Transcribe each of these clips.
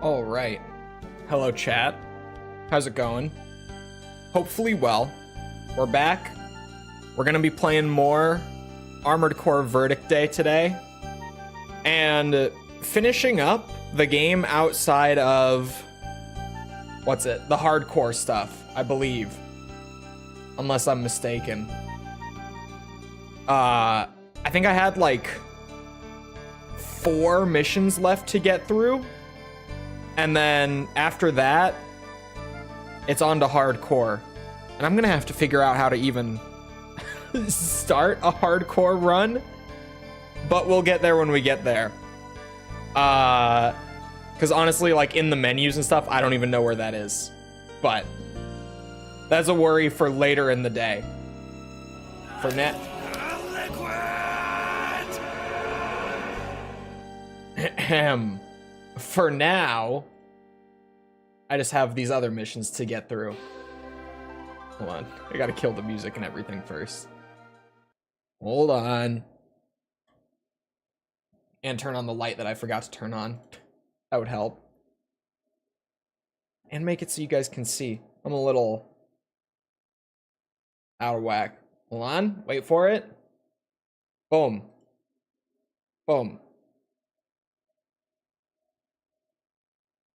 All right. Hello, chat. How's it going? Hopefully well. We're back. We're gonna be playing more Armored Core Verdict Day today. And finishing up the game outside of... what's it? The hardcore stuff, I believe. Unless I'm mistaken. I think I had like 4 missions left to get through. And then after that, it's on to hardcore. And I'm gonna have to figure out how to even start a hardcore run. But we'll get there when we get there. Because honestly, like in the menus and stuff, I don't even know where that is. But that's a worry for later in the day. For now. For now, I just have these other missions to get through. Hold on. I gotta kill the music and everything first. Hold on. And turn on the light that I forgot to turn on. That would help. And make it so you guys can see. I'm a little out of whack. Hold on. Wait for it. Boom. Boom.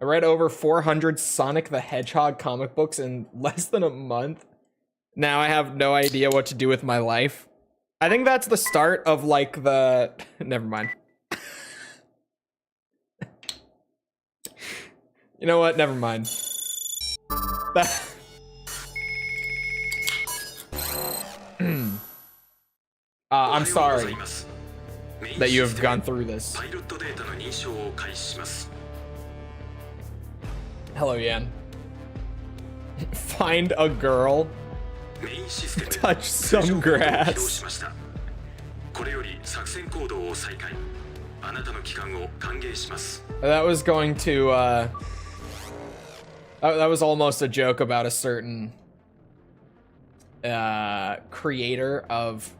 I read over 400 Sonic the Hedgehog comic books in less than a month. Now I have no idea what to do with my life. I think that's the start of like the... Never mind. You know what? Never mind. I'm sorry that you have gone through this. Hello, Yan. Find a girl. Touch some grass. That was going to, that was almost a joke about a certain creator of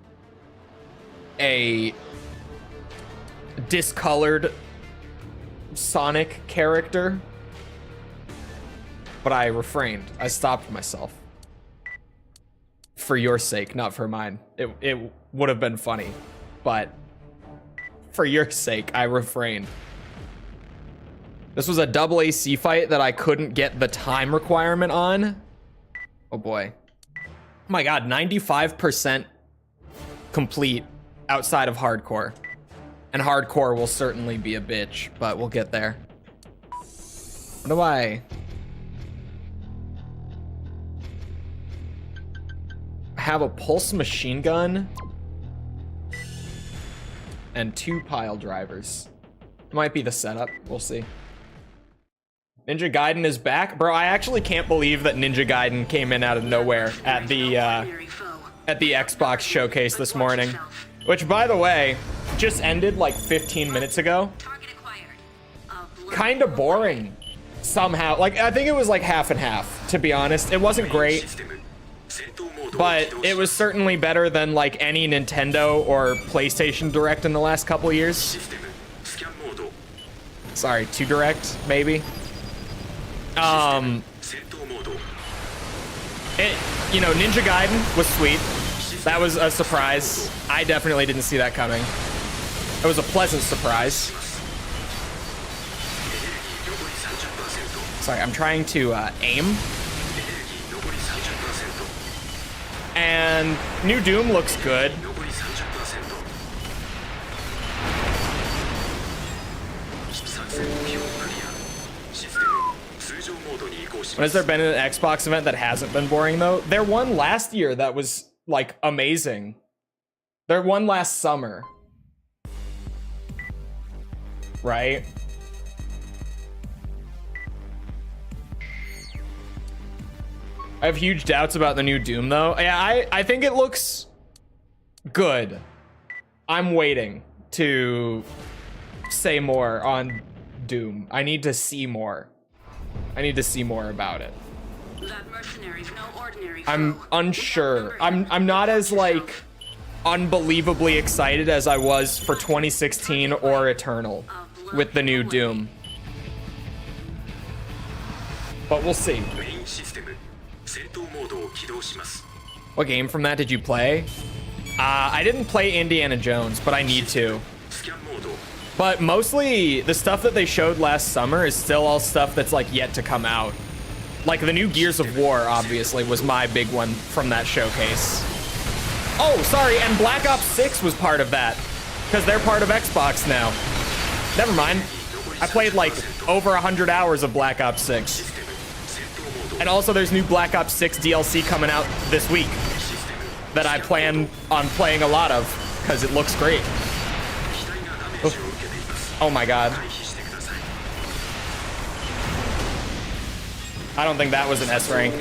a discolored Sonic character. But I refrained. I stopped myself. For your sake, not for mine. It would have been funny, but for your sake, I refrained. This was a double AC fight that I couldn't get the time requirement on. Oh boy. Oh my god, 95% complete outside of hardcore. And hardcore will certainly be a bitch, but we'll get there. What do I... have a pulse machine gun and 2 pile drivers. Might be the setup. We'll see. Ninja Gaiden is back. Bro, I actually can't believe that Ninja Gaiden came in out of nowhere at the Xbox showcase this morning. Which, by the way, just ended like 15 minutes ago. Kind of boring. Somehow. Like, I think it was like half and half, to be honest. It wasn't great. But it was certainly better than like any Nintendo or PlayStation Direct in the last couple of years. Sorry, 2 Direct, maybe. You know, Ninja Gaiden was sweet. That was a surprise. I definitely didn't see that coming. It was a pleasant surprise. Sorry, I'm trying to aim. And new Doom looks good. Has there been an Xbox event that hasn't been boring though? There one last year that was like amazing. There one last summer. Right? I have huge doubts about the new Doom though. Yeah, I think it looks good. I'm waiting to say more on Doom. I need to see more. I need to see more about it. I'm unsure. I'm not as like unbelievably excited as I was for 2016 or Eternal with the new Doom. but we'll see. What game from that did you play? I didn't play Indiana Jones, but I need to. But mostly the stuff that they showed last summer is still all stuff that's like yet to come out. Like the new Gears of War, obviously, was my big one from that showcase. Oh, sorry, and Black Ops 6 was part of that, because they're part of Xbox now. Never mind. I played like over 100 hours of Black Ops 6. And also there's new Black Ops 6 DLC coming out this week that I plan on playing a lot of, because it looks great. Oh my god. I don't think that was an S rank.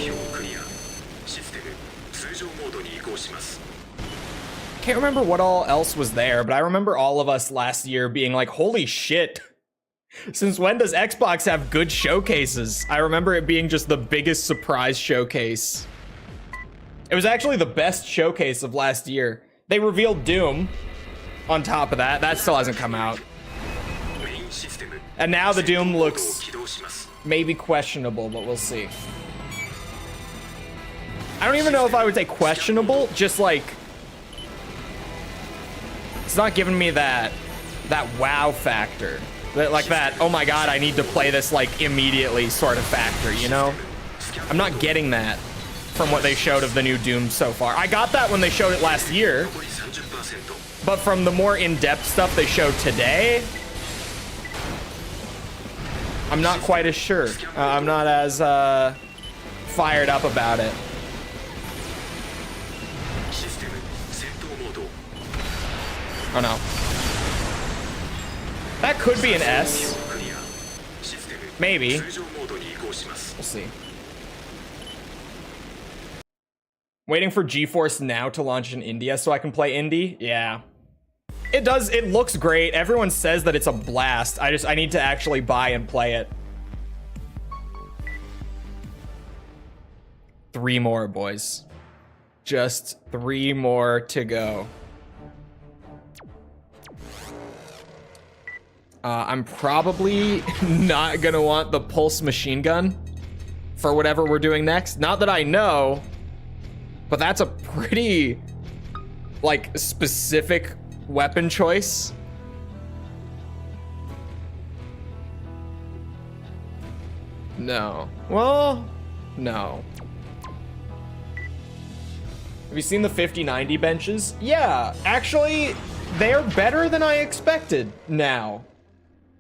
Can't remember what all else was there, but I remember all of us last year being like, holy shit. Since when does Xbox have good showcases? I remember it being just the biggest surprise showcase. It was actually the best showcase of last year. They revealed Doom on top of that. That still hasn't come out. And now the Doom looks maybe questionable, but we'll see. I don't even know if I would say questionable, just like it's not giving me that wow factor. Like that, oh my god, I need to play this like immediately sort of factor, you know? I'm not getting that from what they showed of the new Doom so far. I got that when they showed it last year, but from the more in-depth stuff they showed today, I'm not quite as sure. I'm not as fired up about it. Oh no. That could be an S. Maybe. We'll see. Waiting for GeForce Now to launch in India so I can play indie? Yeah. It does, it looks great. Everyone says that it's a blast. I need to actually buy and play it. 3 more, boys. Just 3 more to go. I'm probably not gonna want the pulse machine gun for whatever we're doing next. Not that I know, but that's a pretty, like, specific weapon choice. No. Well, no. Have you seen the 50-90 benches? Yeah, actually, they're better than I expected now.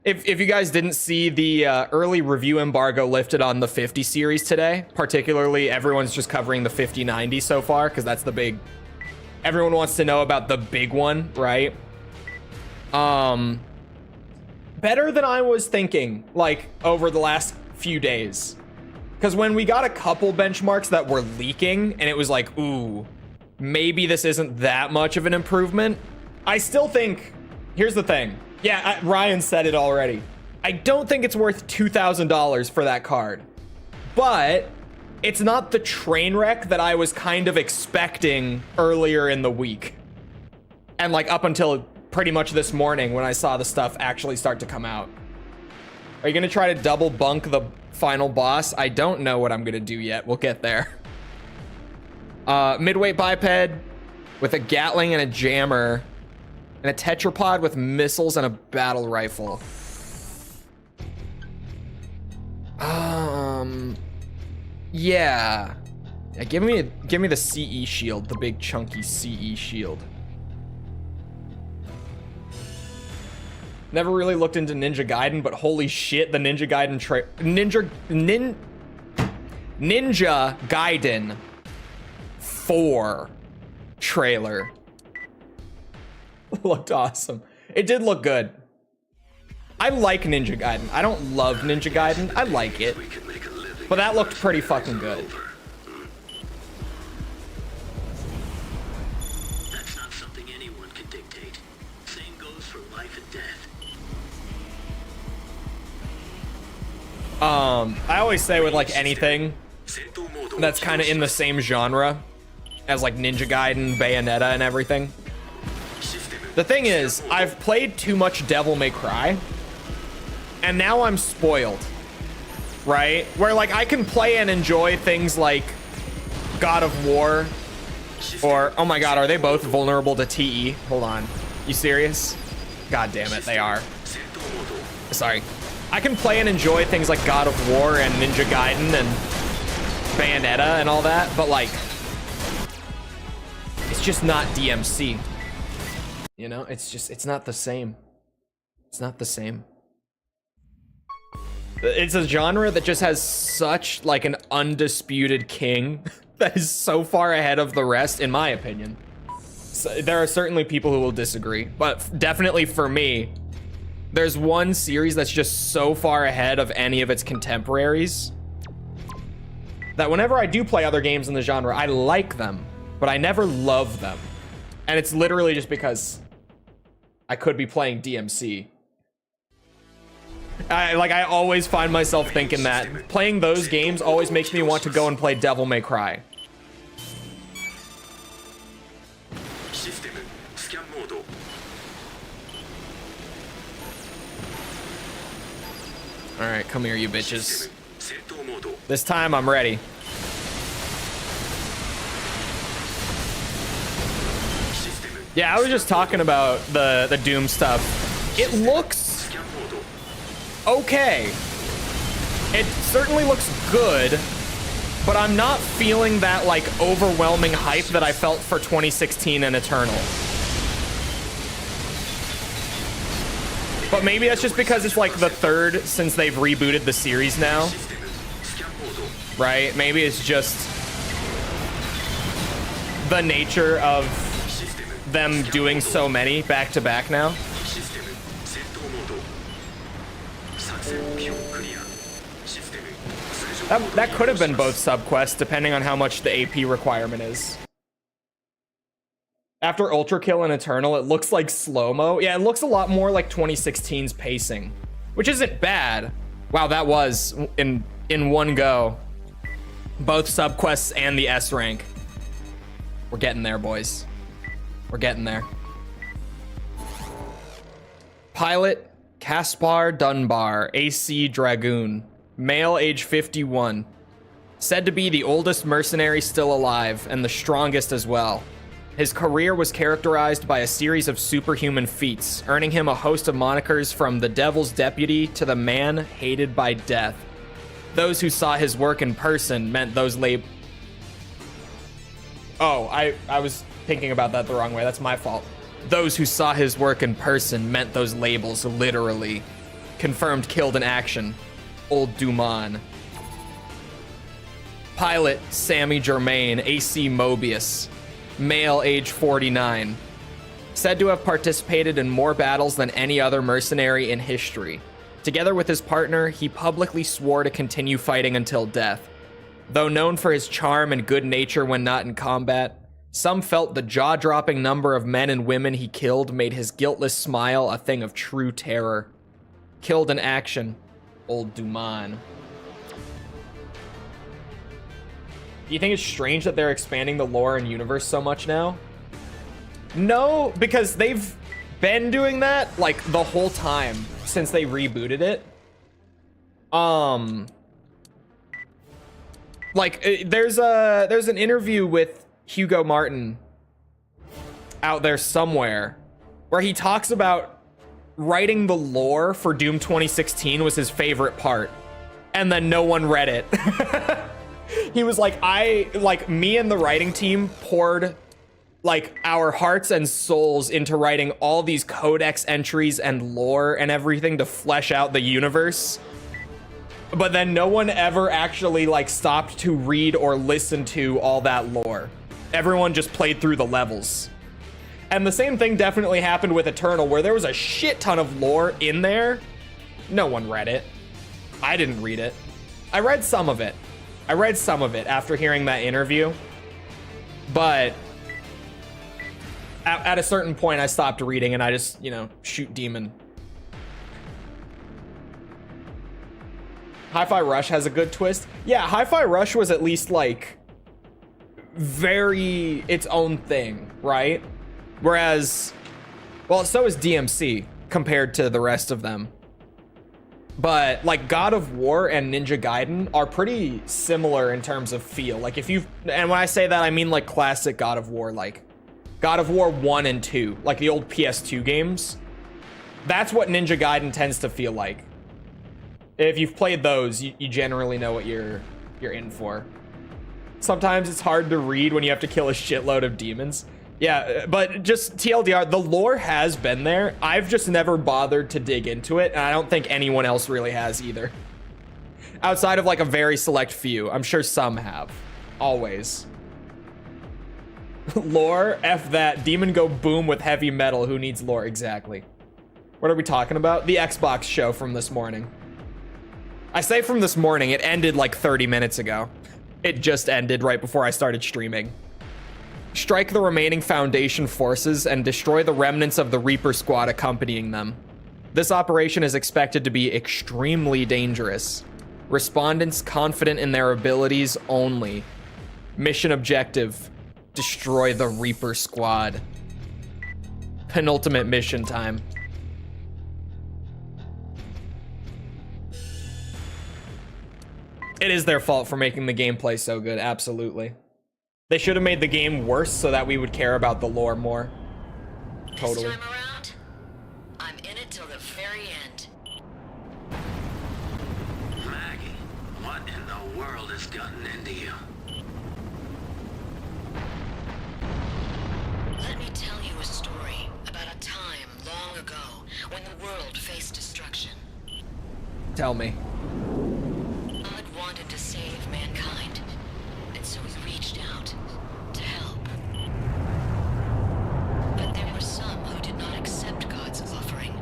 If you guys didn't see the early review embargo lifted on the 50 series today, particularly everyone's just covering the 50-90 so far, because that's the big... Everyone wants to know about the big one, right? Better than I was thinking, like, over the last few days. Because when we got a couple benchmarks that were leaking, and it was like, ooh, maybe this isn't that much of an improvement, I still think... Here's the thing. Yeah, Ryan said it already. I don't think it's worth $2,000 for that card. But it's not the train wreck that I was kind of expecting earlier in the week. And like up until pretty much this morning when I saw the stuff actually start to come out. Are you gonna try to double bunk the final boss? I don't know what I'm gonna do yet. We'll get there. Midweight biped with a Gatling and a jammer. And a tetrapod with missiles and a battle rifle. Yeah. Give me the CE shield, the big chunky CE shield. Never really looked into Ninja Gaiden, but holy shit, the Ninja Gaiden Ninja Gaiden 4 trailer looked awesome. It did look good. I like Ninja Gaiden. I don't love Ninja Gaiden. I like it. But that looked pretty fucking good. That's not something anyone can dictate. Same goes for life and death. I always say with like anything that's kind of in the same genre as like Ninja Gaiden, Bayonetta, and everything. The thing is, I've played too much Devil May Cry, and now I'm spoiled. right? Where like I can play and enjoy things like God of War, or oh my god, are they both vulnerable to TE? Hold on, you serious? God damn it, they are. Sorry. I can play and enjoy things like God of War and Ninja Gaiden and Bayonetta and all that, but like, it's just not DMC. You know, it's not the same. It's not the same. It's a genre that just has such like an undisputed king that is so far ahead of the rest, in my opinion. So, there are certainly people who will disagree, but definitely for me, there's one series that's just so far ahead of any of its contemporaries that whenever I do play other games in the genre, I like them, but I never love them. And it's literally just because I could be playing DMC. I always find myself thinking that playing those games always makes me want to go and play Devil May Cry. All right, come here, you bitches. This time I'm ready. Yeah, I was just talking about the Doom stuff. It looks okay. It certainly looks good, but I'm not feeling that like overwhelming hype that I felt for 2016 and Eternal. But maybe that's just because it's like the third since they've rebooted the series now. Right? Maybe it's just the nature of them doing so many back to back now. That could have been both subquests depending on how much the AP requirement is. After Ultra Kill and Eternal, it looks like slow-mo. Yeah, it looks a lot more like 2016's pacing, which isn't bad. Wow, that was in one go. Both subquests and the S rank. We're getting there, boys. We're getting there. Pilot Caspar Dunbar, AC Dragoon, male, age 51. Said to be the oldest mercenary still alive and the strongest as well. His career was characterized by a series of superhuman feats, earning him a host of monikers from the Devil's Deputy to the Man Hated by Death. Those who saw his work in person meant those Oh, I was thinking about that the wrong way. That's my fault. Those who saw his work in person meant those labels literally. Confirmed killed in action. Old Duman. Pilot Sammy Germain, AC Mobius. Male, age 49. Said to have participated in more battles than any other mercenary in history. Together with his partner, he publicly swore to continue fighting until death. Though known for his charm and good nature when not in combat, some felt the jaw-dropping number of men and women he killed made his guiltless smile a thing of true terror. Killed in action. Old Duman. Do you think it's strange that they're expanding the lore and universe so much now? No, because they've been doing that like the whole time since they rebooted it. Like there's an interview with Hugo Martin out there somewhere where he talks about writing the lore for Doom 2016 was his favorite part, and then no one read it. He was like, me and the writing team poured like our hearts and souls into writing all these codex entries and lore and everything to flesh out the universe. But then no one ever actually like stopped to read or listen to all that lore. Everyone just played through the levels. And the same thing definitely happened with Eternal, where there was a shit ton of lore in there. No one read it. I didn't read it. I read some of it. After hearing that interview. But at a certain point, I stopped reading and I just, shoot demon. Hi-Fi Rush has a good twist. Yeah, Hi-Fi Rush was at least like very its own thing, right? Whereas, well, so is DMC compared to the rest of them. But like God of War and Ninja Gaiden are pretty similar in terms of feel. Like if you've, and when I say that, I mean like classic God of War, like God of War 1 and 2, like the old PS2 games. That's what Ninja Gaiden tends to feel like. If you've played those, you generally know what you're in for. Sometimes it's hard to read when you have to kill a shitload of demons. Yeah, but just TLDR, the lore has been there. I've just never bothered to dig into it, and I don't think anyone else really has either. Outside of like a very select few. I'm sure some have. Always. Lore? F that. Demon go boom with heavy metal. Who needs lore? Exactly. What are we talking about? The Xbox show from this morning. I say from this morning, it ended like 30 minutes ago. It just ended right before I started streaming. Strike the remaining Foundation forces and destroy the remnants of the Reaper squad accompanying them. This operation is expected to be extremely dangerous. Respondents confident in their abilities only. Mission objective: destroy the Reaper squad. Penultimate mission time. It is their fault for making the gameplay so good, absolutely. They should have made the game worse so that we would care about the lore more. Totally. This time around, I'm in it till the very end. Maggie, what in the world has gotten into you? Let me tell you a story about a time long ago when the world faced destruction. Tell me. God wanted to save mankind, and so he reached out to help. But there were some who did not accept God's offering.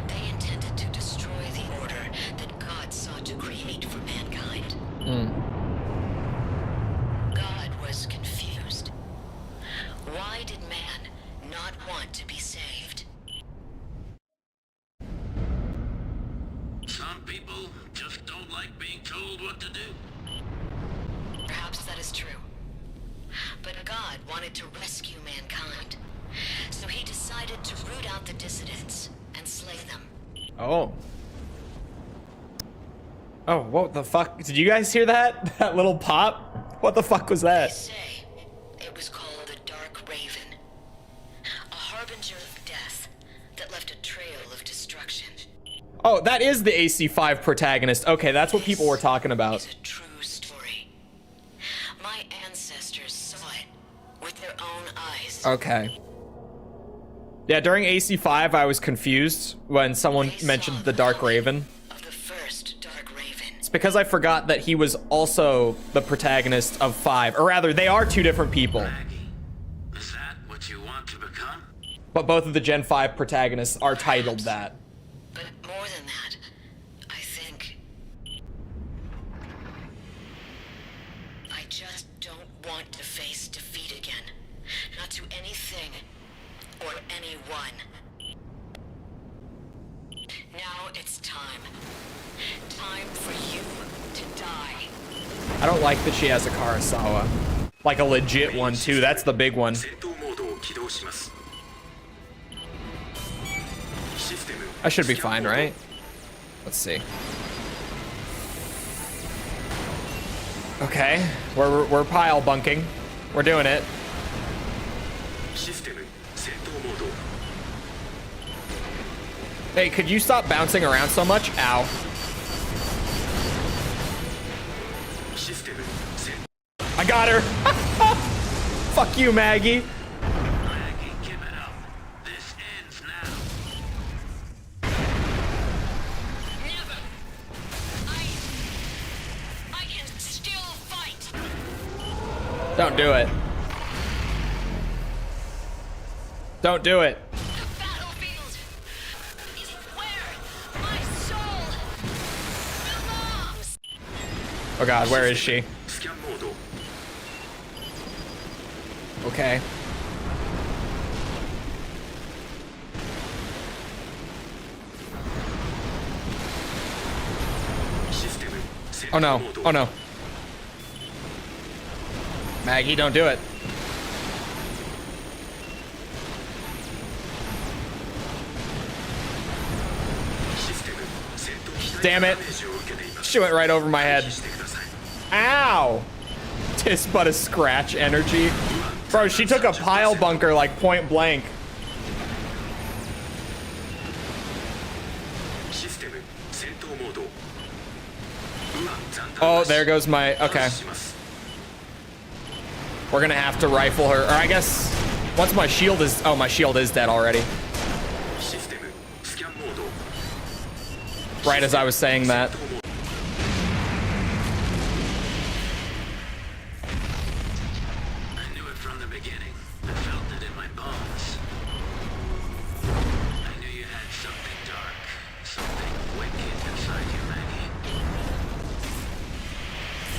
They intended to destroy the order that God sought to create for mankind. God was confused. Why did man not want to be saved? Some people just don't like being told what to do. Perhaps that is true. But God wanted to rescue mankind. So he decided to root out the dissidents and slay them. Oh. Oh, what the fuck? Did you guys hear that? That little pop? What the fuck was They that? say it was called the Dark Raven. A harbinger of death that left a trail of destruction. Oh, that is the AC5 protagonist. Okay, that's what people were talking about. It's a true story. My ancestors saw it with their own eyes. Okay. Yeah, during AC5, I was confused when someone They mentioned saw the Dark coming Raven. Of the first Dark Raven. It's because I forgot that he was also the protagonist of 5. Or rather, they are two different people. Maggie, is that what you want to become? But both of the Gen 5 protagonists are titled that. But more than that, I think I just don't want to face defeat again. Not to anything or anyone. Now it's time. Time for you to die. I don't like that she has a Karasawa. Like a legit one, too. That's the big one. 戦闘モードを起動します。システム I should be fine, right? Let's see. Okay, we're pile bunking. We're doing it. システム戦闘モード Hey, could you stop bouncing around so much? Ow. システム戦 I got her. Fuck you, Maggie. Maggie, give it up. This ends now. Never. I can still fight. Don't do it. Don't do it. The battlefield is where my soul belongs. Oh god, where is she? スキャンモード Okay. Oh no. Oh no. Maggie, don't do it. Damn it. She went right over my head. Ow. Tis but a scratch energy. Bro, she took a pile bunker like point blank. Oh, there goes my, okay. We're gonna have to rifle her, or I guess, once my shield is, oh, my shield is dead already. Right as I was saying that. I knew it from the beginning. I felt it in my bones. I knew you had something dark, something wicked inside you, Maggie.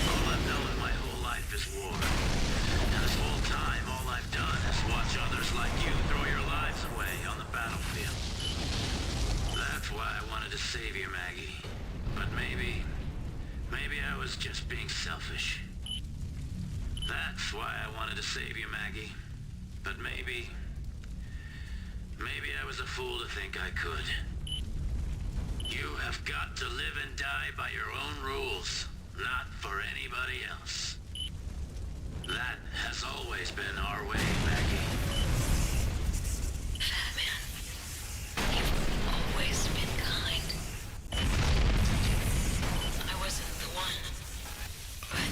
All I've known my whole life is war. And this whole time, all I've done is watch others like you throw your lives away on the battlefield. That's why I wanted to save you, Maggie. But maybe I was just being selfish. That's why I wanted to save you, Maggie. But maybe I was a fool to think I could. You have got to live and die by your own rules, not for anybody else. That has always been our way, Maggie. Fat man, you've always been kind. I wasn't the one, but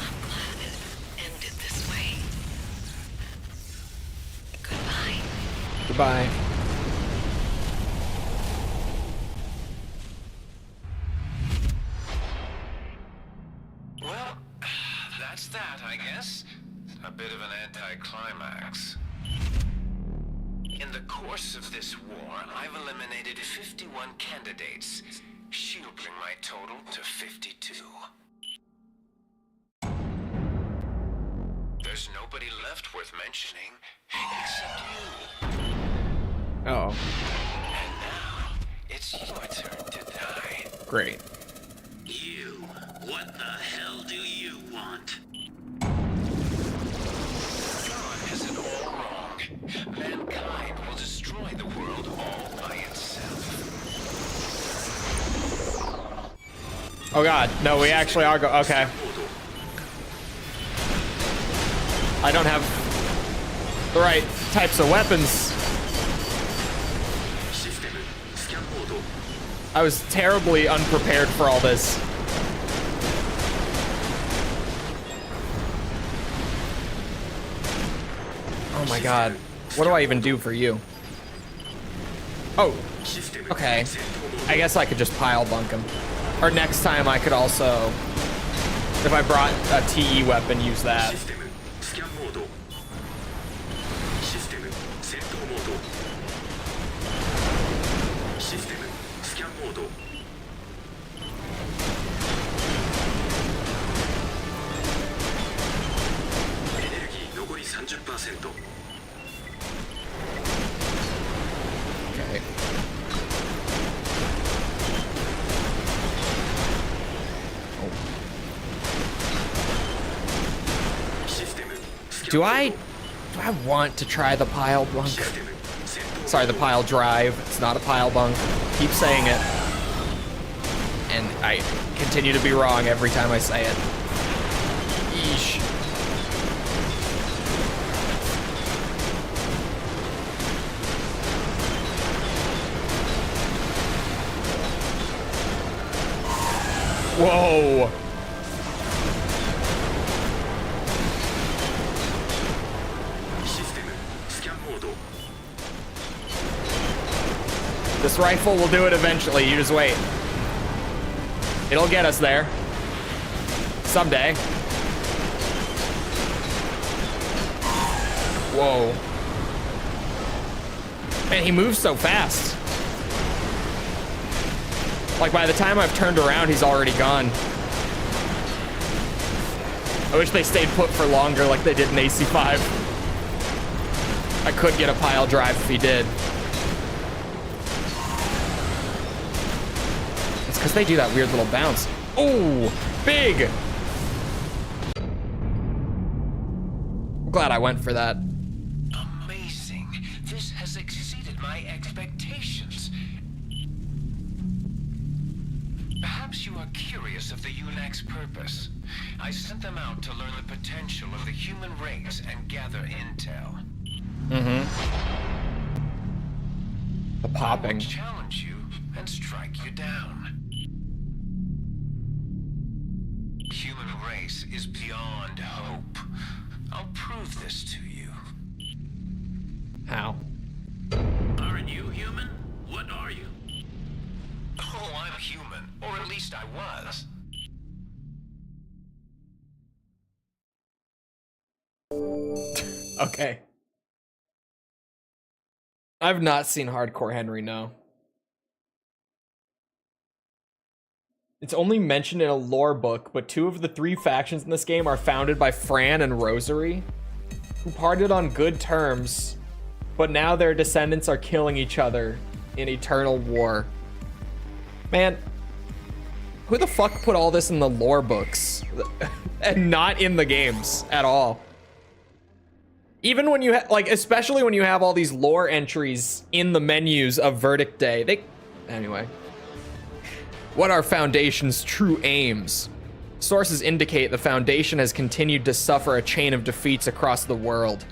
I'm glad it ended this way. Goodbye. Goodbye. Well, that's that, I guess. A bit of an anticlimax. In the course of this war, I've eliminated 51 candidates. She'll bring my total to 52. There's nobody left worth mentioning, except you. Oh, And now, it's your turn to die. great. You. What the hell do you want? God has it all wrong. Mankind will destroy the world all by itself. Oh god, no, we actually are okay. I don't have the right types of weapons. I was terribly unprepared for all this. Oh my god. What do I even do for you? Oh, okay. I guess I could just pile bunk him. Or next time I could also, if I brought a TE weapon, use that. Okay. Do I want to try the pile bunk? Sorry, the pile drive. It's not a pile bunk. Keep saying it. And I continue to be wrong every time I say it. Yeesh. Whoa. This rifle will do it eventually, you just wait. It'll get us there. Someday. Whoa. Man, he moves so fast. Like, by the time I've turned around, he's already gone. I wish they stayed put for longer like they did in AC5. I could get a pile drive if he did. It's because they do that weird little bounce. Oh, big! I'm glad I went for that. Amazing. This has exceeded exceeded my expectations. Perhaps you are curious of the UNAC's purpose. I sent them out to learn the potential of the human race and gather intel. The I popping. will challenge you and strike you down. Human race is beyond hope. I'll prove this to you. How? Aren't you human? What are you? Oh, I'm human, or at least I was. Okay. I've not seen Hardcore Henry, no. It's only mentioned in a lore book, but 2 of the 3 factions in this game are founded by Fran and Rosary, who parted on good terms, but now their descendants are killing each other in eternal war. Man, who the fuck put all this in the lore books and not in the games at all? Even when you like, especially when you have all these lore entries in the menus of Verdict Day, anyway. What are Foundation's true aims? Sources indicate the Foundation has continued to suffer a chain of defeats across the world.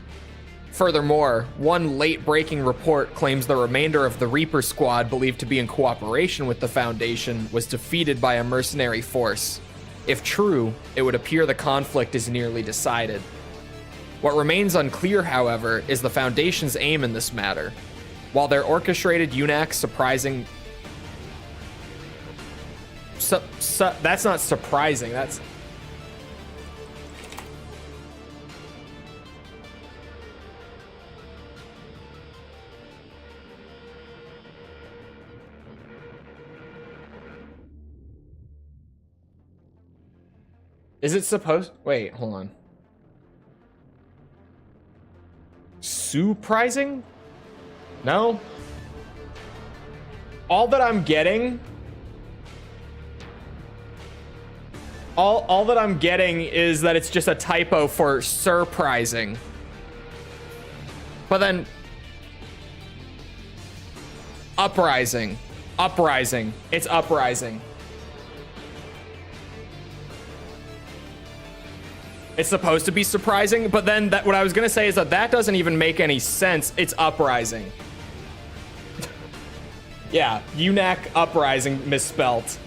Furthermore, one late-breaking report claims the remainder of the Reaper Squad, believed to be in cooperation with the Foundation, was defeated by a mercenary force. If true, it would appear the conflict is nearly decided. What remains unclear, however, is the Foundation's aim in this matter. While their orchestrated UNAC surprising... that's not surprising, that's... Is it supposed... Wait, hold on. Surprising? No? All that I'm getting... All that I'm getting is that it's just a typo for surprising. But then... Uprising. Uprising. It's uprising. It's supposed to be surprising, but then what I was gonna say is that doesn't even make any sense. It's uprising. Yeah, UNAC uprising misspelt.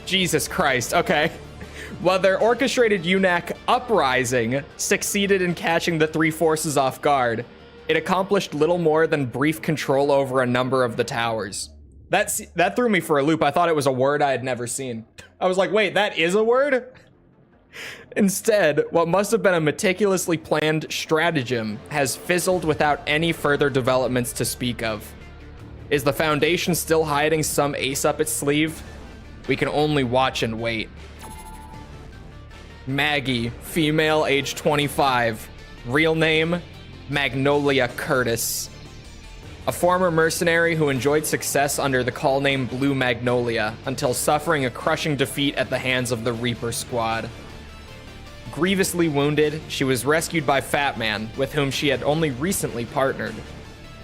Jesus Christ, okay. While their orchestrated UNAC uprising succeeded in catching the 3 forces off guard, it accomplished little more than brief control over a number of the towers. That threw me for a loop. I thought it was a word I had never seen. I was like, wait, that is a word? Instead, what must have been a meticulously planned stratagem has fizzled without any further developments to speak of. Is the Foundation still hiding some ace up its sleeve? We can only watch and wait. Maggie, female, age 25. Real name, Magnolia Curtis. A former mercenary who enjoyed success under the call name Blue Magnolia until suffering a crushing defeat at the hands of the Reaper Squad. Grievously wounded, she was rescued by Fat Man, with whom she had only recently partnered.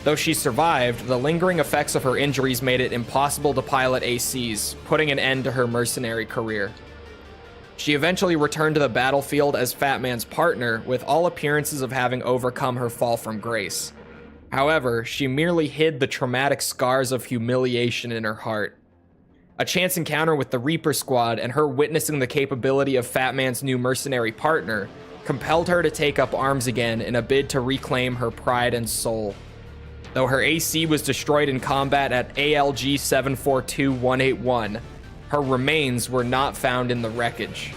Though she survived, the lingering effects of her injuries made it impossible to pilot ACs, putting an end to her mercenary career. She eventually returned to the battlefield as Fat Man's partner, with all appearances of having overcome her fall from grace. However, she merely hid the traumatic scars of humiliation in her heart. A chance encounter with the Reaper Squad and her witnessing the capability of Fat Man's new mercenary partner compelled her to take up arms again in a bid to reclaim her pride and soul. Though her AC was destroyed in combat at ALG 742181, her remains were not found in the wreckage.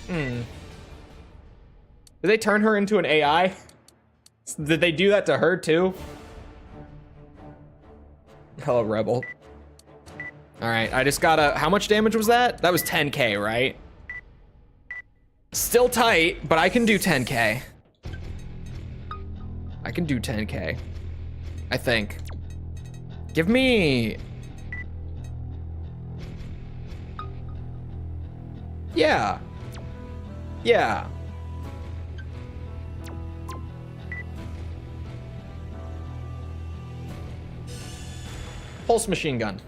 Did they turn her into an AI? Did they do that to her too? Hello, Rebel. Alright, I just gotta... How much damage was that? That was 10k, right? Still tight, but I can do 10k. I can do 10k. I think. Give me... Yeah. Yeah. Pulse machine gun.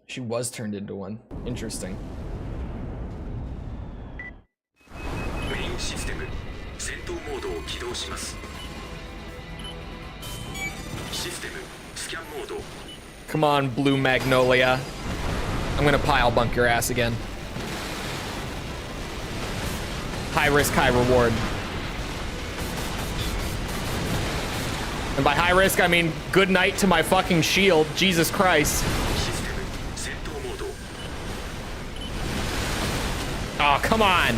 She was turned into one. Interesting. メインシステム戦闘モードを起動します。システムスキャンモード。 Come on, Blue Magnolia. I'm gonna pile bunk your ass again. High risk, high reward. And by high risk, I mean good night to my fucking shield. Jesus Christ. システム戦闘モード。 Oh, come on.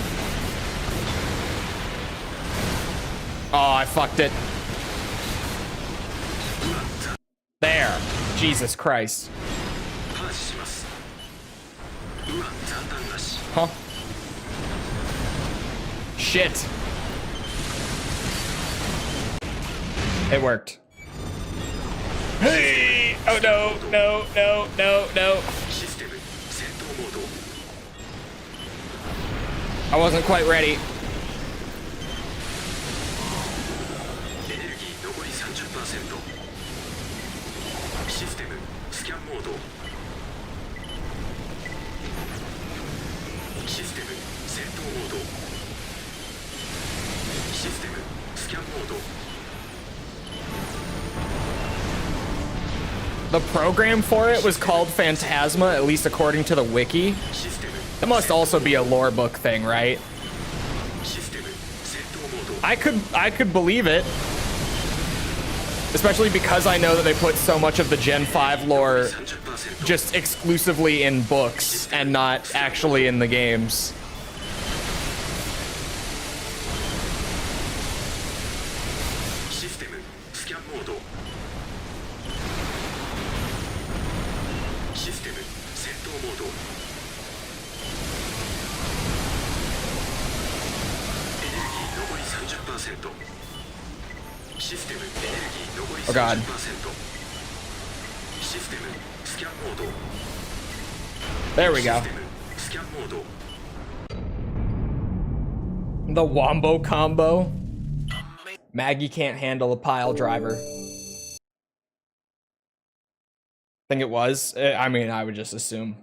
Oh, I fucked it. There. Jesus Christ. パージします。ウアン残弾なし。 Huh? Shit. It worked. Hey! Oh no, no, no, no, no. システム戦闘モード。 I wasn't quite ready. エネルギー残り 30%。 システムスキャンモード。システム戦闘モード。システムスキャンモード。 The program for it was called Phantasma, at least according to the wiki. システム It must also be a lore book thing, right? システム戦闘モード。 I could believe it. Especially because I know that they put so much of the Gen 5 lore 30%。 just exclusively in books and not actually in the games. システムスキャンモード。システム戦闘モード。エネルギー残り 30%。 システムエネルギー残り Oh God. 30%。 システムスキャンモード。 There we シ go. ステムスキャンモード。 The Wombo combo. Maggie can't handle a pile driver. Think it was? I mean, I would just assume.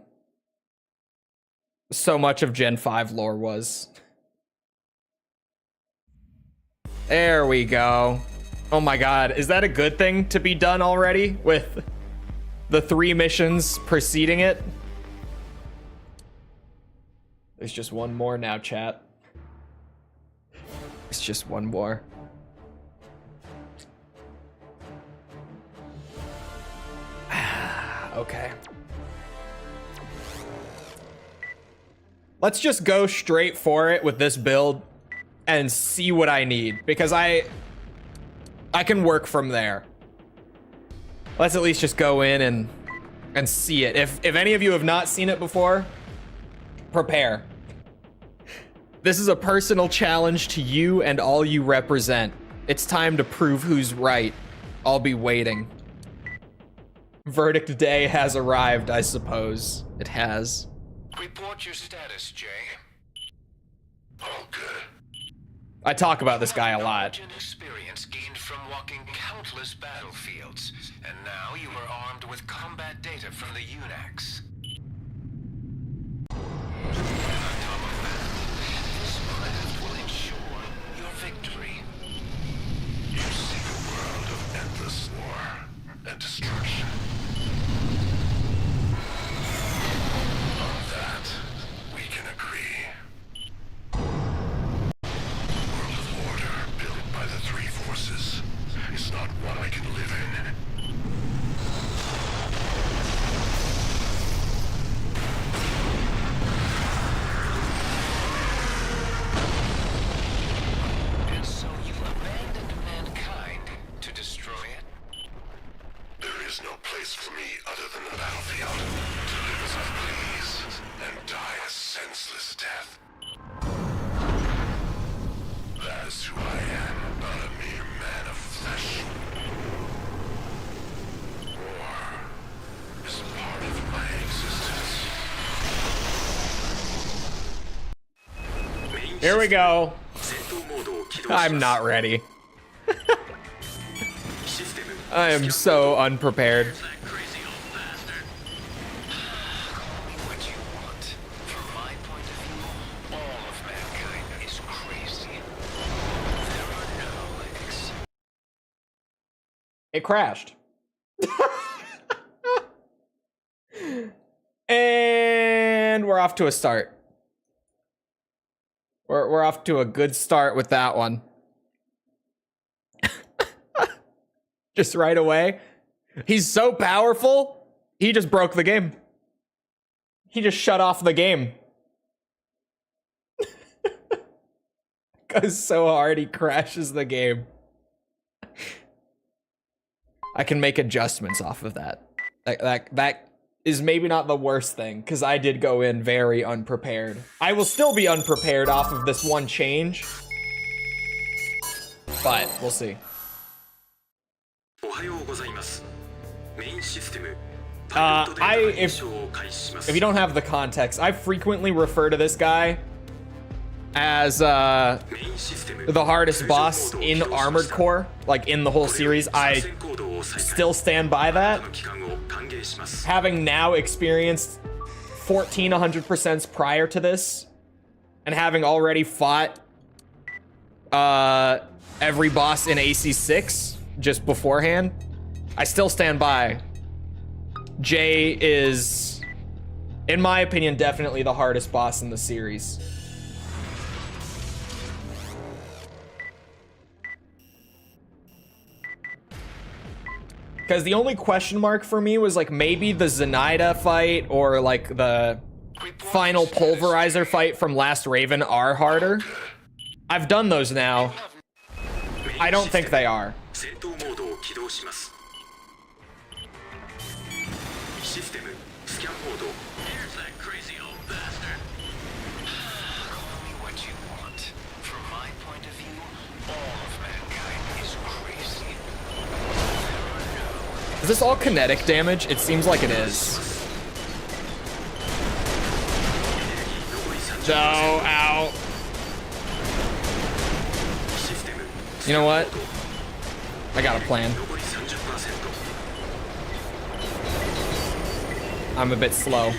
So much of Gen 5 lore was. There we go. Oh my god, is that a good thing to be done already with the 3 missions preceding it? There's just one more now, chat. It's just one more. Okay. Let's just go straight for it with this build and see what I need, because I can work from there. Let's at least just go in and see it. If any of you have not seen it before, prepare. This is a personal challenge to you and all you represent. It's time to prove who's right. I'll be waiting. Verdict day has arrived, I suppose. It has. Report your status, Jay. All good. I talk about this guy a lot. Knowledge and experience gained from walking countless battlefields, and now you are armed with combat data from the UNAX. And on top of that, this craft will ensure your victory. You seek a world of endless war and destruction. On that, we can agree. World of order built by the 3 forces is not one I can live in. And so you abandoned mankind to destroy it? There is no place for me other than the battlefield, to live as I please and die a senseless death. That is who I am, not a mere man of flesh. War is part of my existence. Here we go. 戦闘モードを起動します。 I'm not ready. システム I am so unprepared. There's that crazy old bastard. Call me what you want. From my point of view, all of mankind is crazy. There are no exceptions. It crashed. And we're off to a start. We're off to a good start with that one. Just right away. He's so powerful, he just broke the game. He just shut off the game. Goes so hard, he crashes the game. I can make adjustments off of that. That is maybe not the worst thing, because I did go in very unprepared. I will still be unprepared off of this one change, but we'll see. If you don't have the context, I frequently refer to this guy as the hardest boss in Armored Core, like in the whole series. I still stand by that. Having now experienced 1,400% prior to this, and having already fought every boss in AC6 just beforehand, I still stand by. Jay is, in my opinion, definitely the hardest boss in the series. Because the only question mark for me was like maybe the Zenaida fight or like the final Pulverizer fight from Last Raven are harder. I've done those now. I don't think they are. Here's that crazy old bastard. Call me what you want. From my point of view, all of mankind is crazy. There are no Is this all kinetic damage? It seems like it is. No, ow. You know what? I got a plan. I'm a bit slow.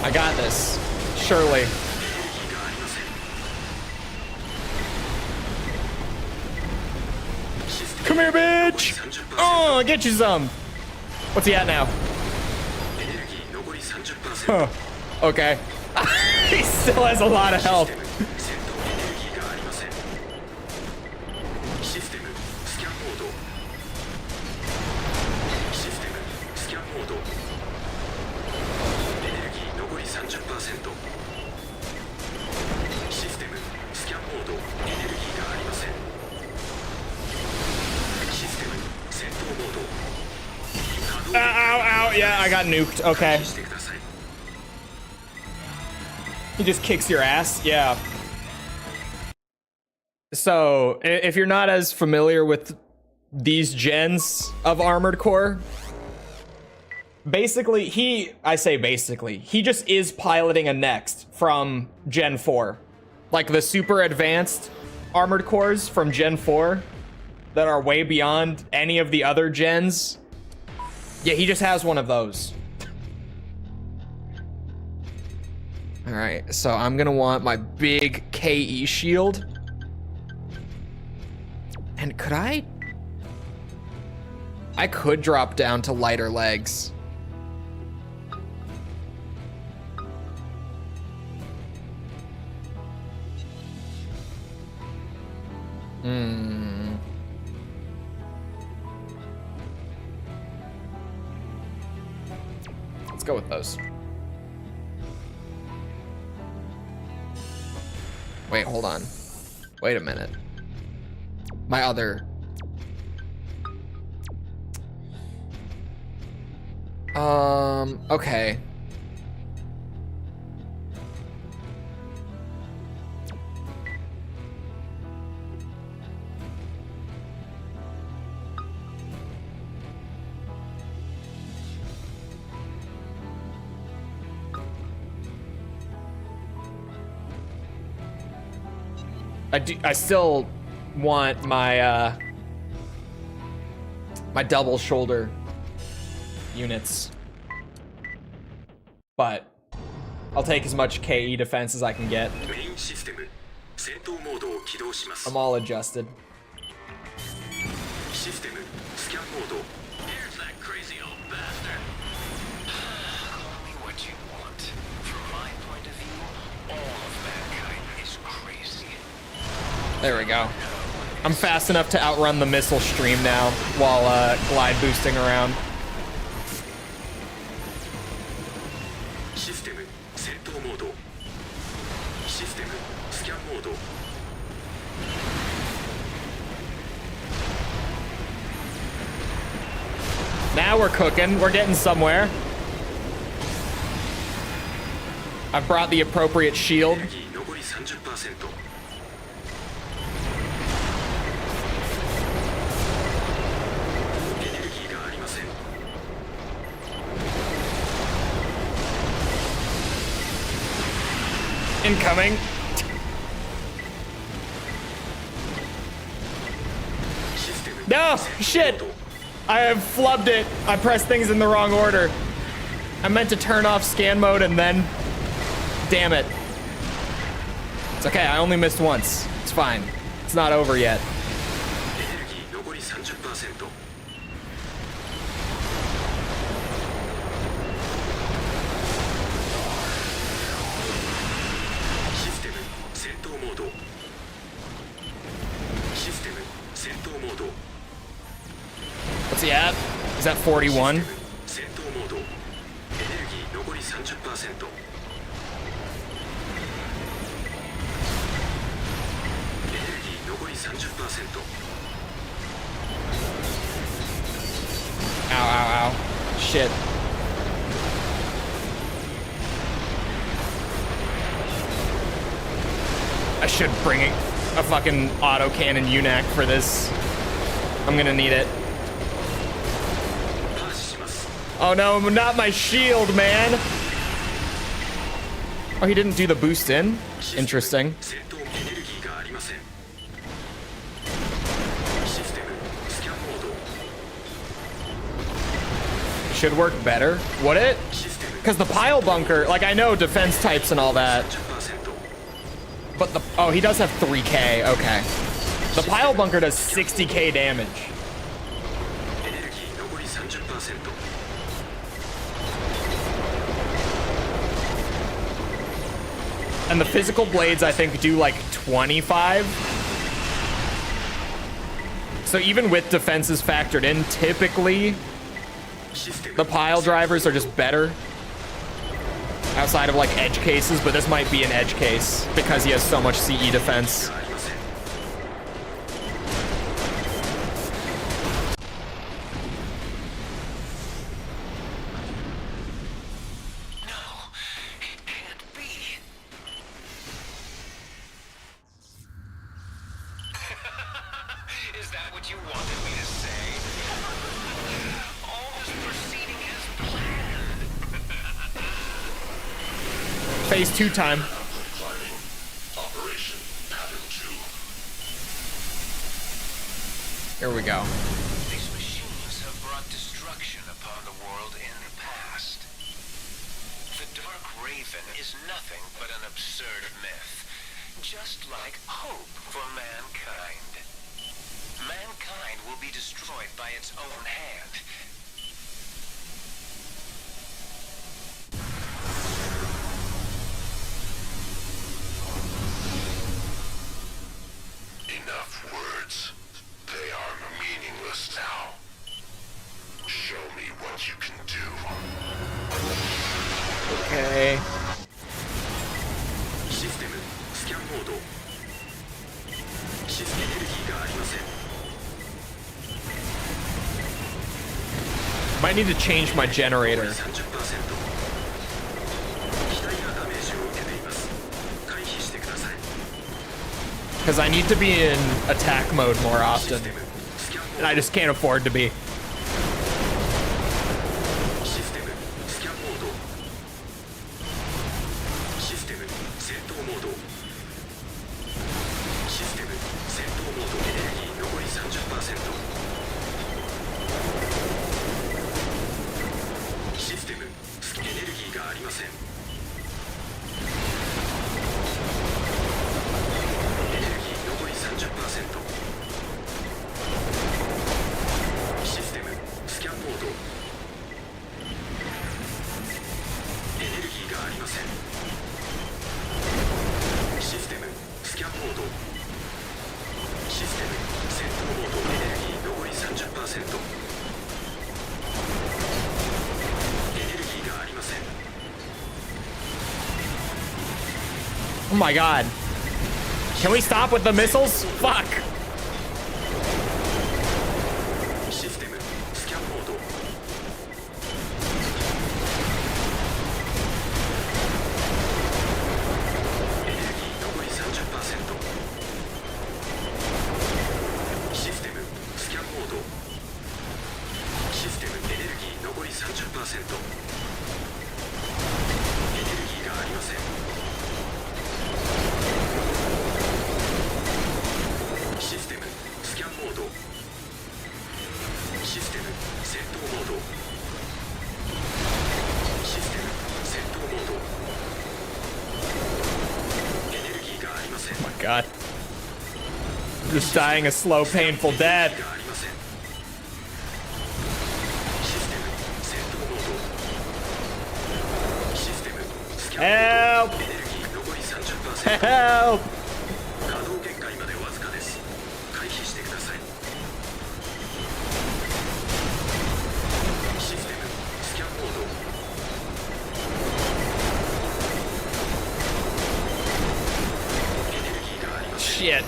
I got this. Surely. Come here, bitch! Oh, I'll get you some. What's he at now? Huh. Okay. He still has a lot of health. Ow, ow, yeah, I got nuked. Okay. He just kicks your ass. Yeah. So, if you're not as familiar with these gens of Armored Core, basically, he just is piloting a next from Gen 4. Like the super advanced Armored Cores from Gen 4 that are way beyond any of the other gens. Yeah, he just has one of those. All right, so I'm gonna want my big KE shield. And could I could drop down to lighter legs. Let's go with those. Wait, hold on. Wait a minute. My other... okay. I still want my my double shoulder units, but I'll take as much KE defense as I can get. I'm all adjusted. Here's that crazy old bastard. Only what you want. From my point of view, all of mankind is crazy. There we go. I'm fast enough to outrun the missile stream now while glide boosting around. Now we're cooking. We're getting somewhere. I've brought the appropriate shield. Incoming. No, shit. I have flubbed it. I pressed things in the wrong order. I meant to turn off scan mode and then... Damn it. It's okay, I only missed once. It's fine. It's not over yet. What's he at? Is that 41? Ow, ow, ow. Shit. I should bring a fucking autocannon UNAC for this. I'm gonna need it. Oh no, not my shield, man! Oh, he didn't do the boost in? Interesting. Should work better. Would it? Because the pile bunker, like I know defense types and all that. But the, oh, he does have 3k, okay. The pile bunker does 60k damage. And the physical blades, I think, do like 25. So even with defenses factored in, typically, the pile drivers are just better. Outside of like edge cases, but this might be an edge case because he has so much CE defense. Phase 2 time. Here we go. These machines have brought destruction upon the world in the past. The Dark Raven is nothing but an absurd myth, just like hope for mankind. Mankind will be destroyed by its own hand. Enough words. They are meaningless now. Show me what you can do. Okay. Might need to change my generator. Because I need to be in attack mode more often. And I just can't afford to be. せん。エネルギー残り 30%。システムスキャンモード。エネルギーがありません。システムスキャンモード。システム戦闘モード。エネルギー残り 30%。Oh my god. Can we stop with the missiles? Fuck. システムスキャンモード。エネルギー残り 30%。システムスキャンモード。システムエネルギー残り 30%。エネルギーがありません。システムスキャンモード。システム戦闘モード。システム戦闘モード。エネルギーがありません。 Oh my god. I'm just dying a slow, painful death. がありません。システム戦闘モード。システムスキャンモー Help! ド。エネルギー残り 30%。 Help! 稼働限界までわずかです。回避してください。システムスキャンモード。エネルギーがありません。 Shit.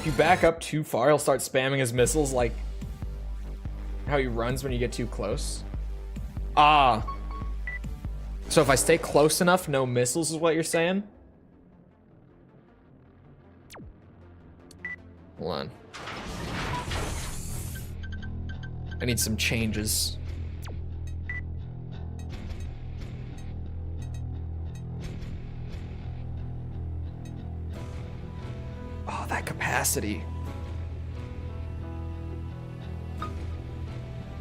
If you back up too far, he'll start spamming his missiles like how he runs when you get too close. Ah. So if I stay close enough, no missiles is what you're saying? Hold on. I need some changes. Oh, that capacity.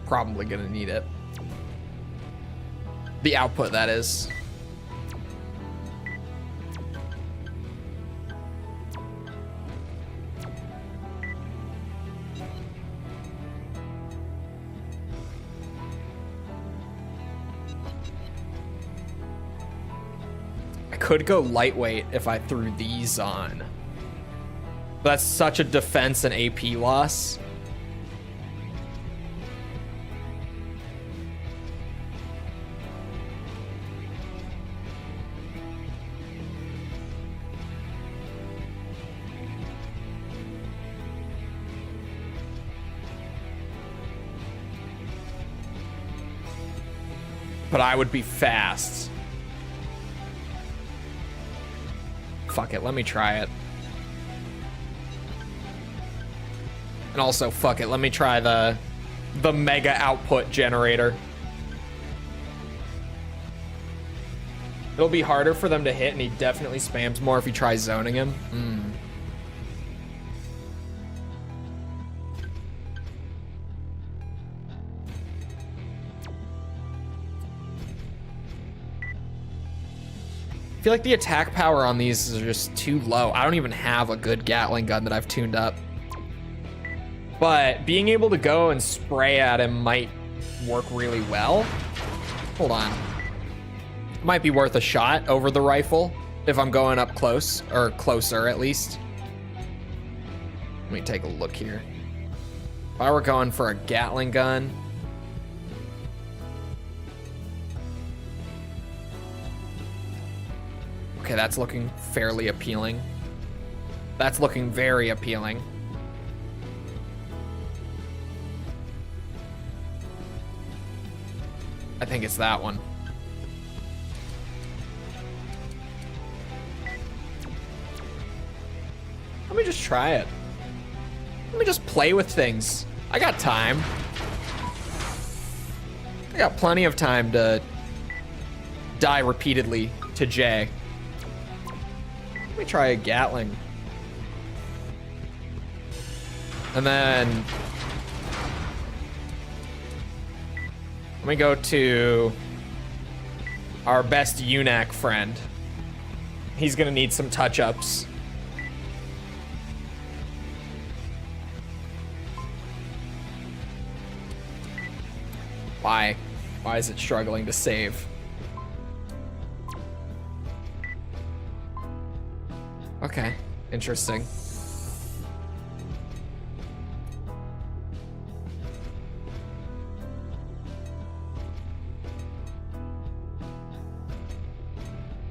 Probably gonna need it. The output, that is. I could go lightweight if I threw these on. But that's such a defense and AP loss. But I would be fast. Fuck it, let me try it. And also, fuck it, let me try the mega output generator. It'll be harder for them to hit, and he definitely spams more if he tries zoning him. I feel like the attack power on these is just too low. I don't even have a good Gatling gun that I've tuned up. But being able to go and spray at him might work really well. Hold on. Might be worth a shot over the rifle if I'm going up close, or closer at least. Let me take a look here. If I were going for a Gatling gun, okay, that's looking fairly appealing. That's looking very appealing. I think it's that one. Let me just try it. Let me just play with things. I got time. I got plenty of time to die repeatedly to Jay. Let me try a Gatling. And then Let me go to our best UNAC friend. He's gonna need some touch-ups. Why? Why is it struggling to save? Okay, interesting.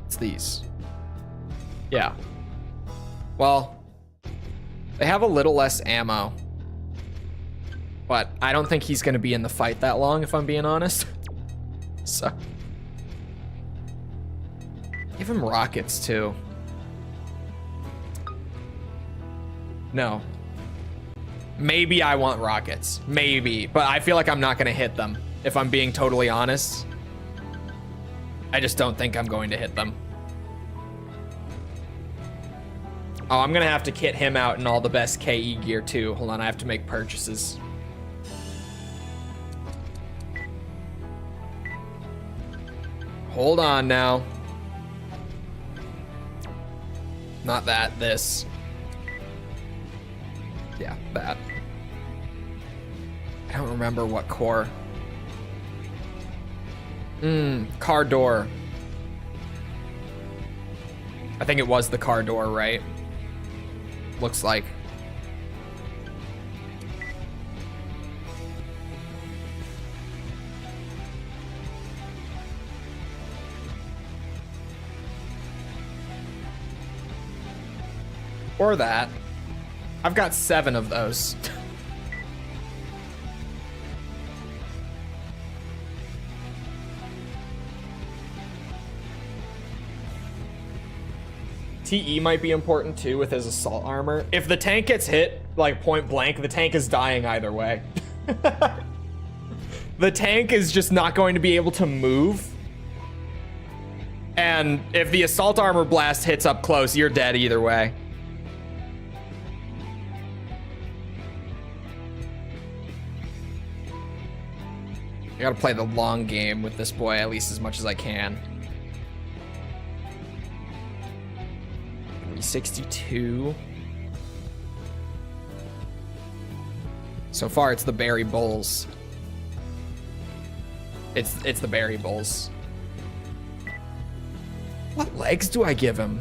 It's these. Yeah. Well, they have a little less ammo. But I don't think he's gonna be in the fight that long, if I'm being honest. So. Give him rockets, too. No. Maybe I want rockets. Maybe. But I feel like I'm not gonna hit them, if I'm being totally honest. I just don't think I'm going to hit them. Oh, I'm gonna have to kit him out in all the best KE gear, too. Hold on, I have to make purchases. Hold on now. Not that, this. Yeah, that. I don't remember what core. Car door. I think it was the car door, right? Looks like. Or that. I've got 7 of those. TE might be important too with his assault armor. If the tank gets hit, like point blank, the tank is dying either way. The tank is just not going to be able to move. And if the assault armor blast hits up close, you're dead either way. I gotta play the long game with this boy at least as much as I can. 362. So far, it's the Berry Bulls. It's the Berry Bulls. What legs do I give him?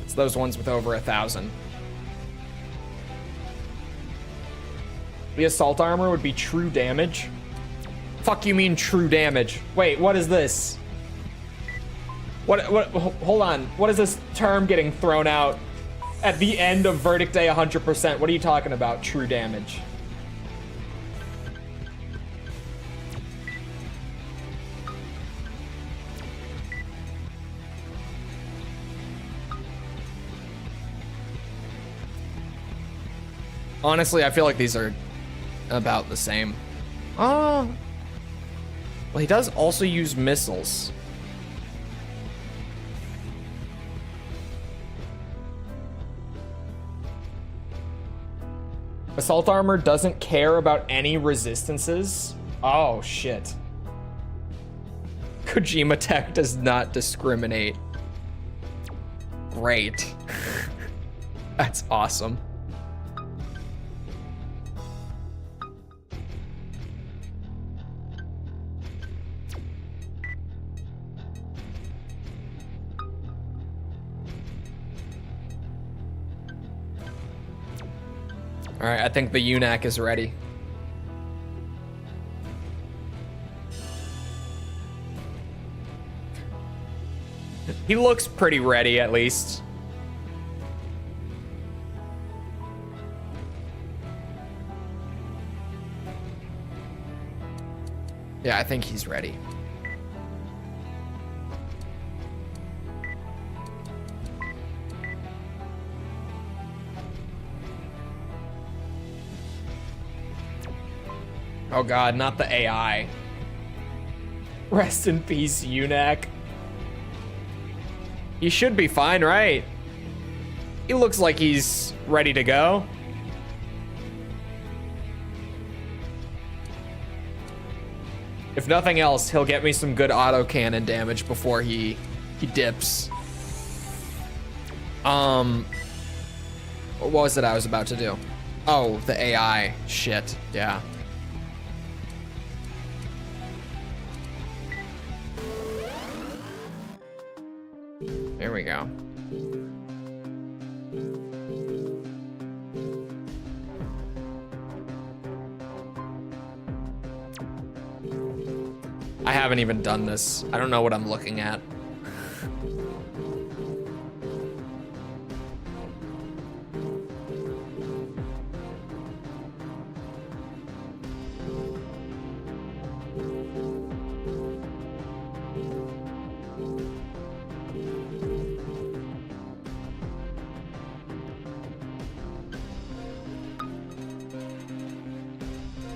It's those ones with over 1,000. The assault armor would be true damage. Fuck you mean true damage? Wait, what is this? What, hold on. What is this term getting thrown out at the end of verdict day 100%? What are you talking about, true damage? Honestly, I feel like these are about the same. Oh. Well, he does also use missiles. Assault armor doesn't care about any resistances. Oh, shit. Kojima Tech does not discriminate. Great. That's awesome. All right, I think the UNAC is ready. He looks pretty ready, at least. Yeah, I think he's ready. Oh god, not the AI. Rest in peace, UNAC. You should be fine, right? He looks like he's ready to go. If nothing else, he'll get me some good autocannon damage before he dips. What was it I was about to do? Oh, the AI shit. Yeah. Here we go. I haven't even done this. I don't know what I'm looking at.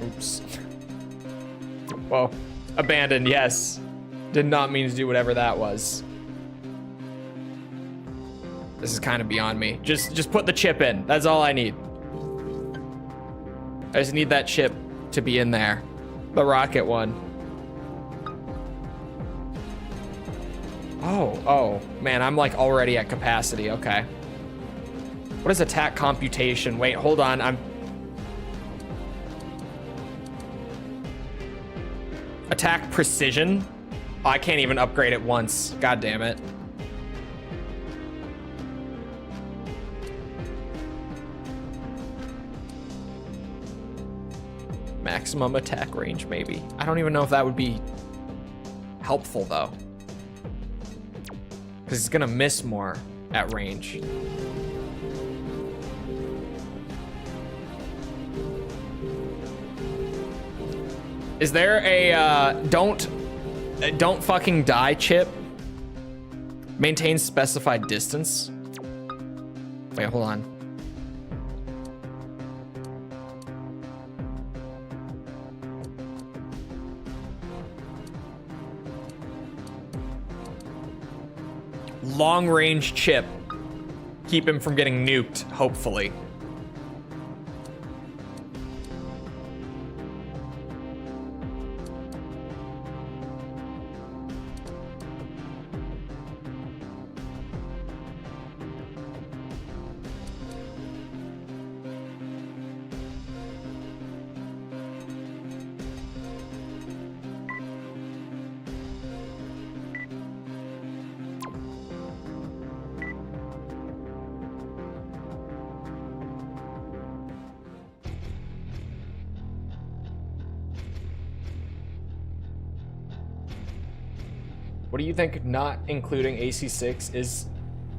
Oops. Whoa. Abandoned, yes. Did not mean to do whatever that was. This is kind of beyond me. Just put the chip in. That's all I need. I just need that chip to be in there. The rocket one. Oh, man, I'm like already at capacity. Okay. What is attack computation? Wait, hold on. Attack precision? Oh, I can't even upgrade it once. God damn it. Maximum attack range, maybe. I don't even know if that would be helpful, though. Because it's gonna miss more at range. Is there a don't fucking die chip? Maintain specified distance. Wait, hold on. Long range chip. Keep him from getting nuked, hopefully. What do you think not including AC6 is?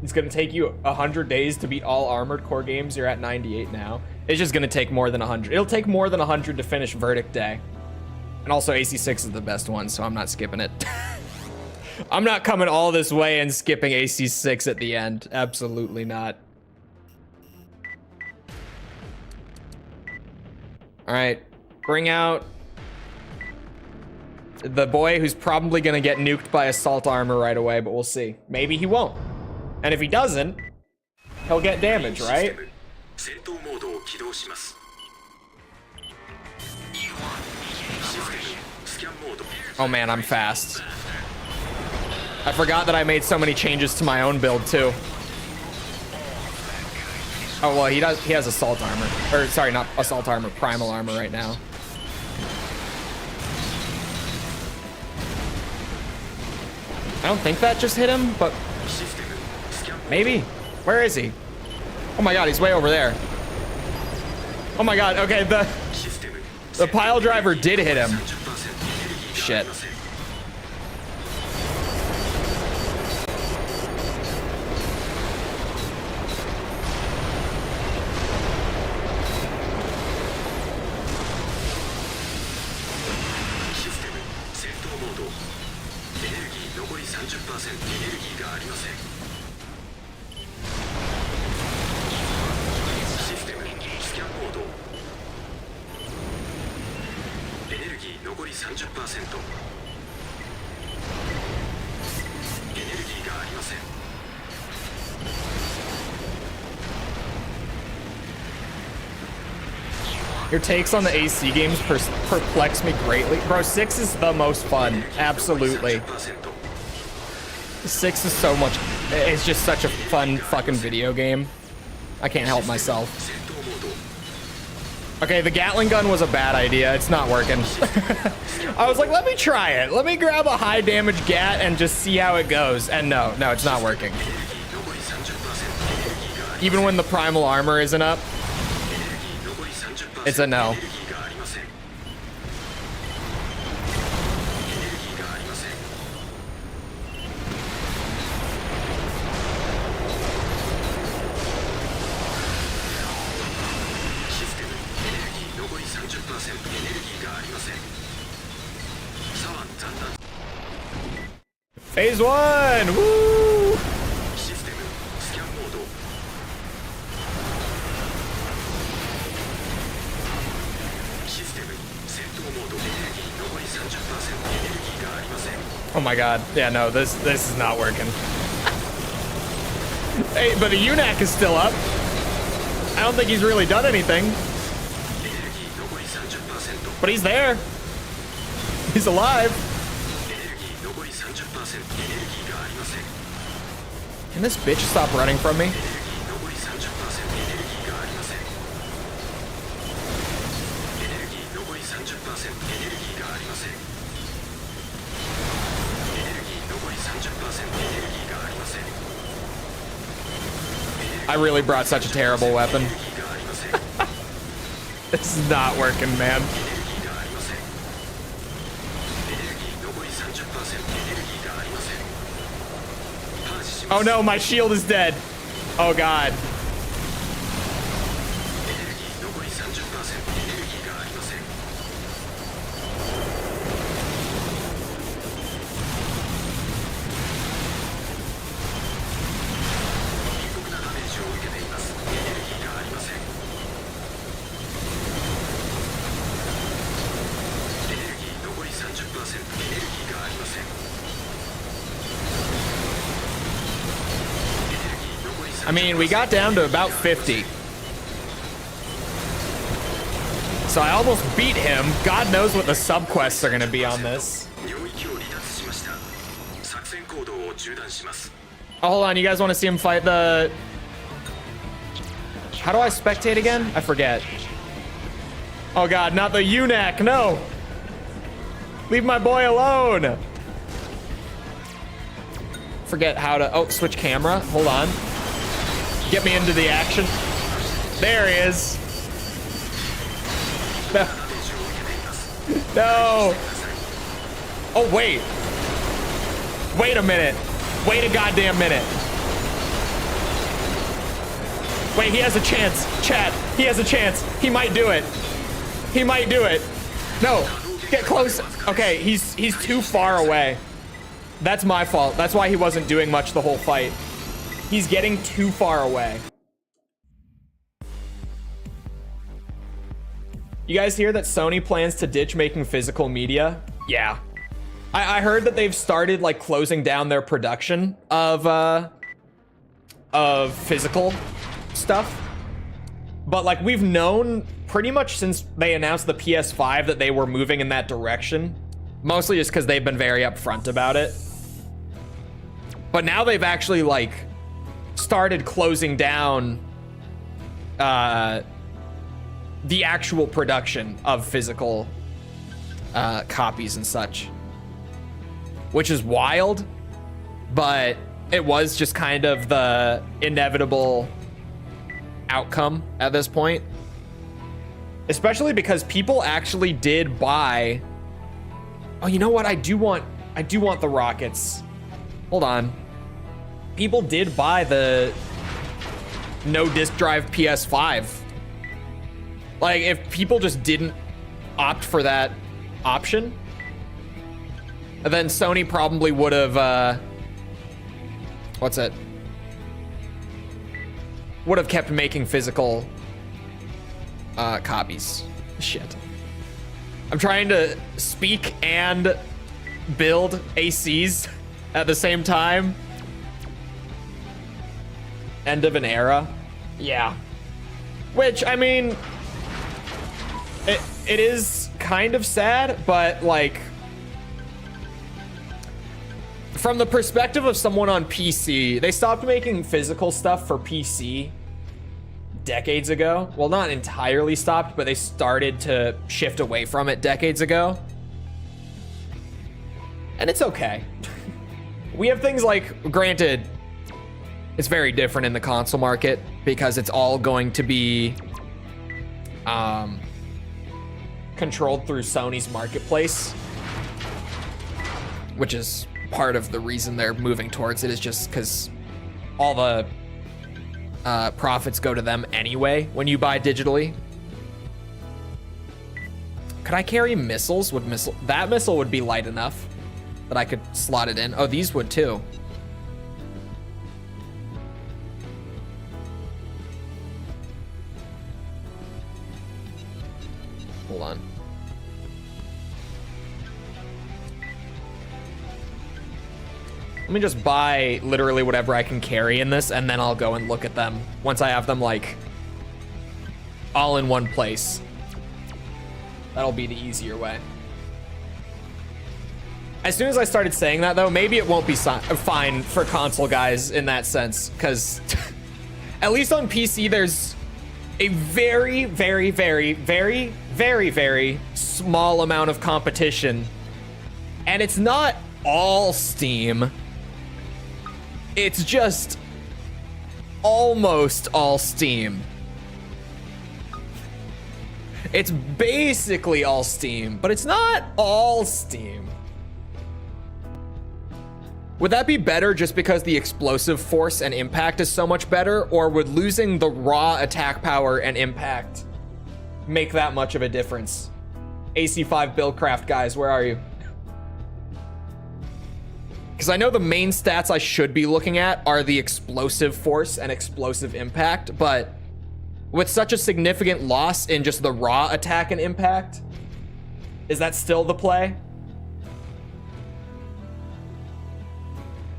It's gonna take you 100 days to beat all Armored Core games. You're at 98 now. It's just gonna take more than 100. It'll take more than 100 to finish Verdict Day. And also AC6 is the best one, so I'm not skipping it. I'm not coming all this way and skipping AC6 at the end. Absolutely not. All right, bring out the boy who's probably gonna get nuked by assault armor right away, but we'll see. Maybe he won't. And if he doesn't, he'll get damage, right? Oh man, I'm fast. I forgot that I made so many changes to my own build too. Oh well, he has assault armor. Or sorry, not assault armor, primal armor right now. I don't think that just hit him, but maybe. Where is he? Oh my god, he's way over there. Oh my god, okay, the pile driver did hit him. Shit. Your takes on the AC games perplex me greatly. Bro, 6 is the most fun. Absolutely. 6 is so much. It's just such a fun fucking video game. I can't help myself. Okay, the Gatling gun was a bad idea. It's not working. I was like, let me try it. Let me grab a high damage Gat and just see how it goes. And no, it's not working. Even when the primal armor isn't up, it's a no. Phase 1! Woo! Oh my god. Yeah, no, this is not working. Hey, but the UNAC is still up. I don't think he's really done anything. But he's there. He's alive. Can this bitch stop running from me? I really brought such a terrible weapon. This is not working, man. Oh no, my shield is dead. Oh god. I mean, we got down to about 50. So I almost beat him. God knows what the subquests are going to be on this. Oh, hold on. You guys want to see him fight the... How do I spectate again? I forget. Oh, God. Not the UNAC. No. Leave my boy alone. Forget how to... Oh, switch camera. Hold on. Get me into the action. There he is. No. No. Oh, wait. Wait a minute. Wait a goddamn minute. Wait, he has a chance. Chat, he has a chance. He might do it. He might do it. No, get close. Okay, he's too far away. That's my fault. That's why he wasn't doing much the whole fight. He's getting too far away. You guys hear that Sony plans to ditch making physical media? Yeah. I heard that they've started like closing down their production of physical stuff. But like we've known pretty much since they announced the PS5 that they were moving in that direction. Mostly just because they've been very upfront about it. But now they've actually like started closing down the actual production of physical copies and such, which is wild, but it was just kind of the inevitable outcome at this point, especially because people actually did buy. Oh, you know what? I do want the rockets. Hold on. People did buy the no disk drive PS5. Like, if people just didn't opt for that option, then Sony probably would have, what's it? Would have kept making physical copies. Shit. I'm trying to speak and build ACs at the same time. End of an era. Yeah. Which, I mean, it is kind of sad, but like from the perspective of someone on PC, they stopped making physical stuff for PC decades ago. Well, not entirely stopped, but they started to shift away from it decades ago. And it's okay. We have things like, granted, it's very different in the console market because it's all going to be controlled through Sony's marketplace, which is part of the reason they're moving towards it, is just because all the profits go to them anyway when you buy digitally. Could I carry missiles? That missile would be light enough that I could slot it in. Oh, these would too. Hold on. Let me just buy literally whatever I can carry in this, and then I'll go and look at them once I have them like all in one place. That'll be the easier way. As soon as I started saying that though, maybe it won't be fine for console guys in that sense, because at least on PC there's a very, very, very, very, very, very small amount of competition, and it's not all Steam. It's just almost all Steam. It's basically all Steam, but it's not all Steam. Would that be better just because the explosive force and impact is so much better, or would losing the raw attack power and impact make that much of a difference? AC5 Buildcraft guys, where are you? Because I know the main stats I should be looking at are the explosive force and explosive impact, but with such a significant loss in just the raw attack and impact, is that still the play?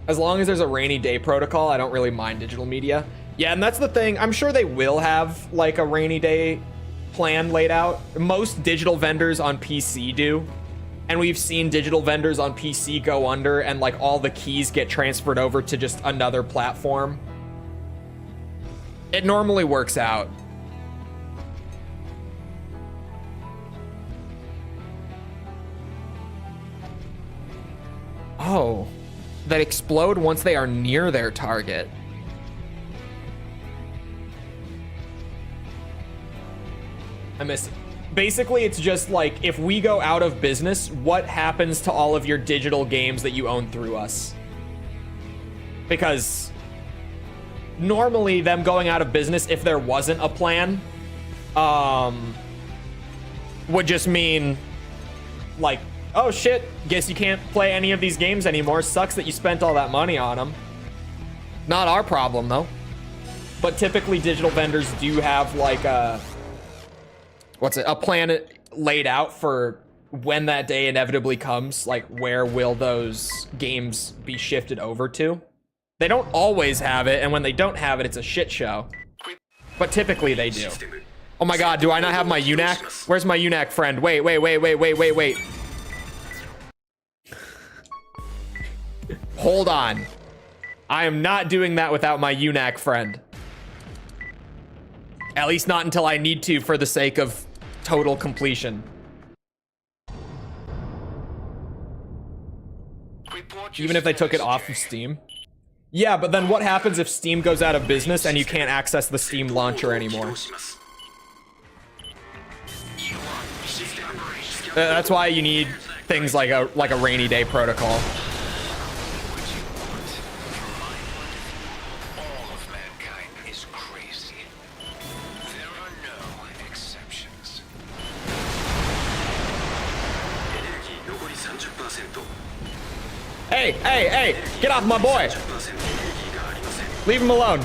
As long as there's a rainy day protocol, I don't really mind digital media. Yeah, and that's the thing. I'm sure they will have like a rainy day plan laid out. Most digital vendors on PC do. And we've seen digital vendors on PC go under and like all the keys get transferred over to just another platform. It normally works out. Oh, that explode once they are near their target. I missed it. Basically, it's just like, if we go out of business, what happens to all of your digital games that you own through us? Because normally them going out of business, if there wasn't a plan, would just mean like, oh shit, guess you can't play any of these games anymore. Sucks that you spent all that money on them. Not our problem though. But typically digital vendors do have like a plan laid out for when that day inevitably comes, like where will those games be shifted over to. They don't always have it, and when they don't have it, it's a shit show. But typically they do. Oh my god, do I not have my UNAC? Where's my UNAC friend? Wait. Hold on. I am not doing that without my UNAC friend. At least not until I need to for the sake of total completion. Even if they took it off of Steam. Yeah, but then what happens if Steam goes out of business and you can't access the Steam launcher anymore? That's why you need things like a rainy day protocol. Hey, get off my boy. Leave him alone.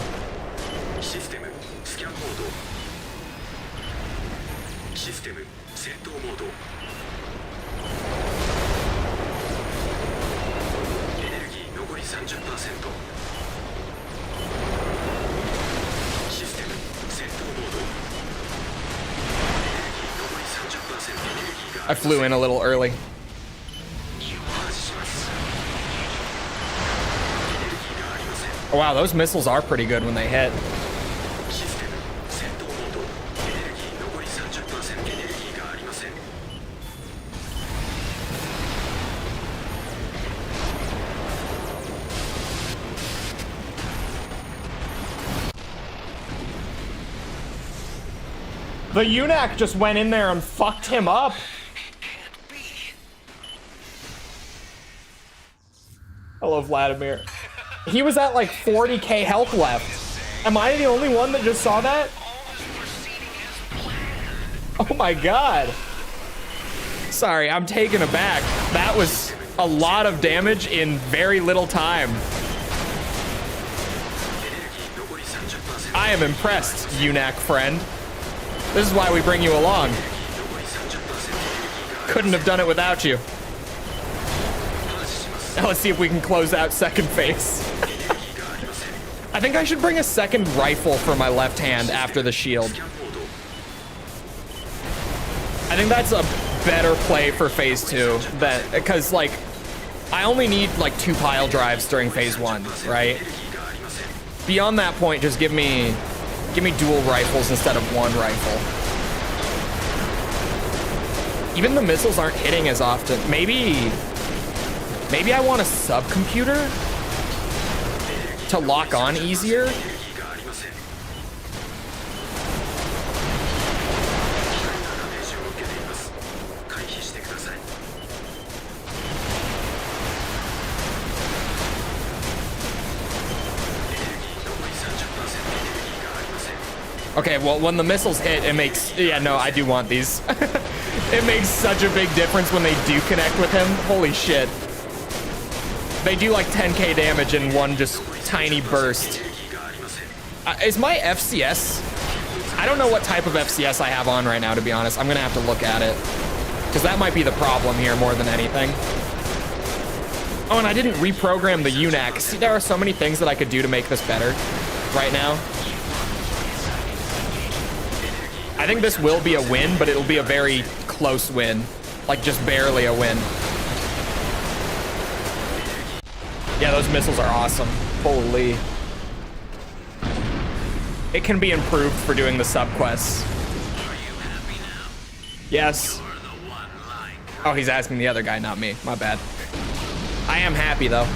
I flew in a little early. Oh, wow, those missiles are pretty good when they hit. The eunuch just went in there and fucked him up. Hello, Vladimir. He was at like 40k health left. Am I the only one that just saw that? Oh my god. Sorry, I'm taken aback. That was a lot of damage in very little time. I am impressed, eunuch friend. This is why we bring you along. Couldn't have done it without you. Now let's see if we can close out second phase. I think I should bring a second rifle for my left hand after the shield. I think that's a better play for phase 2 than, because like I only need like 2 pile drives during phase 1, right? Beyond that point, just give me dual rifles instead of 1 rifle. Even the missiles aren't hitting as often. Maybe I want a subcomputer to lock on easier. Okay, well, when the missiles hit, it makes... Yeah, no, I do want these. It makes such a big difference when they do connect with him. Holy shit. They do like 10k damage in one just tiny burst. Is my FCS... I don't know what type of FCS I have on right now, to be honest. I'm gonna have to look at it. Because that might be the problem here more than anything. Oh, and I didn't reprogram the eunuch. See, there are so many things that I could do to make this better right now. I think this will be a win, but it'll be a very close win. Like, just barely a win. Yeah, those missiles are awesome. Holy. It can be improved for doing the sub-quests. Yes. Oh, he's asking the other guy, not me. My bad. I am happy, though.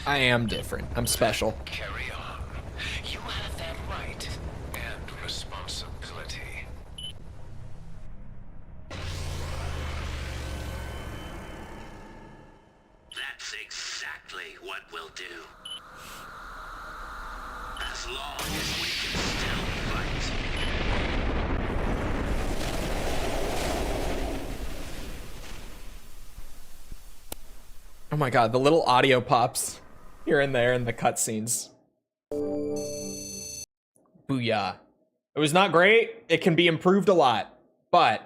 I am different. I'm special. Carry on. You have that right and responsibility. That's exactly what we'll do. As long as we can still fight. Oh my god, the little audio pops here and there in the cutscenes. Booyah. It was not great. It can be improved a lot, but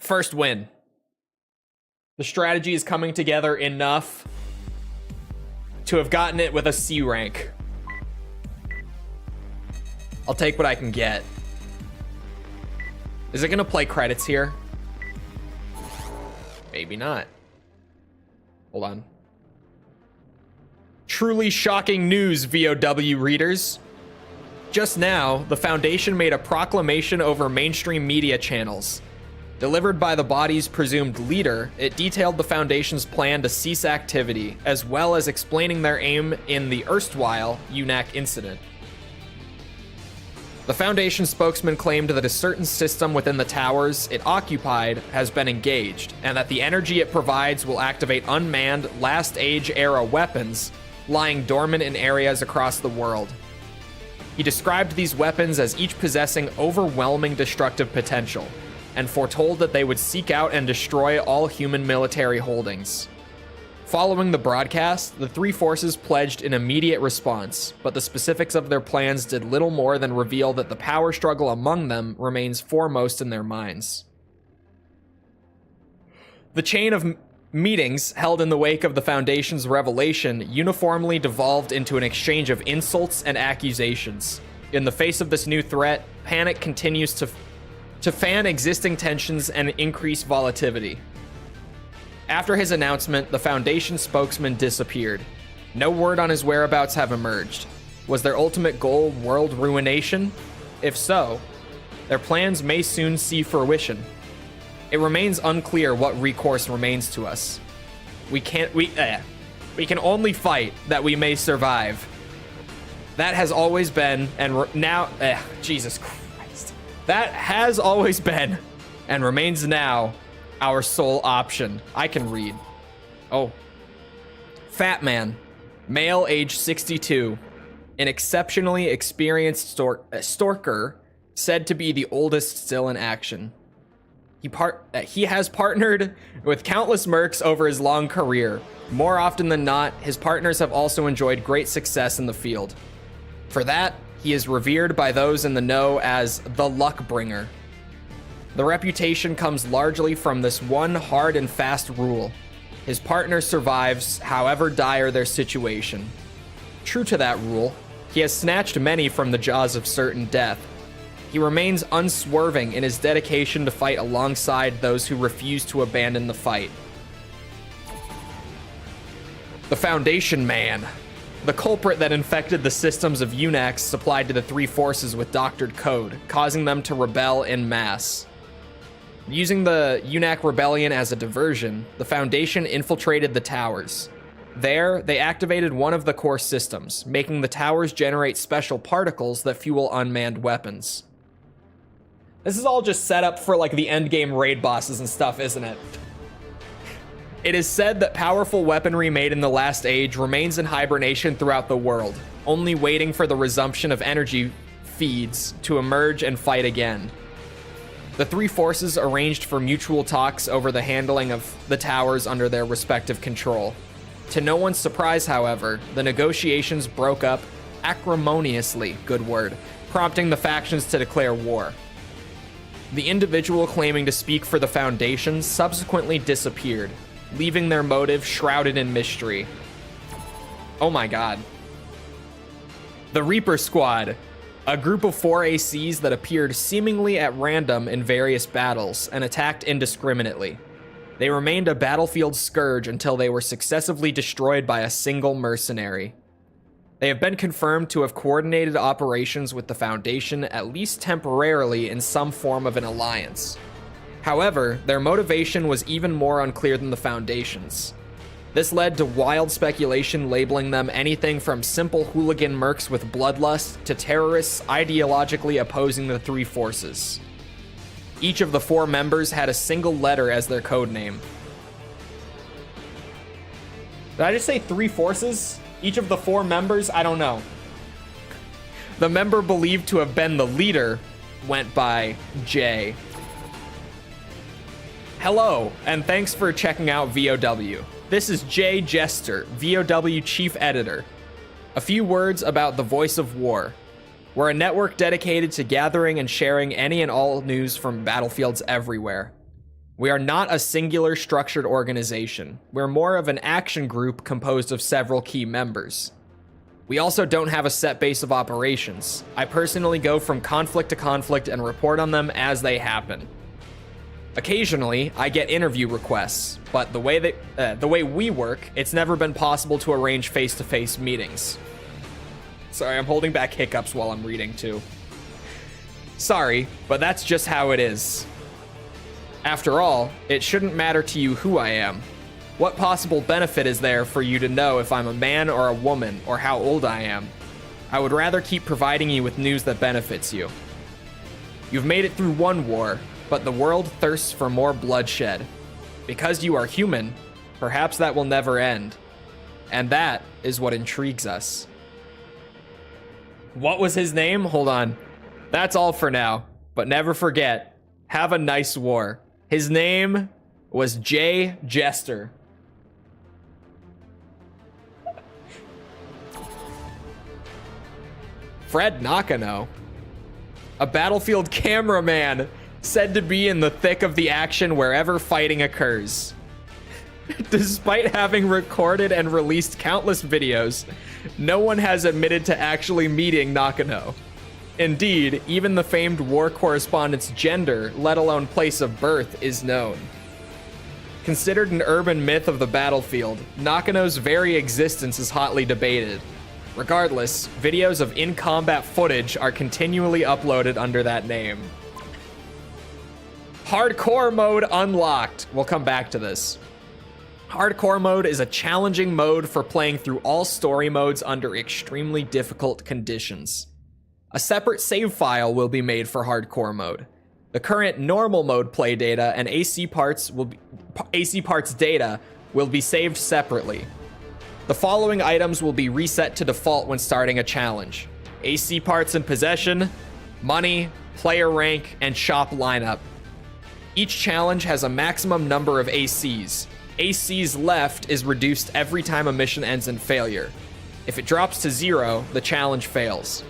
first win. The strategy is coming together enough to have gotten it with a C rank. I'll take what I can get. Is it gonna play credits here? Maybe not. Hold on. Truly shocking news, VOW readers. Just now, the Foundation made a proclamation over mainstream media channels. Delivered by the body's presumed leader, it detailed the Foundation's plan to cease activity, as well as explaining their aim in the erstwhile UNAC incident. The Foundation spokesman claimed that a certain system within the towers it occupied has been engaged, and that the energy it provides will activate unmanned, Last Age-era weapons lying dormant in areas across the world. He described these weapons as each possessing overwhelming destructive potential, and foretold that they would seek out and destroy all human military holdings. Following the broadcast, the three forces pledged an immediate response, but the specifics of their plans did little more than reveal that the power struggle among them remains foremost in their minds. The chain of meetings held in the wake of the Foundation's revelation uniformly devolved into an exchange of insults and accusations. In the face of this new threat, panic continues to fan existing tensions and increase volatility. After his announcement, the Foundation spokesman disappeared. No word on his whereabouts have emerged. Was their ultimate goal world ruination? If so, their plans may soon see fruition. It remains unclear what recourse remains to us. We can only fight that we may survive. That has always been, and Jesus Christ. That has always been, and remains now, our sole option. I can read. Oh. Fat man. Male, age 62. An exceptionally experienced stalker, said to be the oldest still in action. He has partnered with countless mercs over his long career. More often than not, his partners have also enjoyed great success in the field. For that, he is revered by those in the know as the Luck Bringer. The reputation comes largely from this one hard and fast rule. His partner survives, however dire their situation. True to that rule, he has snatched many from the jaws of certain death. He remains unswerving in his dedication to fight alongside those who refuse to abandon the fight. The Foundation Man. The culprit that infected the systems of UNACs supplied to the three forces with doctored code, causing them to rebel en masse. Using the UNAC rebellion as a diversion, the Foundation infiltrated the towers. There, they activated one of the core systems, making the towers generate special particles that fuel unmanned weapons. This is all just set up for like the endgame raid bosses and stuff, isn't it? It is said that powerful weaponry made in the Last Age remains in hibernation throughout the world, only waiting for the resumption of energy feeds to emerge and fight again. The three forces arranged for mutual talks over the handling of the towers under their respective control. To no one's surprise, however, the negotiations broke up acrimoniously, good word, prompting the factions to declare war. The individual claiming to speak for the Foundation subsequently disappeared, leaving their motive shrouded in mystery. Oh my god. The Reaper Squad. A group of 4 ACs that appeared seemingly at random in various battles and attacked indiscriminately. They remained a battlefield scourge until they were successively destroyed by a single mercenary. They have been confirmed to have coordinated operations with the Foundation, at least temporarily, in some form of an alliance. However, their motivation was even more unclear than the Foundation's. This led to wild speculation labeling them anything from simple hooligan mercs with bloodlust to terrorists ideologically opposing the three forces. Each of the 4 members had a single letter as their codename. Did I just say 3 forces? Each of the 4 members? I don't know. The member believed to have been the leader went by J. Hello, and thanks for checking out VOW. This is Jay Jester, VOW Chief Editor. A few words about the Voice of War. We're a network dedicated to gathering and sharing any and all news from battlefields everywhere. We are not a singular structured organization. We're more of an action group composed of several key members. We also don't have a set base of operations. I personally go from conflict to conflict and report on them as they happen. Occasionally, I get interview requests, but the way we work, it's never been possible to arrange face-to-face meetings. Sorry, I'm holding back hiccups while I'm reading, too. Sorry, but that's just how it is. After all, it shouldn't matter to you who I am. What possible benefit is there for you to know if I'm a man or a woman, or how old I am? I would rather keep providing you with news that benefits you. You've made it through one war, but the world thirsts for more bloodshed. Because you are human, perhaps that will never end. And that is what intrigues us. What was his name? Hold on. That's all for now. But never forget, have a nice war. His name was Jay Jester. Fred Nakano, a battlefield cameraman said to be in the thick of the action wherever fighting occurs. Despite having recorded and released countless videos, no one has admitted to actually meeting Nakano. Indeed, even the famed war correspondent's gender, let alone place of birth, is known. Considered an urban myth of the battlefield, Nakano's very existence is hotly debated. Regardless, videos of in-combat footage are continually uploaded under that name. Hardcore mode unlocked. We'll come back to this. Hardcore mode is a challenging mode for playing through all story modes under extremely difficult conditions. A separate save file will be made for hardcore mode. The current normal mode play data and AC parts data will be saved separately. The following items will be reset to default when starting a challenge: AC parts in possession, money, player rank, and shop lineup. Each challenge has a maximum number of ACs. ACs left is reduced every time a mission ends in failure. If it drops to 0, the challenge fails.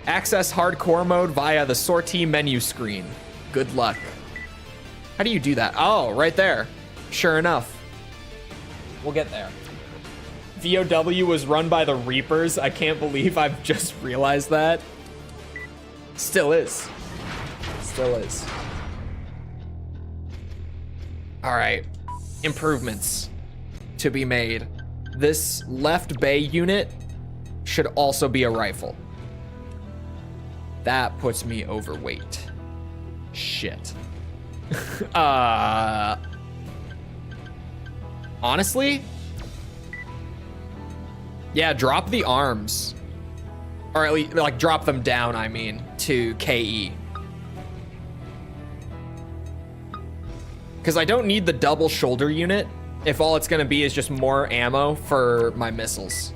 Access hardcore mode via the sortie menu screen. Good luck. How do you do that? Oh, right there. Sure enough. We'll get there. VOW was run by the Reapers. I can't believe I've just realized that. Still is. Still is. All right. Improvements to be made. This left bay unit should also be a rifle. That puts me overweight. Shit. Honestly? Yeah, drop the arms. Or at least, like, drop them down, I mean, to KE. Because I don't need the double shoulder unit if all it's going to be is just more ammo for my missiles.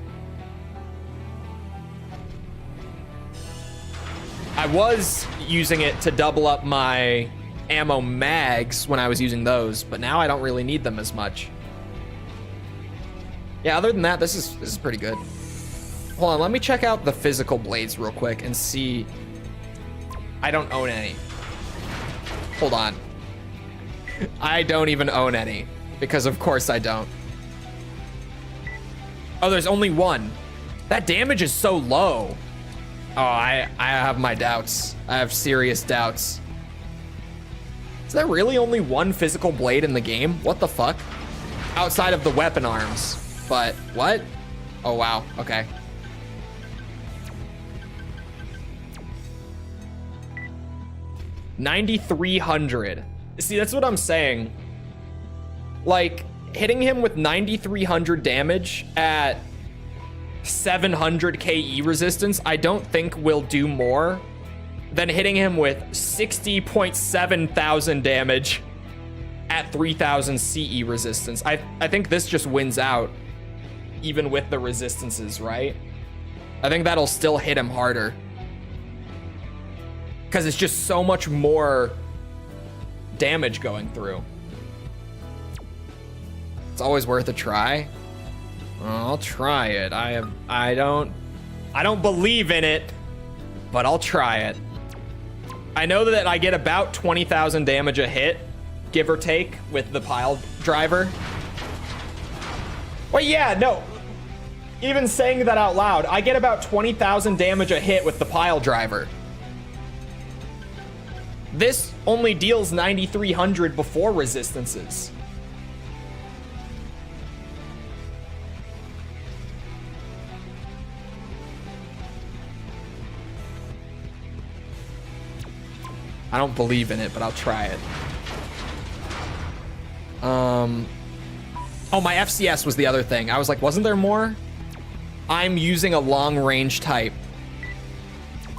I was using it to double up my ammo mags when I was using those, but now I don't really need them as much. Yeah, other than that, this is pretty good. Hold on, let me check out the physical blades real quick and see. I don't own any. Hold on. I don't even own any, because of course I don't. Oh, there's only one. That damage is so low. Oh, I have my doubts. I have serious doubts. Is there really only one physical blade in the game? What the fuck? Outside of the weapon arms. But what? Oh, wow. Okay. $9,300. See, that's what I'm saying. Like, hitting him with 9,300 damage at 700 KE resistance, I don't think will do more than hitting him with 60.7 thousand damage at 3,000 CE resistance. I think this just wins out, even with the resistances, right? I think that'll still hit him harder. Because it's just so much more damage going through. It's always worth a try. I'll try it. I don't believe in it, but I'll try it. I know that I get about 20,000 damage a hit, give or take, with the pile driver. Well, yeah, no. Even saying that out loud, I get about 20,000 damage a hit with the pile driver. This only deals 9,300 before resistances. I don't believe in it, but I'll try it. Oh, my FCS was the other thing. I was like, wasn't there more? I'm using a long range type.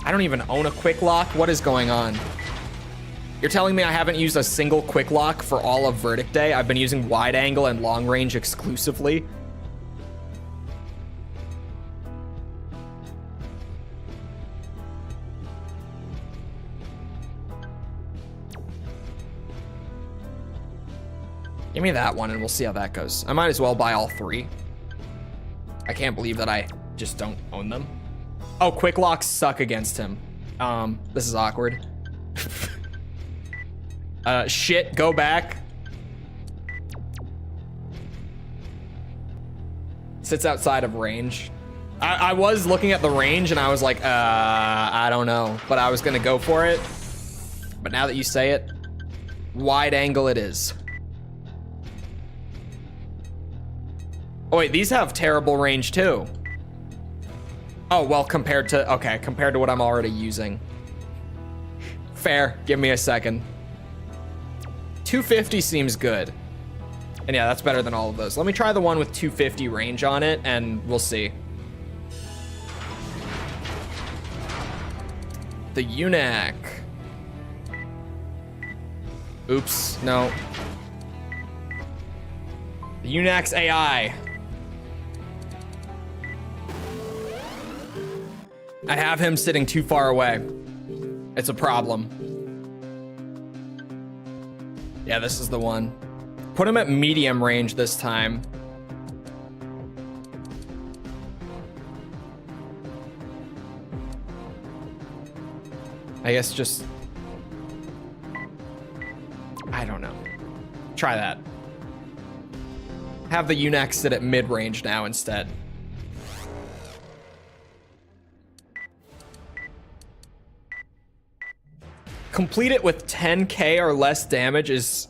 I don't even own a quick lock. What is going on? You're telling me I haven't used a single quick lock for all of Verdict Day? I've been using wide angle and long range exclusively. Give me that one and we'll see how that goes. I might as well buy all three. I can't believe that I just don't own them. Oh, quick locks suck against him. This is awkward. Shit, go back. Sits outside of range. I was looking at the range and I was like, I don't know, but I was gonna go for it. But now that you say it, wide angle it is. Oh wait, these have terrible range too. Oh, well, compared to what I'm already using. Fair, give me a second. 250 seems good. And yeah, that's better than all of those. Let me try the one with 250 range on it and we'll see. The UNAC. Oops, no. The UNAC's AI. I have him sitting too far away. It's a problem. Yeah, this is the one. Put him at medium range this time. I guess just... I don't know. Try that. Have the UNAC sit at mid-range now instead. Complete it with 10k or less damage is...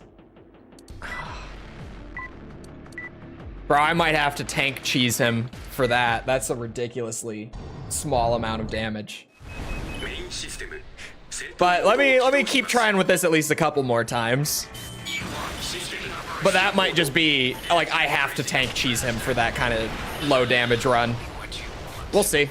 Bro, I might have to tank cheese him for that. That's a ridiculously small amount of damage. But let me keep trying with this at least a couple more times. But that might just be like I have to tank cheese him for that kind of low damage run. We'll see.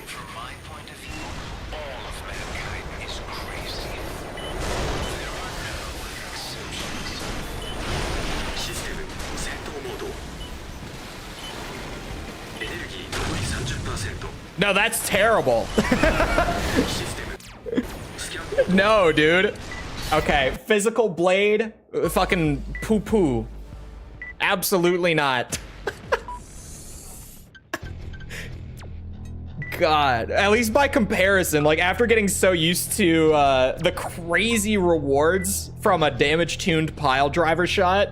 No, that's terrible. No, dude. Okay, physical blade, fucking poo-poo. Absolutely not. God, at least by comparison, like after getting so used to the crazy rewards from a damage-tuned pile driver shot,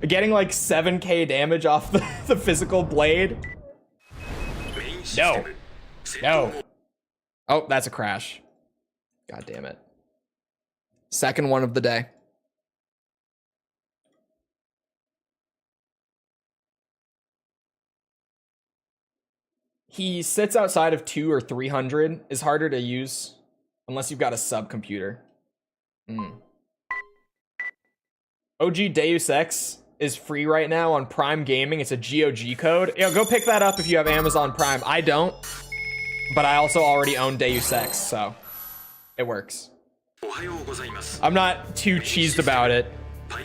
getting like 7k damage off the physical blade. No. No. Oh, that's a crash. God damn it. Second one of the day. He sits outside of 200 or 300. Is harder to use unless you've got a subcomputer. OG Deus Ex is free right now on Prime Gaming. It's a GOG code. Yo, go pick that up if you have Amazon Prime. I don't, but I also already own Deus Ex, so it works. I'm not too cheesed about it. I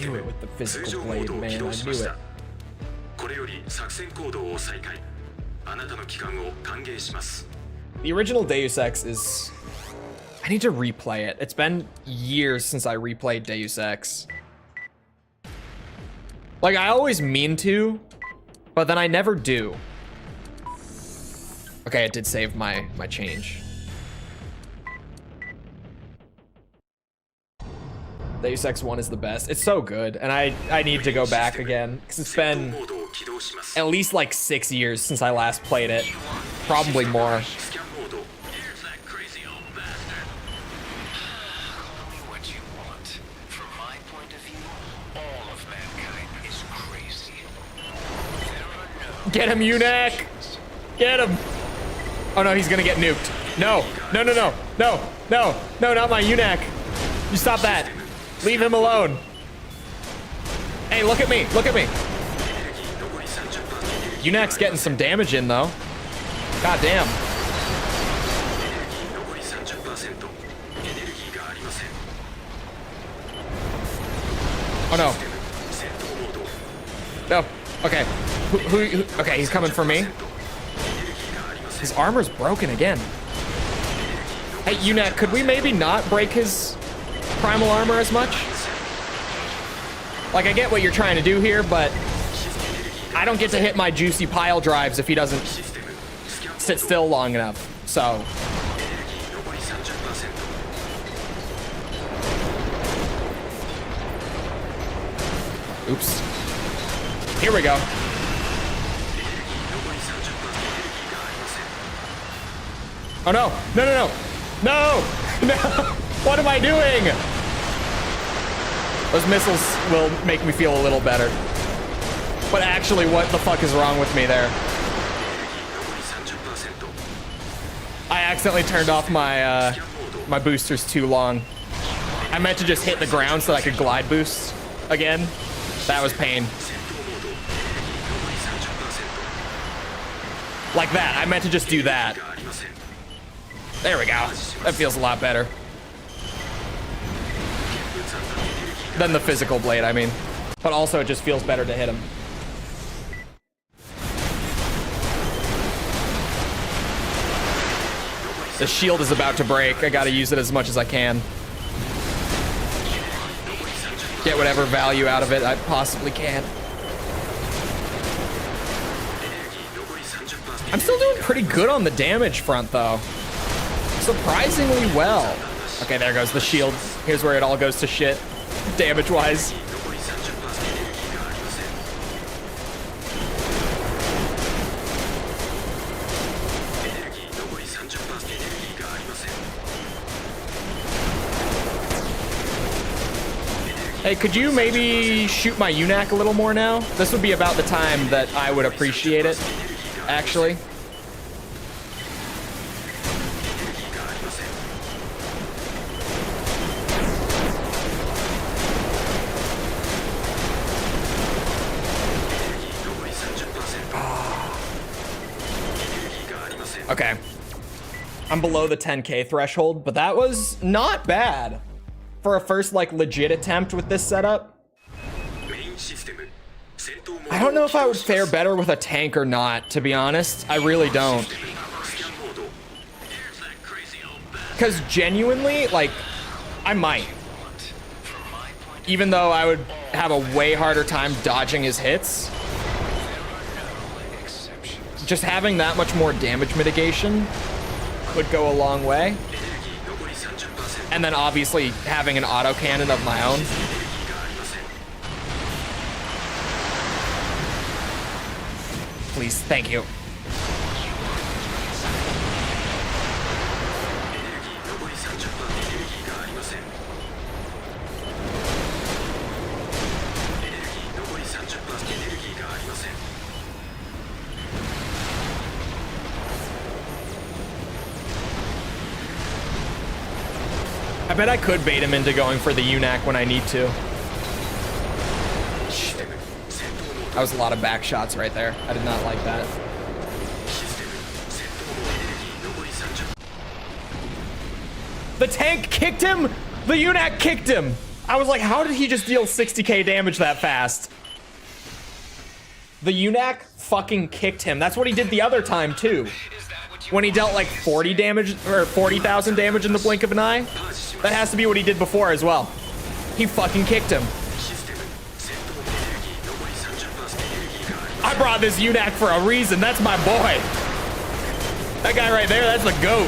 knew it with the physical blade, man. I knew it. The original Deus Ex is... I need to replay it. It's been years since I replayed Deus Ex. Like, I always mean to, but then I never do. Okay, it did save my change. Deus Ex 1 is the best. It's so good, and I need to go back again, because it's been at least like 6 years since I last played it. Probably more. Get him, UNAC! Get him! Oh no, he's gonna get nuked. No, no, no, no, no, no, no, not my UNAC. You stop that. Leave him alone. Hey, look at me. Look at me. UNAC's getting some damage in, though. God damn. Oh, no. No. Okay. Okay, he's coming for me. His armor's broken again. Hey, UNAC, could we maybe not break his primal armor as much? Like, I get what you're trying to do here, but I don't get to hit my juicy pile drives if he doesn't sit still long enough. So. Oops. Here we go. Oh no, no, no, no, no, no, what am I doing? Those missiles will make me feel a little better. But actually, what the fuck is wrong with me there? I accidentally turned off my, my boosters too long. I meant to just hit the ground so I could glide boost again. That was pain. Like that, I meant to just do that. There we go. That feels a lot better. Than the physical blade, I mean. But also, it just feels better to hit him. The shield is about to break. I gotta use it as much as I can. Get whatever value out of it I possibly can. I'm still doing pretty good on the damage front, though. Surprisingly well. Okay, there goes the shield. Here's where it all goes to shit, damage-wise. Hey, could you maybe shoot my UNAC a little more now? This would be about the time that I would appreciate it, actually. Okay. I'm below the 10K threshold, but that was not bad for a first, like, legit attempt with this setup. I don't know if I would fare better with a tank or not, to be honest. I really don't. Because genuinely, like, I might. Even though I would have a way harder time dodging his hits. Just having that much more damage mitigation would go a long way. And then obviously having an autocannon of my own. Please, thank you. I bet I could bait him into going for the UNAC when I need to. That was a lot of back shots right there. I did not like that. The tank kicked him? The UNAC kicked him! I was like, how did he just deal 60k damage that fast? The UNAC fucking kicked him. That's what he did the other time too. When he dealt like 40 damage, or 40,000 damage in the blink of an eye. That has to be what he did before as well. He fucking kicked him. I brought this UNAC for a reason. That's my boy. That guy right there, that's the GOAT.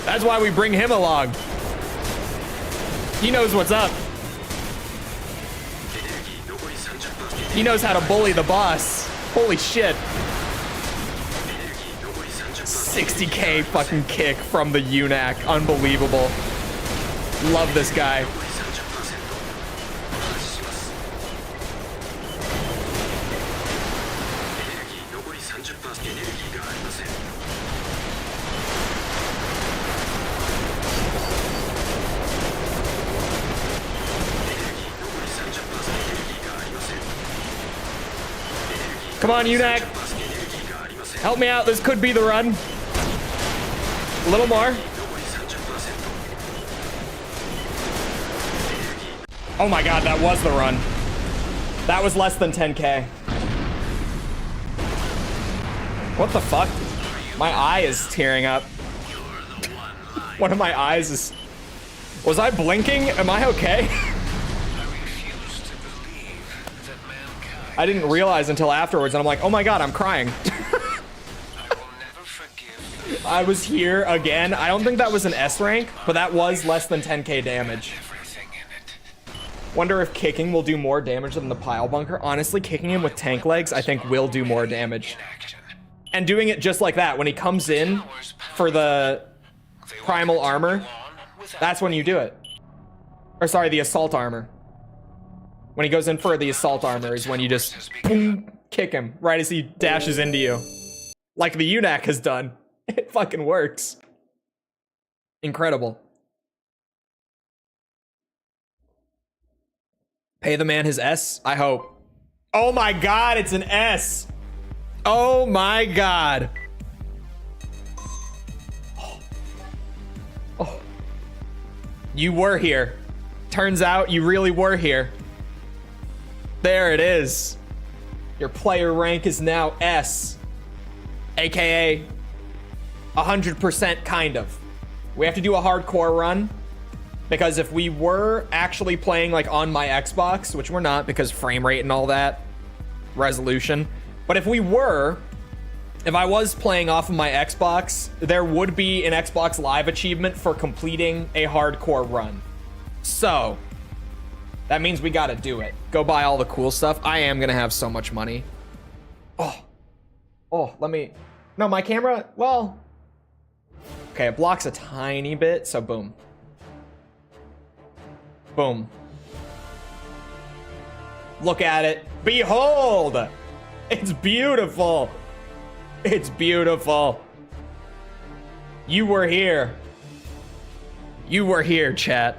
That's why we bring him along. He knows what's up. He knows how to bully the boss. Holy shit. 60k fucking kick from the UNAC. Unbelievable. Love this guy. Come on, UNAC. Help me out. This could be the run. A little more. Oh my god, that was the run. That was less than 10K. What the fuck? My eye is tearing up. One of my eyes is... Was I blinking? Am I okay? I didn't realize until afterwards, and I'm like, oh my god, I'm crying. I was here again. I don't think that was an S rank, but that was less than 10K damage. Wonder if kicking will do more damage than the pile bunker. Honestly, kicking him with tank legs, I think will do more damage. And doing it just like that, when he comes in for the primal armor, that's when you do it. Or sorry, the assault armor. When he goes in for the assault armor is when you just boom, kick him right as he dashes into you. Like the UNAC has done. It fucking works. Incredible. Pay the man his S, I hope. Oh my god, it's an S. Oh my god. Oh. You were here. Turns out you really were here. There it is. Your player rank is now S. AKA 100% kind of. We have to do a hardcore run. Because if we were actually playing like on my Xbox, which we're not because frame rate and all that, resolution. But if we were, if I was playing off of my Xbox, there would be an Xbox Live achievement for completing a hardcore run. So, that means we gotta do it. Go buy all the cool stuff. I am gonna have so much money. Oh, let me, no, my camera, well, okay, it blocks a tiny bit, so boom. Boom. Look at it. Behold! It's beautiful. It's beautiful. You were here. You were here, chat.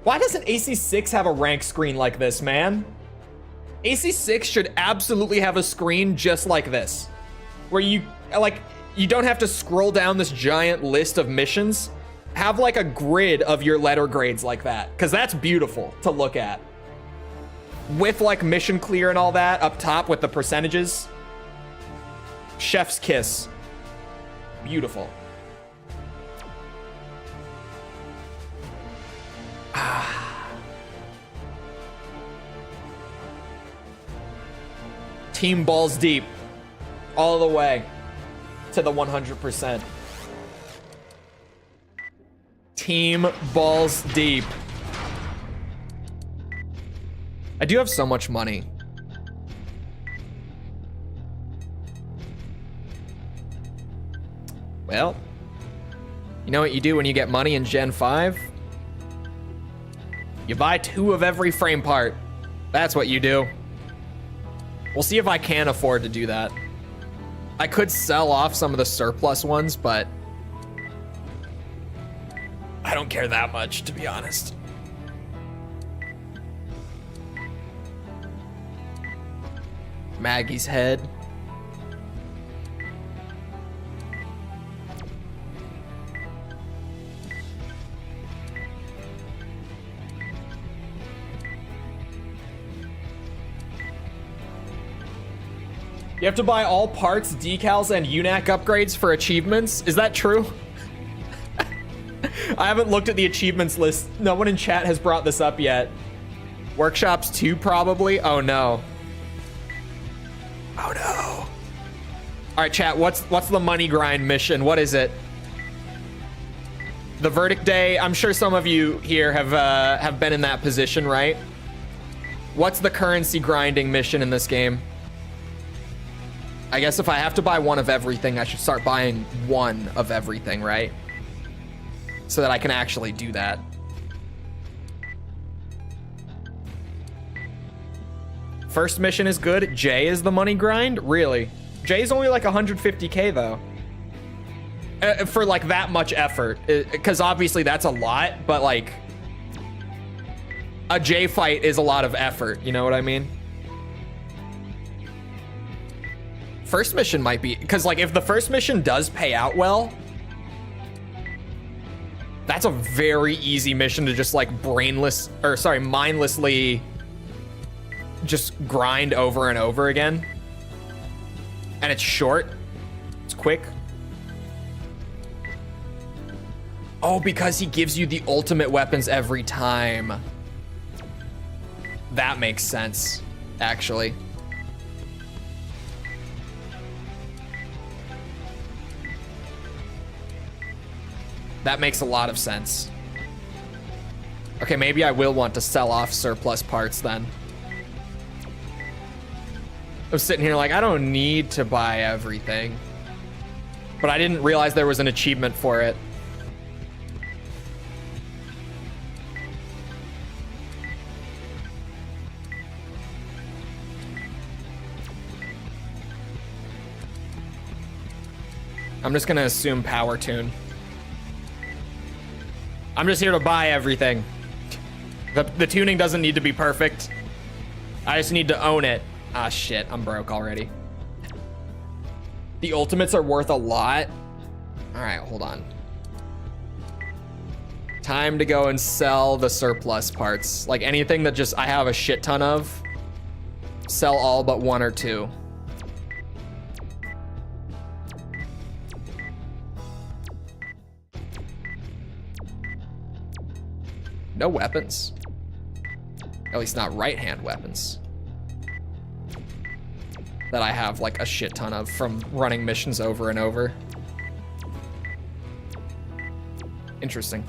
Why doesn't AC6 have a rank screen like this, man? AC6 should absolutely have a screen just like this. Where you, like, you don't have to scroll down this giant list of missions. Have like a grid of your letter grades like that, because that's beautiful to look at. With like mission clear and all that up top with the percentages. Chef's kiss. Beautiful. Team balls deep. All the way to the 100%. Team balls deep. I do have so much money. Well, you know what you do when you get money in Gen 5? You buy 2 of every frame part. That's what you do. We'll see if I can afford to do that. I could sell off some of the surplus ones, but I don't care that much, to be honest. Maggie's head. You have to buy all parts, decals, and UNAC upgrades for achievements? Is that true? I haven't looked at the achievements list. No one in chat has brought this up yet. Workshops 2 probably? Oh no. Oh no. All right, chat, what's the money grind mission? What is it? The verdict day. I'm sure some of you here have been in that position, right? What's the currency grinding mission in this game? I guess if I have to buy 1 of everything, I should start buying 1 of everything, right? So that I can actually do that. First mission is good. J is the money grind? Really? J is only like 150K though. For like that much effort. Because obviously that's a lot, but like a J fight is a lot of effort. You know what I mean? first mission might be, because like if the first mission does pay out well, that's a very easy mission to just like mindlessly just grind over and over again. And it's short, it's quick. Oh, because he gives you the ultimate weapons every time. That makes sense, actually. That makes a lot of sense. Okay, maybe I will want to sell off surplus parts then. I'm sitting here like, I don't need to buy everything. But I didn't realize there was an achievement for it. I'm just gonna assume power tune. I'm just here to buy everything. The tuning doesn't need to be perfect. I just need to own it. Ah, shit, I'm broke already. The ultimates are worth a lot. All right, hold on. Time to go and sell the surplus parts. Like anything that just I have a shit ton of, sell all but one or two. No weapons. At least not right-hand weapons. That I have like a shit ton of from running missions over and over. Interesting.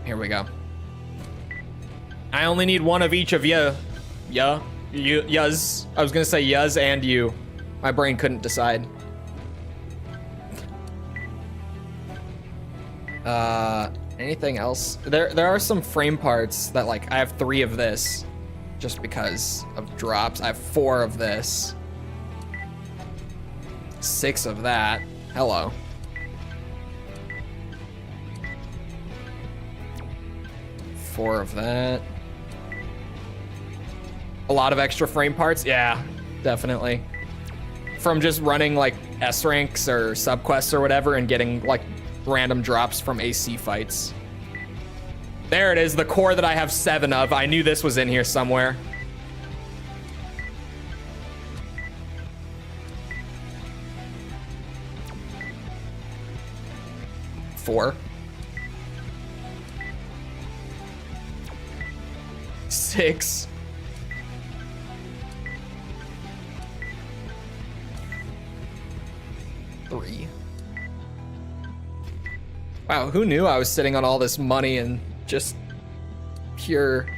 Here we go. I only need one of each of you. Yuz. I was gonna say yuz and you. My brain couldn't decide. Anything else? There are some frame parts that like I have 3 of this just because of drops. I have 4 of this. 6 of that. Hello. Four of that. A lot of extra frame parts? Yeah, definitely. From just running like S ranks or subquests or whatever and getting like random drops from AC fights. There it is, the core that I have 7 of. I knew this was in here somewhere. Four. 6. Three. Wow, who knew I was sitting on all this money and just pure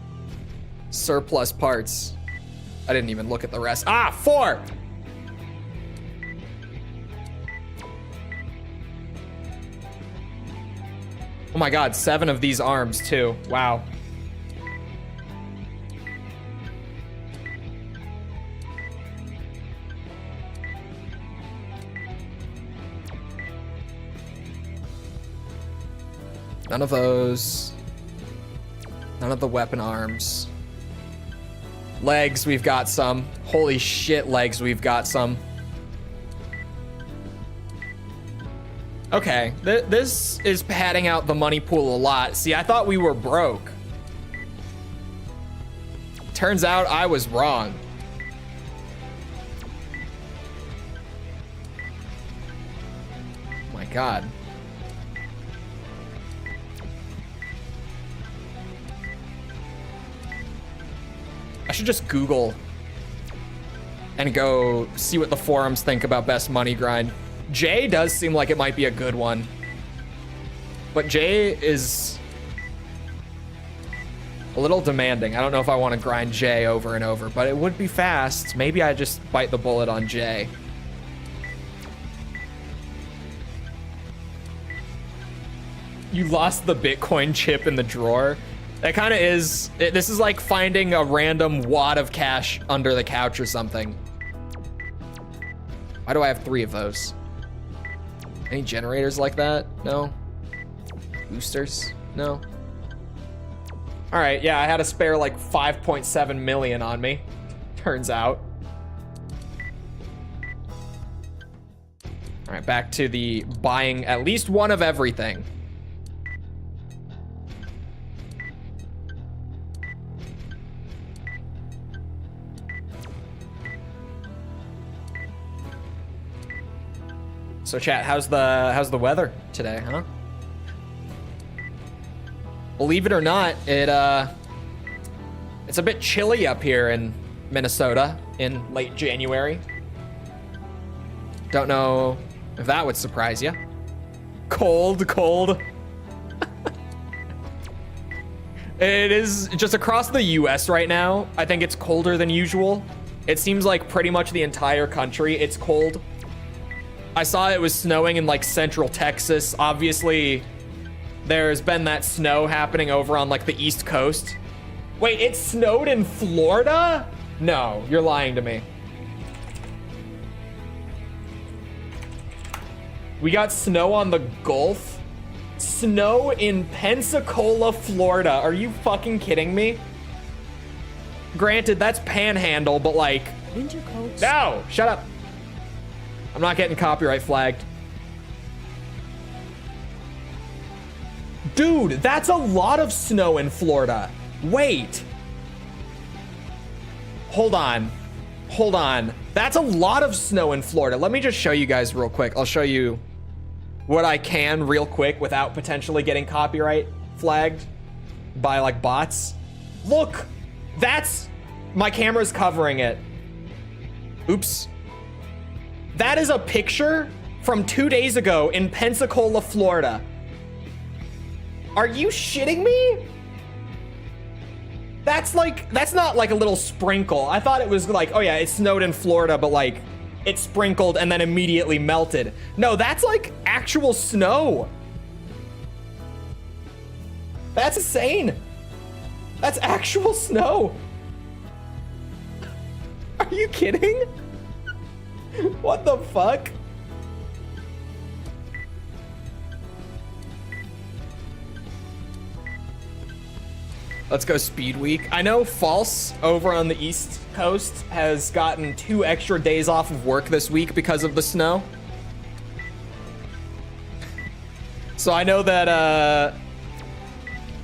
surplus parts? I didn't even look at the rest. Ah, 4! Oh my god, 7 of these arms too. Wow. None of those. None of the weapon arms. Legs, we've got some. Holy shit, legs, we've got some. Okay, this is padding out the money pool a lot. See, I thought we were broke. Turns out I was wrong. Oh my god. I should just Google and go see what the forums think about best money grind. J does seem like it might be a good one. But J is a little demanding. I don't know if I want to grind J over and over, but it would be fast. Maybe I just bite the bullet on J. You lost the Bitcoin chip in the drawer. That kind of is, this is like finding a random wad of cash under the couch or something. Why do I have 3 of those? Any generators like that? No. Boosters? No. All right, yeah, I had a spare like 5.7 million on me, turns out. back to the buying at least one of everything. So chat, how's the weather today, huh? Believe it or not, it's a bit chilly up here in Minnesota in late January. Don't know if that would surprise you. Cold. It is just across the US right now. I think it's colder than usual. It seems like pretty much the entire country, it's cold. I saw it was snowing in like central Texas. Obviously, there's been that snow happening over on like the East Coast. Wait, it snowed in Florida? No, you're lying to me. We got snow on the Gulf. Snow in Pensacola, Florida. Are you fucking kidding me? Granted, that's Panhandle, but like... Winter coats. No! Shut up. I'm not getting copyright flagged. Dude, that's a lot of snow in Florida. Wait. Hold on. That's a lot of snow in Florida. Let me just show you guys real quick. I'll show you what I can real quick without potentially getting copyright flagged by like bots. Look, that's... My camera's covering it. Oops. That is a picture from 2 days ago in Pensacola, Florida. Are you shitting me? That's not like a little sprinkle. I thought it was like, oh yeah, it snowed in Florida, but like it sprinkled and then immediately melted. No, that's like actual snow. That's insane. That's actual snow. Are you kidding? What the fuck? Let's go Speed Week. I know False over on the East Coast has gotten 2 extra days off of work this week because of the snow. So I know that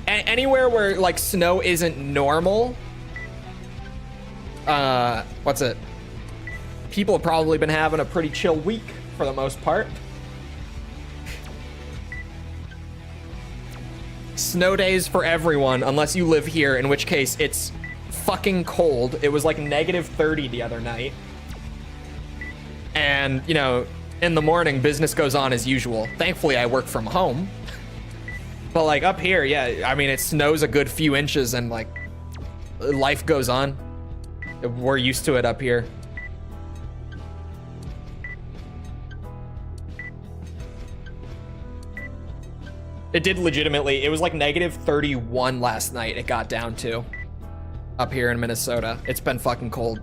anywhere where like snow isn't normal, what's it? People have probably been having a pretty chill week for the most part. Snow days for everyone, unless you live here, in which case it's fucking cold. It was like -30 the other night. And, you know, in the morning, business goes on as usual. Thankfully, I work from home. But like up here, yeah, I mean, it snows a good few inches and like life goes on. We're used to it up here. It did legitimately. It was like -31 last night. It got down to up here in Minnesota. It's been fucking cold.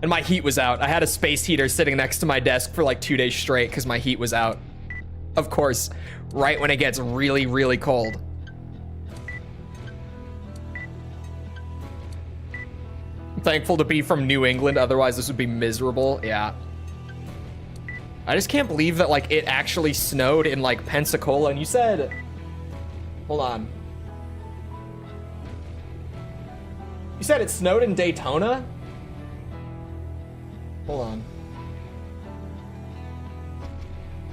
And my heat was out. I had a space heater sitting next to my desk for like 2 days straight because my heat was out. Of course, right when it gets really, really cold. I'm thankful to be from New England. Otherwise, this would be miserable. Yeah. I just can't believe that, like, it actually snowed in, like, Pensacola. And you said... Hold on. You said it snowed in Daytona? Hold on.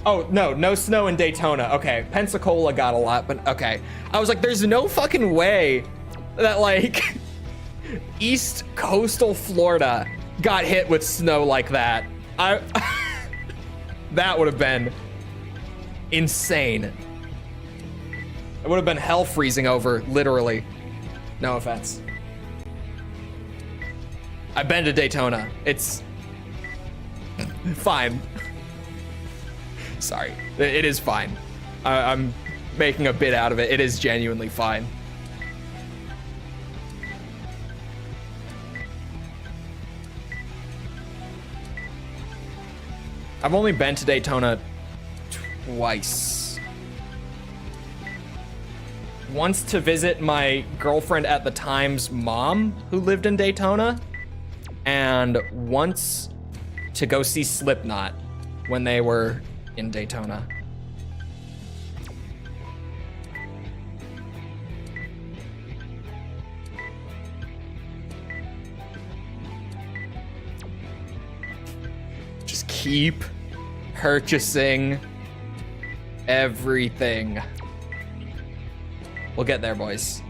Oh, no snow in Daytona. Okay, Pensacola got a lot, but okay. I was like, there's no fucking way that, like, East Coastal Florida got hit with snow like that. That would have been insane. It would have been hell freezing over, literally. No offense. I've been to Daytona. It's fine. Sorry, it is fine. I'm making a bit out of it. It is genuinely fine. I've only been to Daytona twice. Once to visit my girlfriend at the time's mom, who lived in Daytona, and once to go see Slipknot when they were in Daytona. Just keep purchasing everything. We'll get there, boys.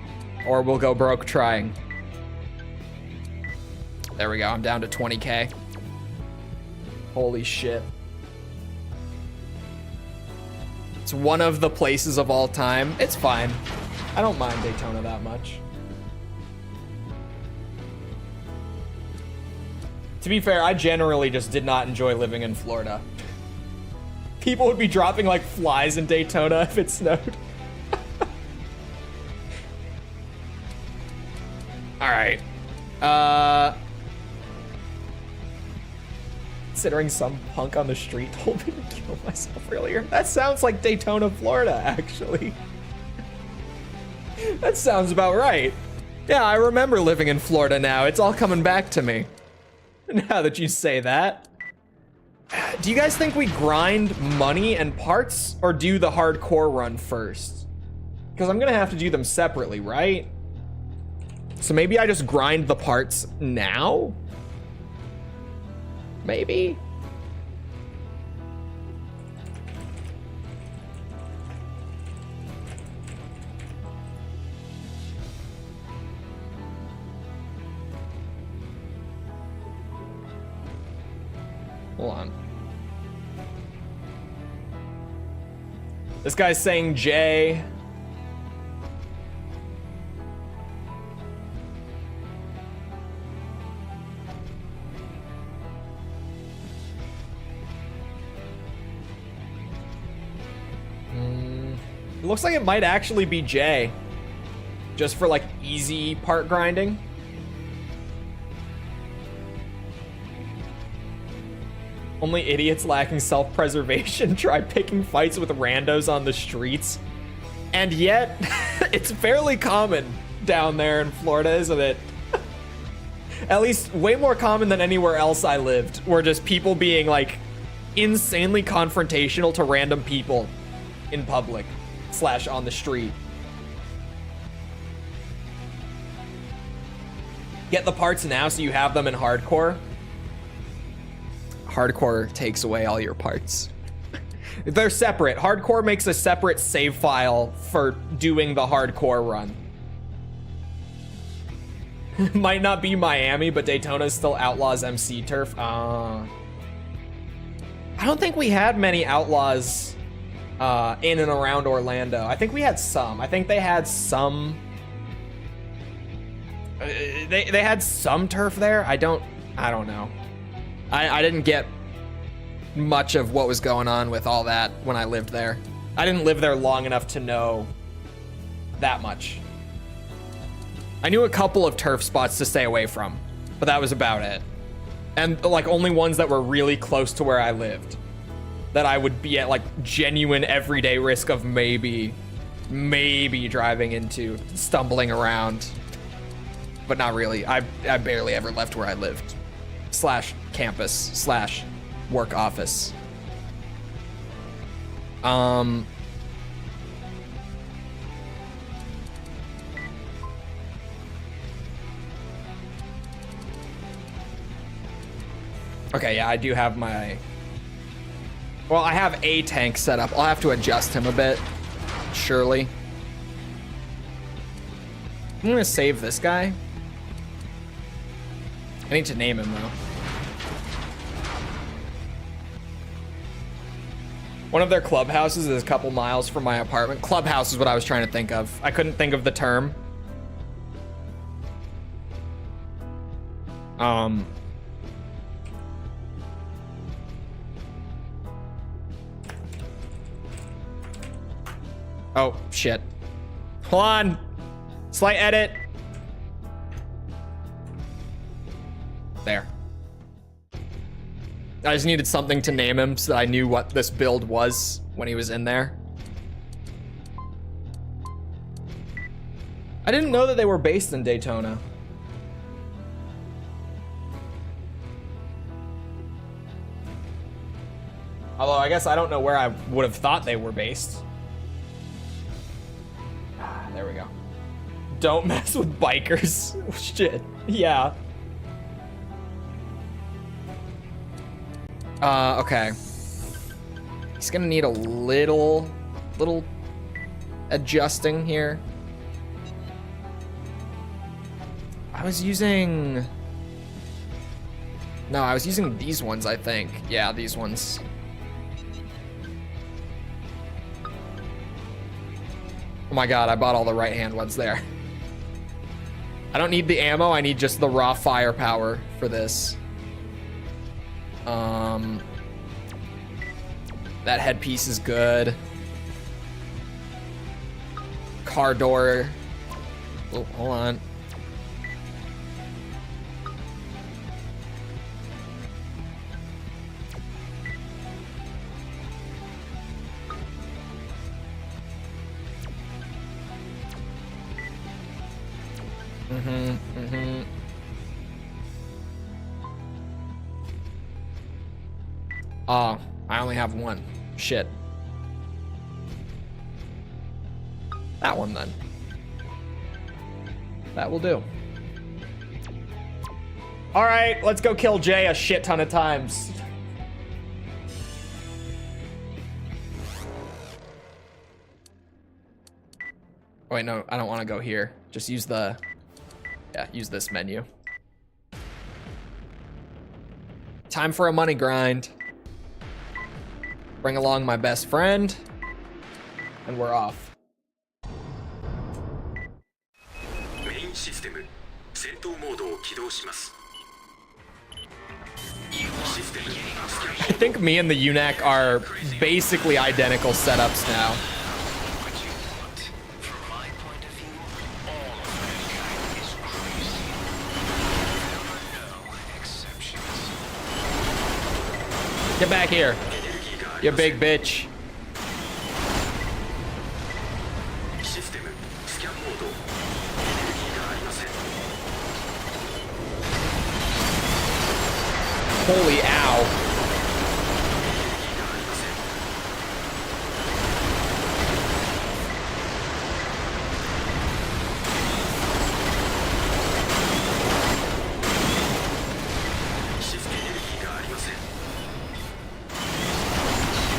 Or we'll go broke trying. There we go. I'm down to 20K. Holy shit. It's one of the places of all time. It's fine. I don't mind Daytona that much. To be fair, I generally just did not enjoy living in Florida. People would be dropping like flies in Daytona if it snowed. All right. Considering some punk on the street told me to kill myself earlier. That sounds like Daytona, Florida, actually. That sounds about right. Yeah, I remember living in Florida now. It's all coming back to me. Now that you say that. Do you guys think we grind money and parts or do the hardcore run first? Because I'm gonna have to do them separately, right? So maybe I just grind the parts now? Maybe? Hold on. This guy's saying J. It looks like it might actually be J. Just for like easy part grinding. Only idiots lacking self-preservation try picking fights with randos on the streets. And yet, it's fairly common down there in Florida, isn't it? At least way more common than anywhere else I lived, where just people being like insanely confrontational to random people in public / on the street. Get the parts now so you have them in hardcore. Hardcore takes away all your parts. They're separate. Hardcore makes a separate save file for doing the hardcore run. Might not be Miami, but Daytona is still Outlaws MC turf. I don't think we had many Outlaws in and around Orlando. I think we had some. I think they had some. They had some turf there. I don't know. I didn't get much of what was going on with all that when I lived there. I didn't live there long enough to know that much. I knew a couple of turf spots to stay away from, but that was about it. And like only ones that were really close to where I lived, that I would be at like genuine everyday risk of maybe driving into, stumbling around, but not really. I barely ever left where I lived. / campus / work office. Okay, yeah, I do have my... Well, I have a tank set up. I'll have to adjust him a bit, surely. I'm gonna save this guy. I need to name him, though. One of their clubhouses is a couple miles from my apartment. Clubhouse is what I was trying to think of. I couldn't think of the term. Oh, shit. Hold on. Slight edit. There. I just needed something to name him so that I knew what this build was when he was in there. I didn't know that they were based in Daytona. Although I guess I don't know where I would have thought they were based. There we go. Don't mess with bikers. Shit. Yeah. Okay. He's gonna need a little adjusting here. I was using these ones, I think. Yeah, these ones. Oh my god, I bought all the right-hand ones there. I don't need the ammo, I need just the raw firepower for this. That headpiece is good. Car door. Oh, hold on. Oh, I only have one. Shit. That one then. That will do. All right, let's go kill Jay a shit ton of times. Oh, wait, no, I don't want to go here. Just use the, yeah, use this menu. Time for a money grind. Bring along my best friend, and we're off. I think me and the UNAC are basically identical setups now. Get back here, you big bitch. Holy ow.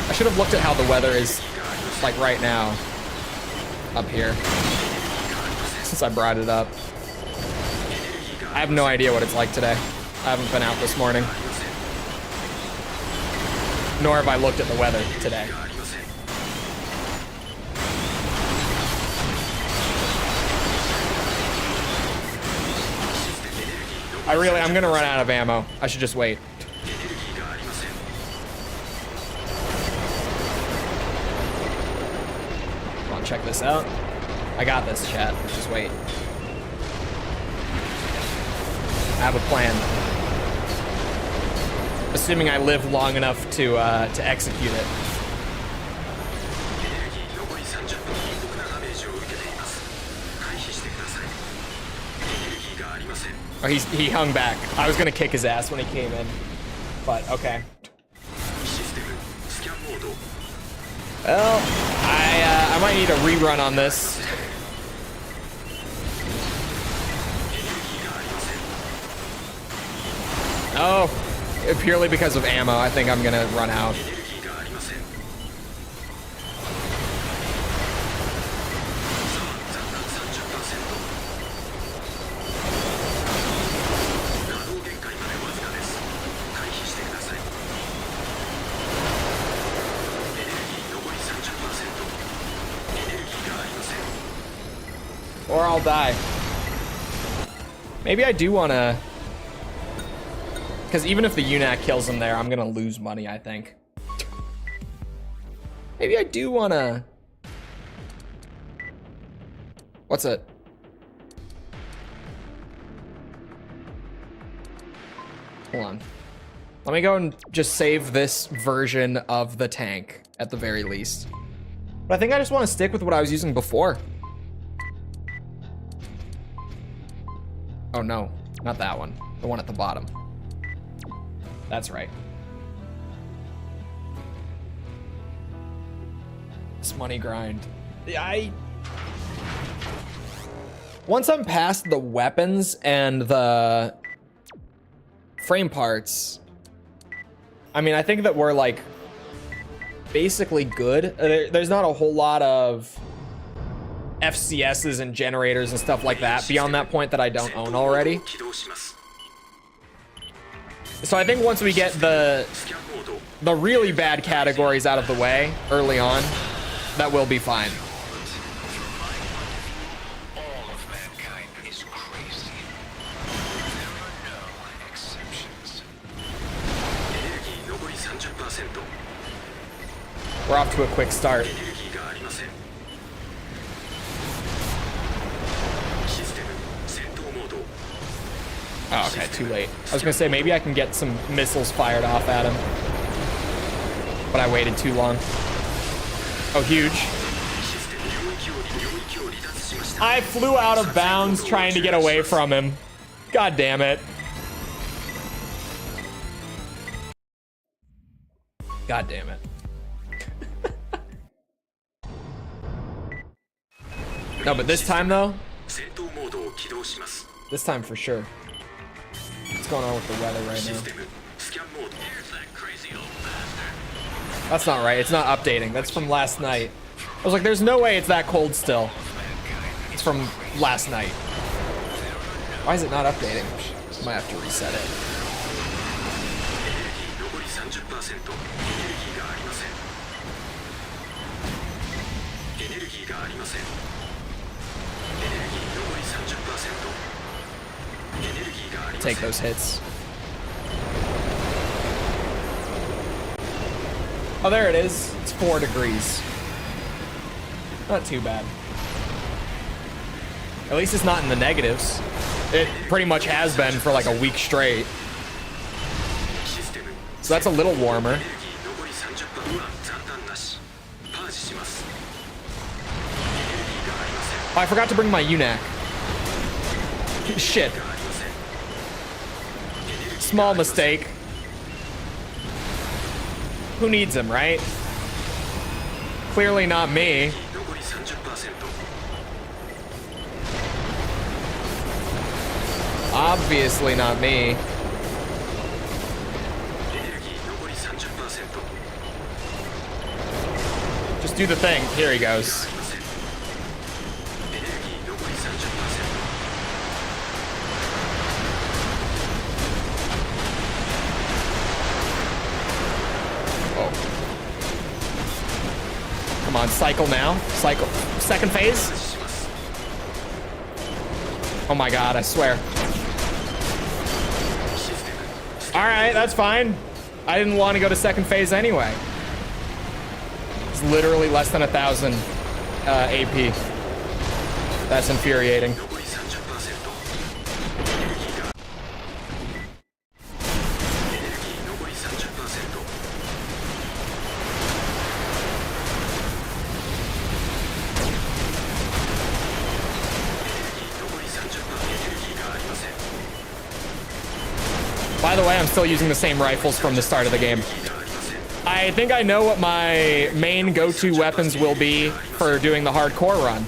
I should have looked at how the weather is like right now up here since I brought it up. I have no idea what it's like today. I haven't been out this morning. Nor have I looked at the weather today. I'm gonna run out of ammo. I should just wait. Come on, check this out. I got this, chat. Just wait. I have a plan. Assuming I live long enough to execute it. Oh, he hung back. I was gonna kick his ass when he came in, but okay. Well, I might need a rerun on this. Oh, purely because of ammo, I think I'm gonna run out. Or I'll die. Maybe I do wanna... Because even if the UNAC kills him there, I'm gonna lose money, I think. Maybe I do wanna... What's it? Hold on. Let me go and just save this version of the tank, at the very least. But I think I just want to stick with what I was using before. Oh no, not that one. The one at the bottom. That's right. This money grind. Once I'm past the weapons and the frame parts, I mean, I think that we're like basically good. There's not a whole lot of FCSs and generators and stuff like that beyond that point that I don't own already. So I think once we get the really bad categories out of the way early on, that will be fine. All of mankind is crazy. There are no exceptions. We're off to a quick start. Oh, okay, too late. I was gonna say maybe I can get some missiles fired off at him, but I waited too long. Oh, huge. I flew out of bounds trying to get away from him. God damn it. God damn it. No, but this time though, this time for sure. What's going on with the weather right now? That's not right. It's not updating. That's from last night. I was like, there's no way it's that cold still. It's from last night. Why is it not updating? Might have to reset it. Take those hits. Oh, there it is. It's 4 degrees. Not too bad. At least it's not in the negatives. It pretty much has been for like a week straight. So that's a little warmer. Oh, I forgot to bring my UNAC. Shit. Small mistake. Who needs him, right? Clearly not me. Obviously not me. Just do the thing. Here he goes. Come on, cycle now. Cycle. Second phase. Oh my god, I swear. Alright, that's fine. I didn't want to go to second phase anyway. It's literally less than 1,000 AP. That's infuriating. By the way, I'm still using the same rifles from the start of the game. I think I know what my main go-to weapons will be for doing the hardcore run.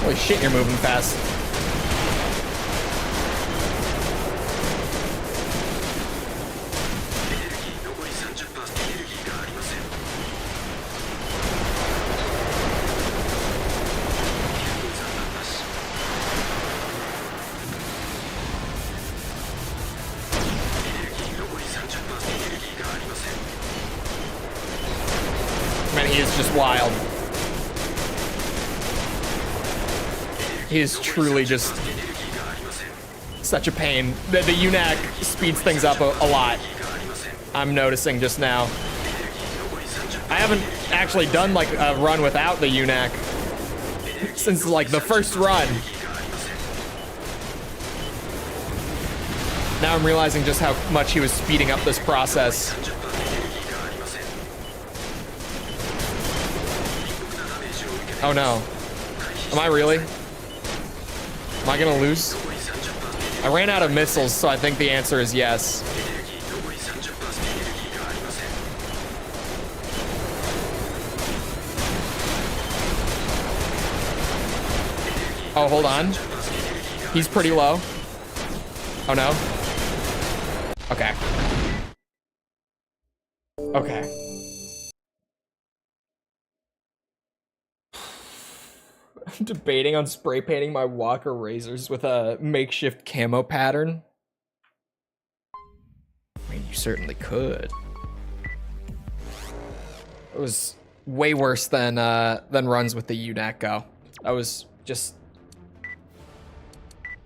Holy shit, you're moving fast. Man, he is just wild. He is truly just such a pain. The UNAC speeds things up a lot. I'm noticing just now. I haven't actually done like a run without the UNAC since like the first run. Now I'm realizing just how much he was speeding up this process. Oh no. Am I really? Am I gonna lose? I ran out of missiles, so I think the answer is yes. Oh, hold on. He's pretty low. Oh no. Okay. Okay. I'm debating on spray painting my Walker razors with a makeshift camo pattern. I mean, you certainly could. It was way worse than runs with the UNAC go. That was just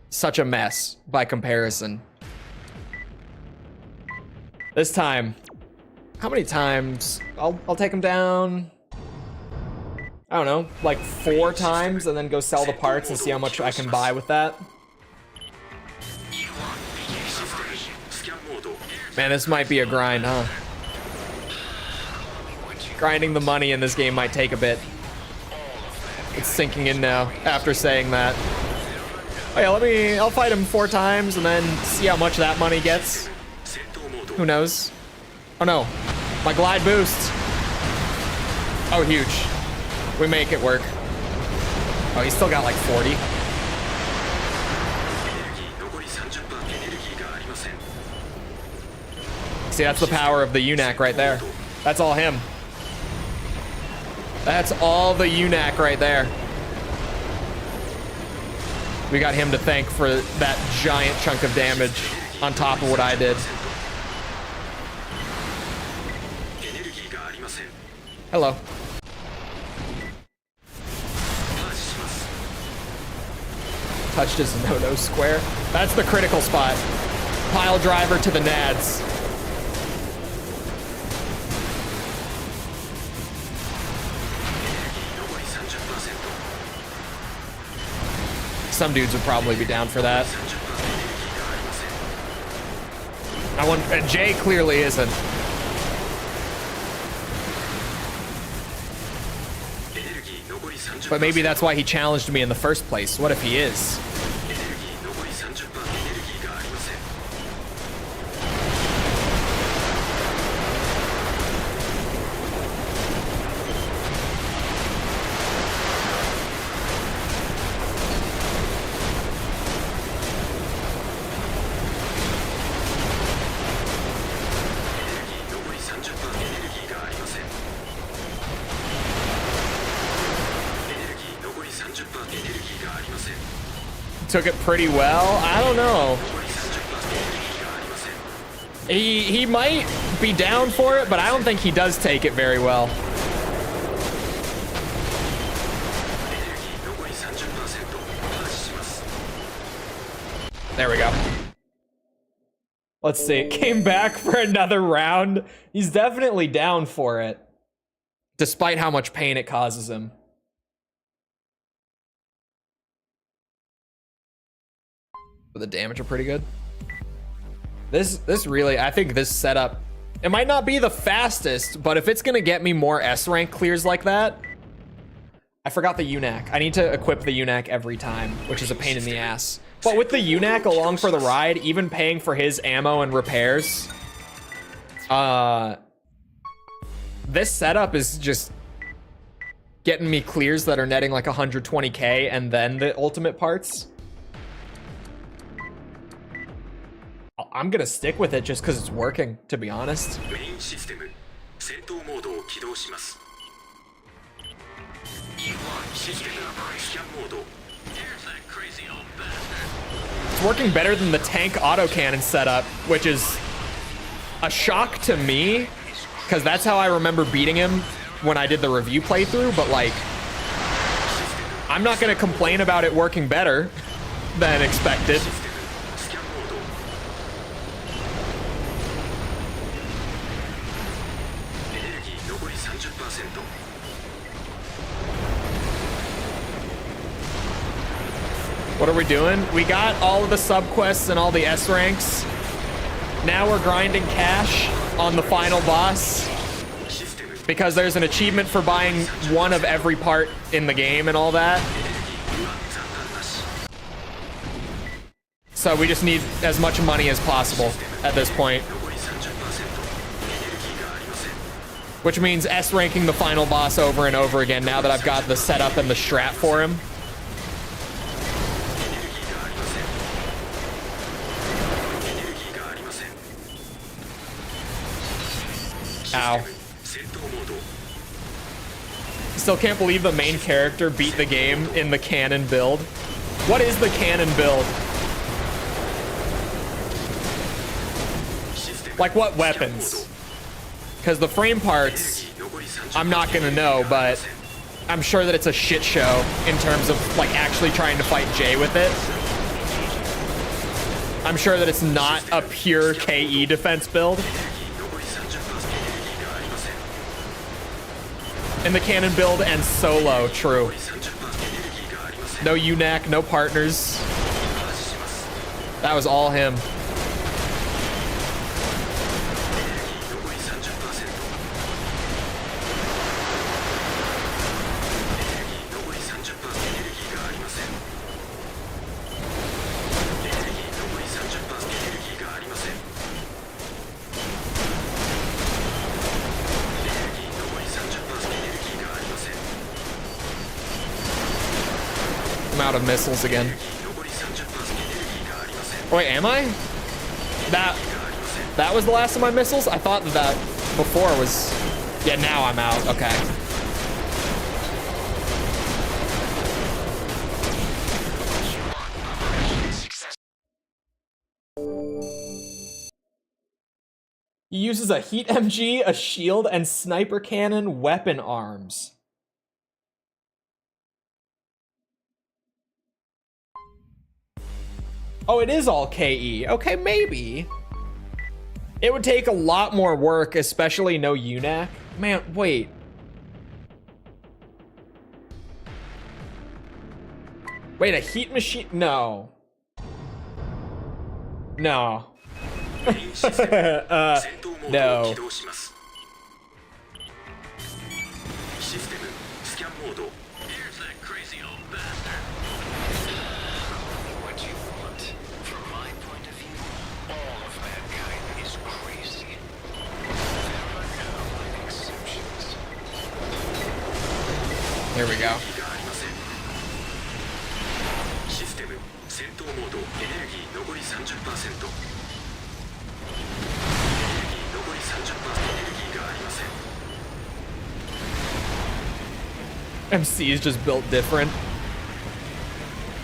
such a mess by comparison. This time, how many times? I'll take him down. I don't know, like 4 times, and then go sell the parts and see how much I can buy with that. Man, this might be a grind, huh? Grinding the money in this game might take a bit. It's sinking in now after saying that. Oh yeah, I'll fight him 4 times and then see how much that money gets. Who knows? Oh no, my glide boost. Oh, huge. We make it work. Oh, he's still got like 40. See, that's the power of the UNAC right there. That's all him. That's all the UNAC right there. We got him to thank for that giant chunk of damage on top of what I did. Hello. Touched his no-no square. That's the critical spot. Pile driver to the nads. Some dudes would probably be down for that. Jay clearly isn't. But maybe that's why he challenged me in the first place. What if he is? Took it pretty well. I don't know. He might be down for it, but I don't think he does take it very well. There we go. Let's see. Came back for another round. He's definitely down for it, despite how much pain it causes him. The damage are pretty good. This really, I think this setup, it might not be the fastest, but if it's gonna get me more S rank clears like that, I forgot the UNAC. I need to equip the UNAC every time, which is a pain in the ass. But with the UNAC along for the ride, even paying for his ammo and repairs, this setup is just getting me clears that are netting like 120k and then the ultimate parts. I'm gonna stick with it just because it's working, to be honest. It's working better than the tank autocannon setup, which is a shock to me, because that's how I remember beating him when I did the review playthrough, but like, I'm not gonna complain about it working better than expected. What are we doing? We got all of the subquests and all the S ranks. Now we're grinding cash on the final boss because there's an achievement for buying one of every part in the game and all that. So we just need as much money as possible at this point. Which means S ranking the final boss over and over again now that I've got the setup and the strat for him. Ow. Still can't believe the main character beat the game in the canon build. What is the canon build? Like what weapons? Because the frame parts, I'm not gonna know, but I'm sure that it's a shit show in terms of like actually trying to fight Jay with it. I'm sure that it's not a pure KE defense build. In the canon build and solo, true. No UNAC, no partners. That was all him. I'm out of missiles again. Oh, wait, am I? That was the last of my missiles? I thought that before was... Yeah, now I'm out. Okay. He uses a heat MG, a shield, and sniper cannon weapon arms. Oh, it is all KE. Okay, maybe. It would take a lot more work, especially no UNAC. Man, wait. Wait, a heat machine? No. No. No. Here's that crazy old bastard. What you want. From my point of view, all of mankind is crazy. There are no exceptions. Here we go. システム戦闘モードエネルギー残り 30%。 エネルギー残り 30% エネルギーがありません。 MC is just built different.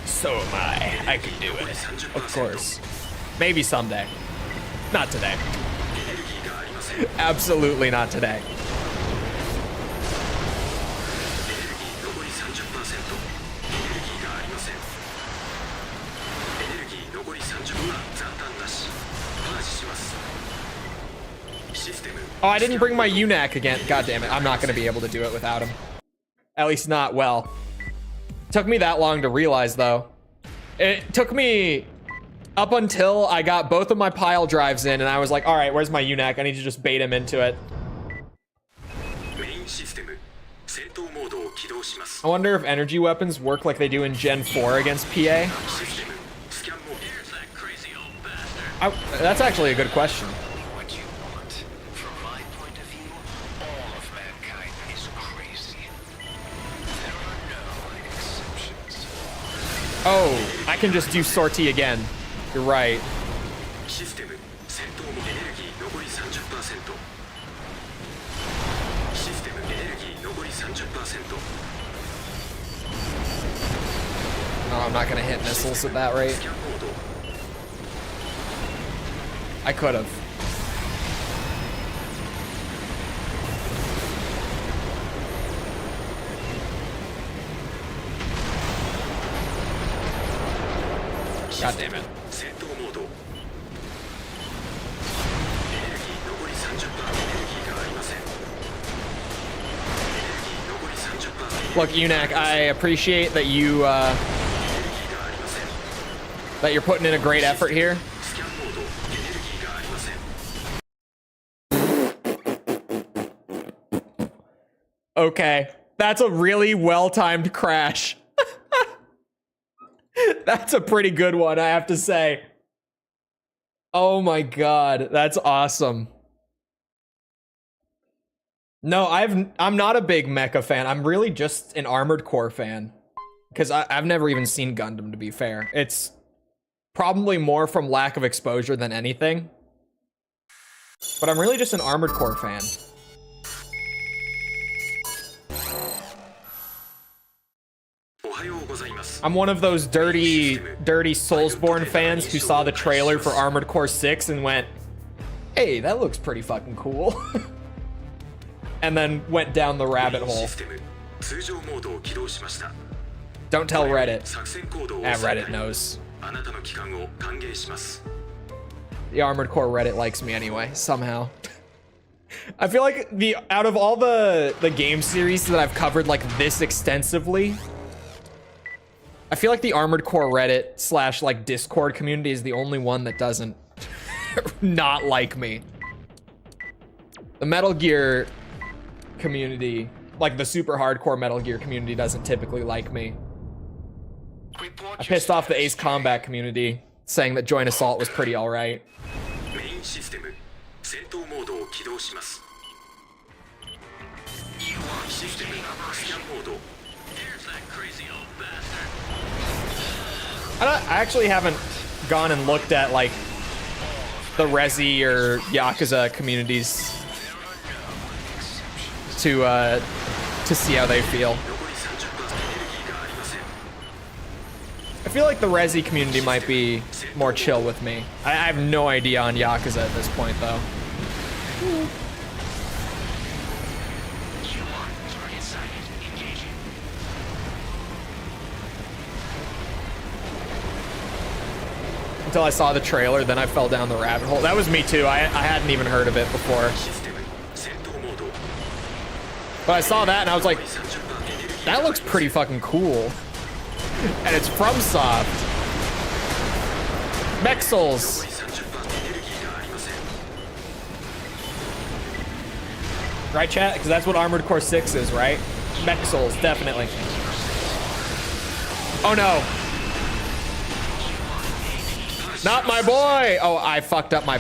So am I. I can do it. Of course. Maybe someday. Not today. Absolutely not today. エネルギー残り 30%。 エネルギーがありません。エネルギー残り 30%。 残弾なし。パージします。システム Oh, I didn't bring my UNAC again. God damn it. I'm not going to be able to do it without him. At least not well. Took me that long to realize, though. It took me up until I got both of my pile drives in, and I was like, all right, where's my UNAC? I need to just bait him into it. メインシステム戦闘モードを起動します。 I wonder if energy weapons work like they do in Gen 4 against PA. システムスキャンモード Here's that crazy old bastard. That's actually a good question. What you want. From my point of view, all of mankind is crazy. There are no exceptions. Oh, I can just do sortie again. You're right. システム戦闘モードエネルギー残り 30%。 システムエネルギー残り 30%。 No, I'm not going to hit missiles at that rate. スキャンモード I could have. God damn it. 戦闘モードエネルギー残り 30%。 エネルギーがありません。エネルギー残り 30%。 Look, UNAC, I appreciate that you, エネルギーがありません。 that you're putting in a great effort here. スキャンモードエネルギーがありません。 Okay. That's a really well-timed crash. That's a pretty good one, I have to say. Oh my god, that's awesome. No, I'm not a big mecha fan. I'm really just an Armored Core fan. Because I've never even seen Gundam, to be fair. It's probably more from lack of exposure than anything. But I'm really just an Armored Core fan. I'm one of those dirty Soulsborne fans who saw the trailer for Armored Core 6 and went, hey, that looks pretty fucking cool. And then went down the rabbit hole. Don't tell Reddit. Reddit knows. The Armored Core Reddit likes me anyway, somehow. I feel like out of all the game series that I've covered like this extensively, I feel like the Armored Core Reddit / like Discord community is the only one that doesn't not like me. The Metal Gear community, like the super hardcore Metal Gear community, doesn't typically like me. I pissed off the Ace Combat community, saying that Joint Assault was pretty alright. I actually haven't gone and looked at like the Resi or Yakuza communities to see how they feel. I feel like the Resi community might be more chill with me. I have no idea on Yakuza at this point, though. Until I saw the trailer, then I fell down the rabbit hole. That was me too. I hadn't even heard of it before. But I saw that and I was like, that looks pretty fucking cool. And it's FromSoft. Mexels. Right, chat? Because that's what Armored Core 6 is, right? Mexels, definitely. Oh no. Not my boy! Oh, I fucked up my...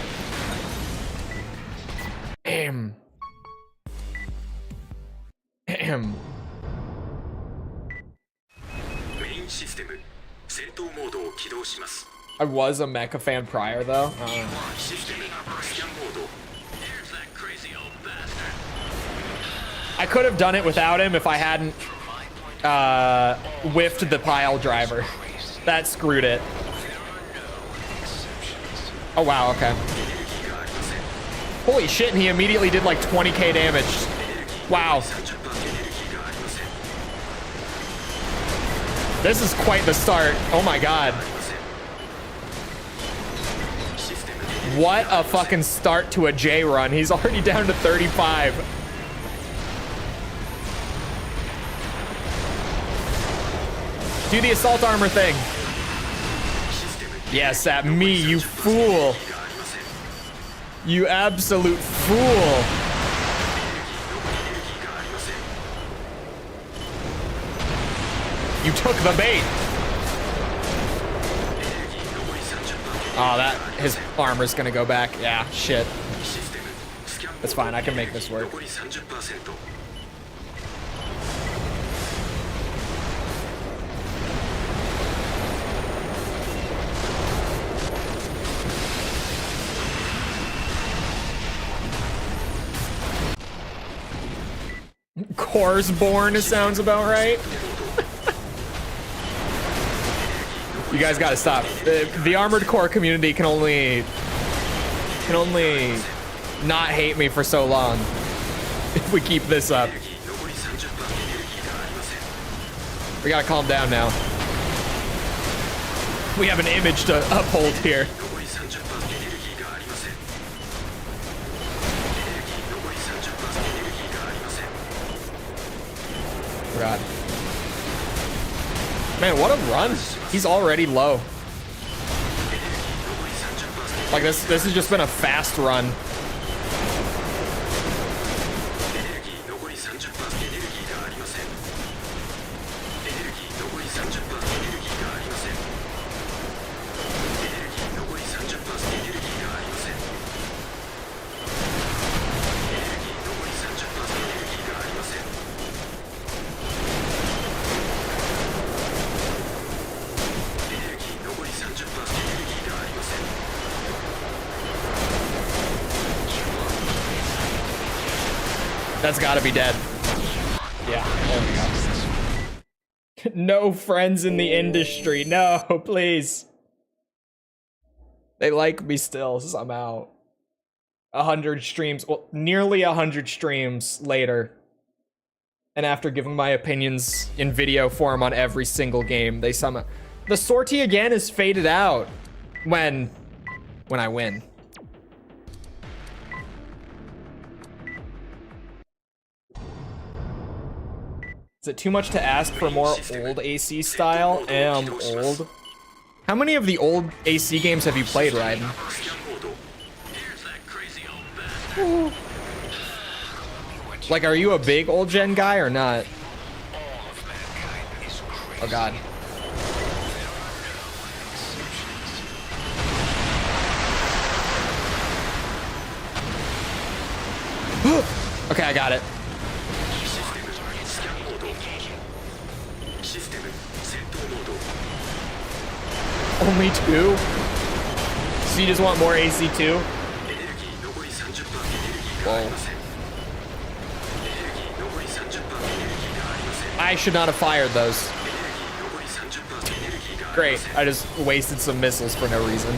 Damn. Damn. I was a mecha fan prior, though. I could have done it without him if I hadn't whiffed the pile driver. That screwed it. Oh, wow, okay. Holy shit, and he immediately did like 20k damage. Wow. This is quite the start. Oh my god. What a fucking start to a J run. He's already down to 35. Do the assault armor thing. Yes, at me, you fool. You absolute fool. You took the bait. Oh, that, his armor's gonna go back. Yeah, shit. That's fine, I can make this work. Coresborn sounds about right. You guys gotta stop. The Armored Core community can only not hate me for so long if we keep this up. We gotta calm down now. We have an image to uphold here. God. Man, what a run. He's already low. Like this has just been a fast run. That's gotta be dead. Yeah, there we go. No friends in the industry. No, please. They like me still somehow. 100 streams, well, nearly 100 streams later. And after giving my opinions in video form on every single game, they somehow... The sortie again is faded out when I win. Is it too much to ask for more old AC style? Old. How many of the old AC games have you played, Raiden? Like, are you a big old gen guy or not? Oh god. Okay, I got it. Only 2? So you just want more AC2? Whoa. I should not have fired those. Great, I just wasted some missiles for no reason.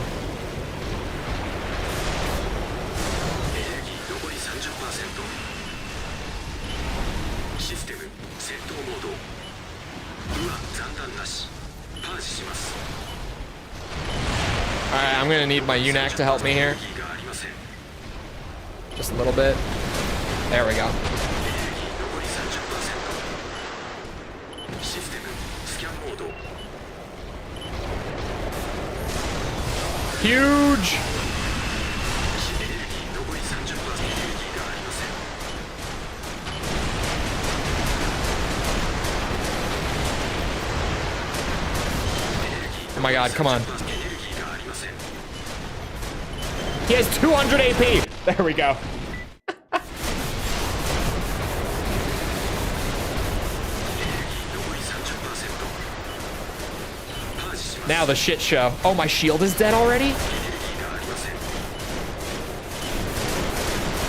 Alright, I'm gonna need my UNAC to help me here. Just a little bit. There we go. Huge! Oh my god, come on. He has 200 AP! There we go. Now the shit show. Oh, my shield is dead already?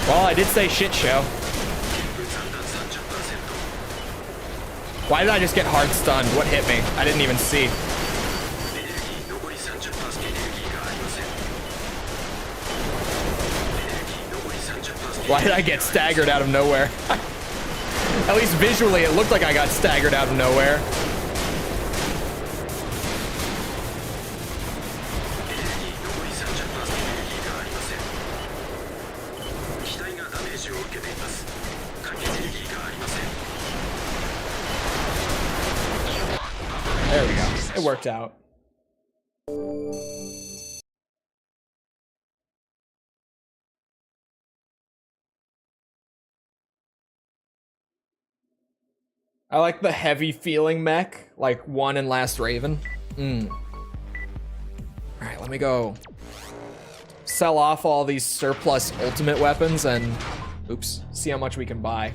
Well, I did say shit show. Why did I just get hard stunned? What hit me? I didn't even see. Why did I get staggered out of nowhere? At least visually, it looked like I got staggered out of nowhere. There we go. It worked out. I like the heavy feeling mech, like One and Last Raven. All right, let me go sell off all these surplus ultimate weapons and, oops, see how much we can buy.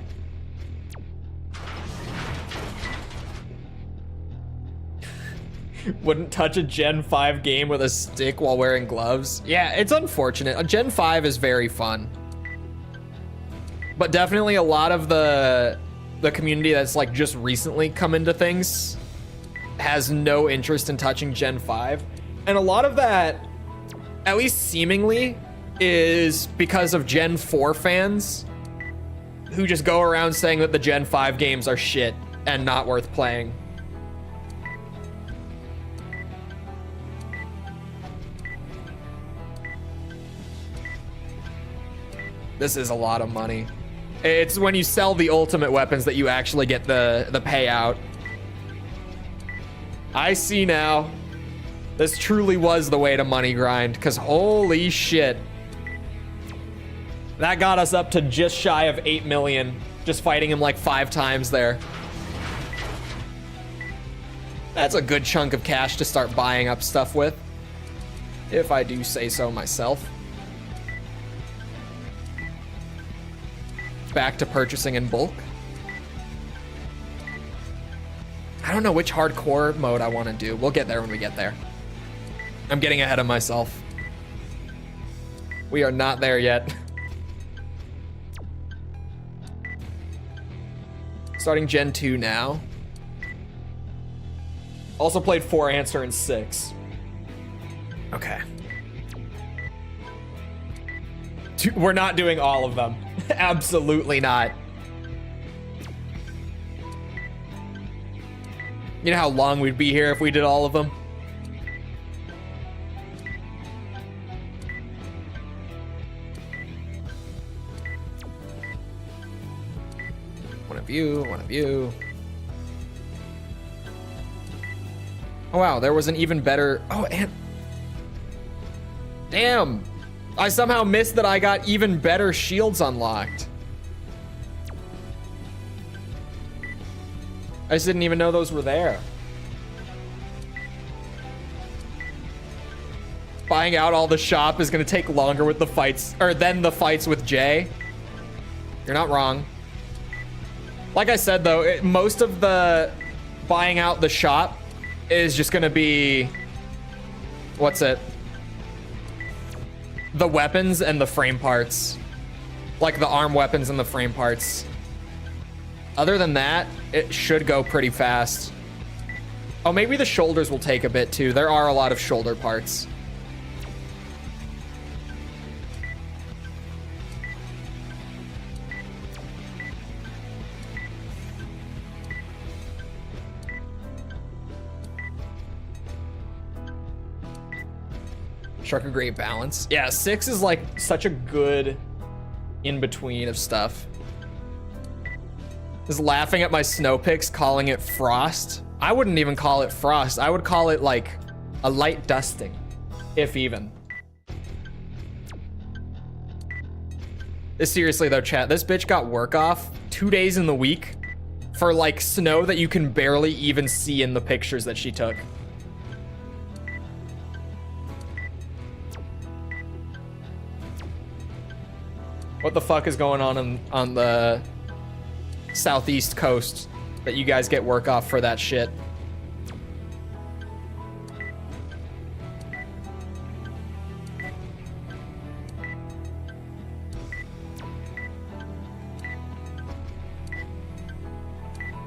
Wouldn't touch a Gen 5 game with a stick while wearing gloves. Yeah, it's unfortunate. A Gen 5 is very fun. But definitely a lot of the community that's like just recently come into things has no interest in touching Gen 5. And a lot of that, at least seemingly, is because of Gen 4 fans who just go around saying that the Gen 5 games are shit and not worth playing. This is a lot of money. It's when you sell the ultimate weapons that you actually get the payout. I see now. This truly was the way to money grind, because holy shit. That got us up to just shy of 8 million, just fighting him like 5 times there. That's a good chunk of cash to start buying up stuff with, if I do say so myself. Back to purchasing in bulk. I don't know which hardcore mode I want to do. We'll get there when we get there. I'm getting ahead of myself. We are not there yet. Starting Gen 2 now. Also played 4 Answer and 6. Okay. We're not doing all of them. Absolutely not. You know how long we'd be here if we did all of them? One of you, one of you. Oh wow, there was an even better... Oh, and... Damn! I somehow missed that I got even better shields unlocked. I just didn't even know those were there. Buying out all the shop is gonna take longer with the fights, or than the fights with Jay. You're not wrong. Like I said though, most of the buying out the shop is just gonna be, what's it? The weapons and the frame parts. Like the arm weapons and the frame parts. Other than that, it should go pretty fast. Oh, maybe the shoulders will take a bit too. There are a lot of shoulder parts. Struck a great balance. Yeah, 6 is like such a good in-between of stuff. Just laughing at my snow picks, calling it frost. I wouldn't even call it frost. I would call it like a light dusting, if even. Seriously though, chat, this bitch got work off 2 days in the week for like snow that you can barely even see in the pictures that she took. What the fuck is going on the southeast coast that you guys get work off for that shit?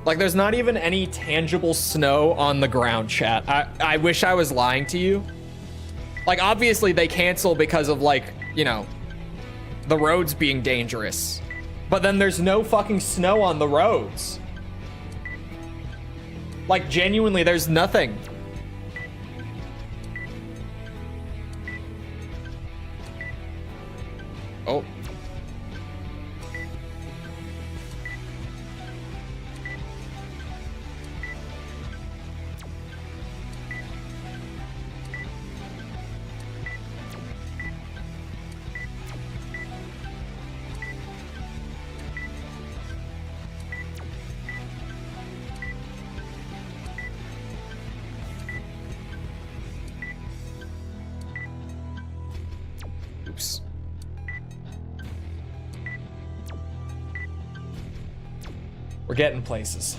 Like, there's not even any tangible snow on the ground, chat. I wish I was lying to you. Like, obviously they cancel because of, like, you know, the roads being dangerous. But then there's no fucking snow on the roads. Like, genuinely, there's nothing. Oh. Oops. We're getting places.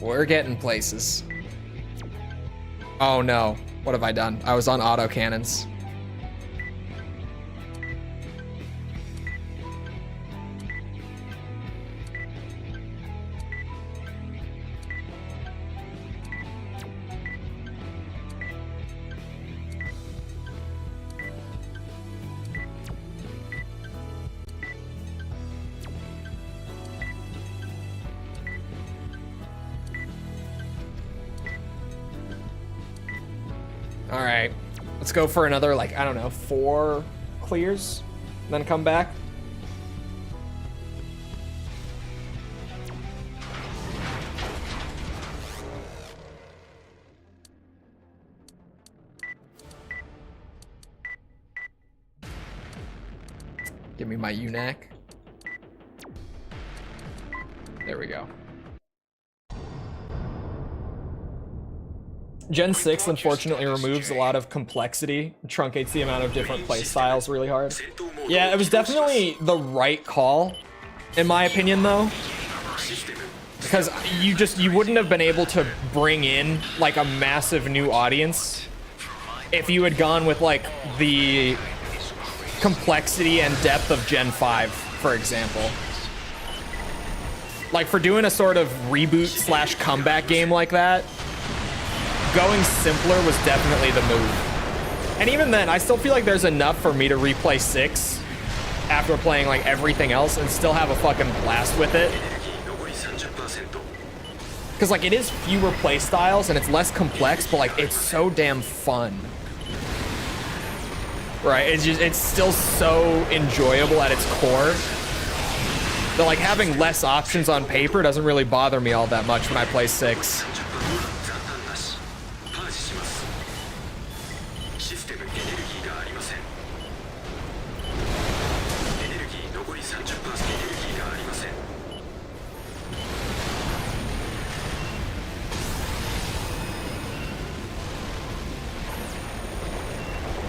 We're getting places. Oh no. What have I done? I was on auto cannons. All right, let's go for another, like, I don't know, 4 clears, and then come back. Give me my UNAC. There we go. Gen 6 unfortunately removes a lot of complexity, truncates the amount of different play styles really hard. Yeah, it was definitely the right call, in my opinion, though. Because you wouldn't have been able to bring in like a massive new audience if you had gone with like the complexity and depth of Gen 5, for example. Like, for doing a sort of reboot slash comeback game like that, going simpler was definitely the move. And even then, I still feel like there's enough for me to replay 6 after playing like everything else and still have a fucking blast with it. Because like it is fewer play styles and it's less complex, but like it's so damn fun. Right? It's still so enjoyable at its core. That like having less options on paper doesn't really bother me all that much when I play 6.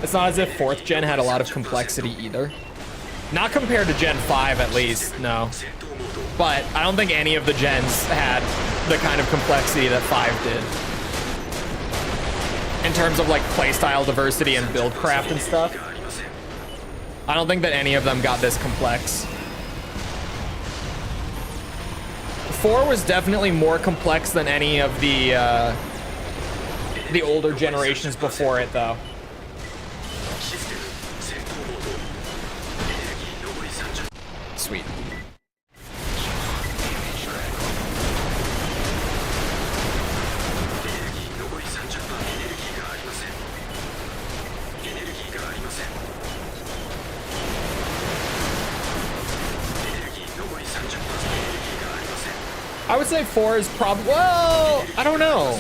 It's not as if 4th gen had a lot of complexity either. Not compared to Gen 5 at least, no. But I don't think any of the gens had the kind of complexity that 5 did. In terms of like playstyle diversity and build craft and stuff. I don't think that any of them got this complex. 4 was definitely more complex than any of the older generations before it though. Sweet. I would say 4 is probably, well, I don't know.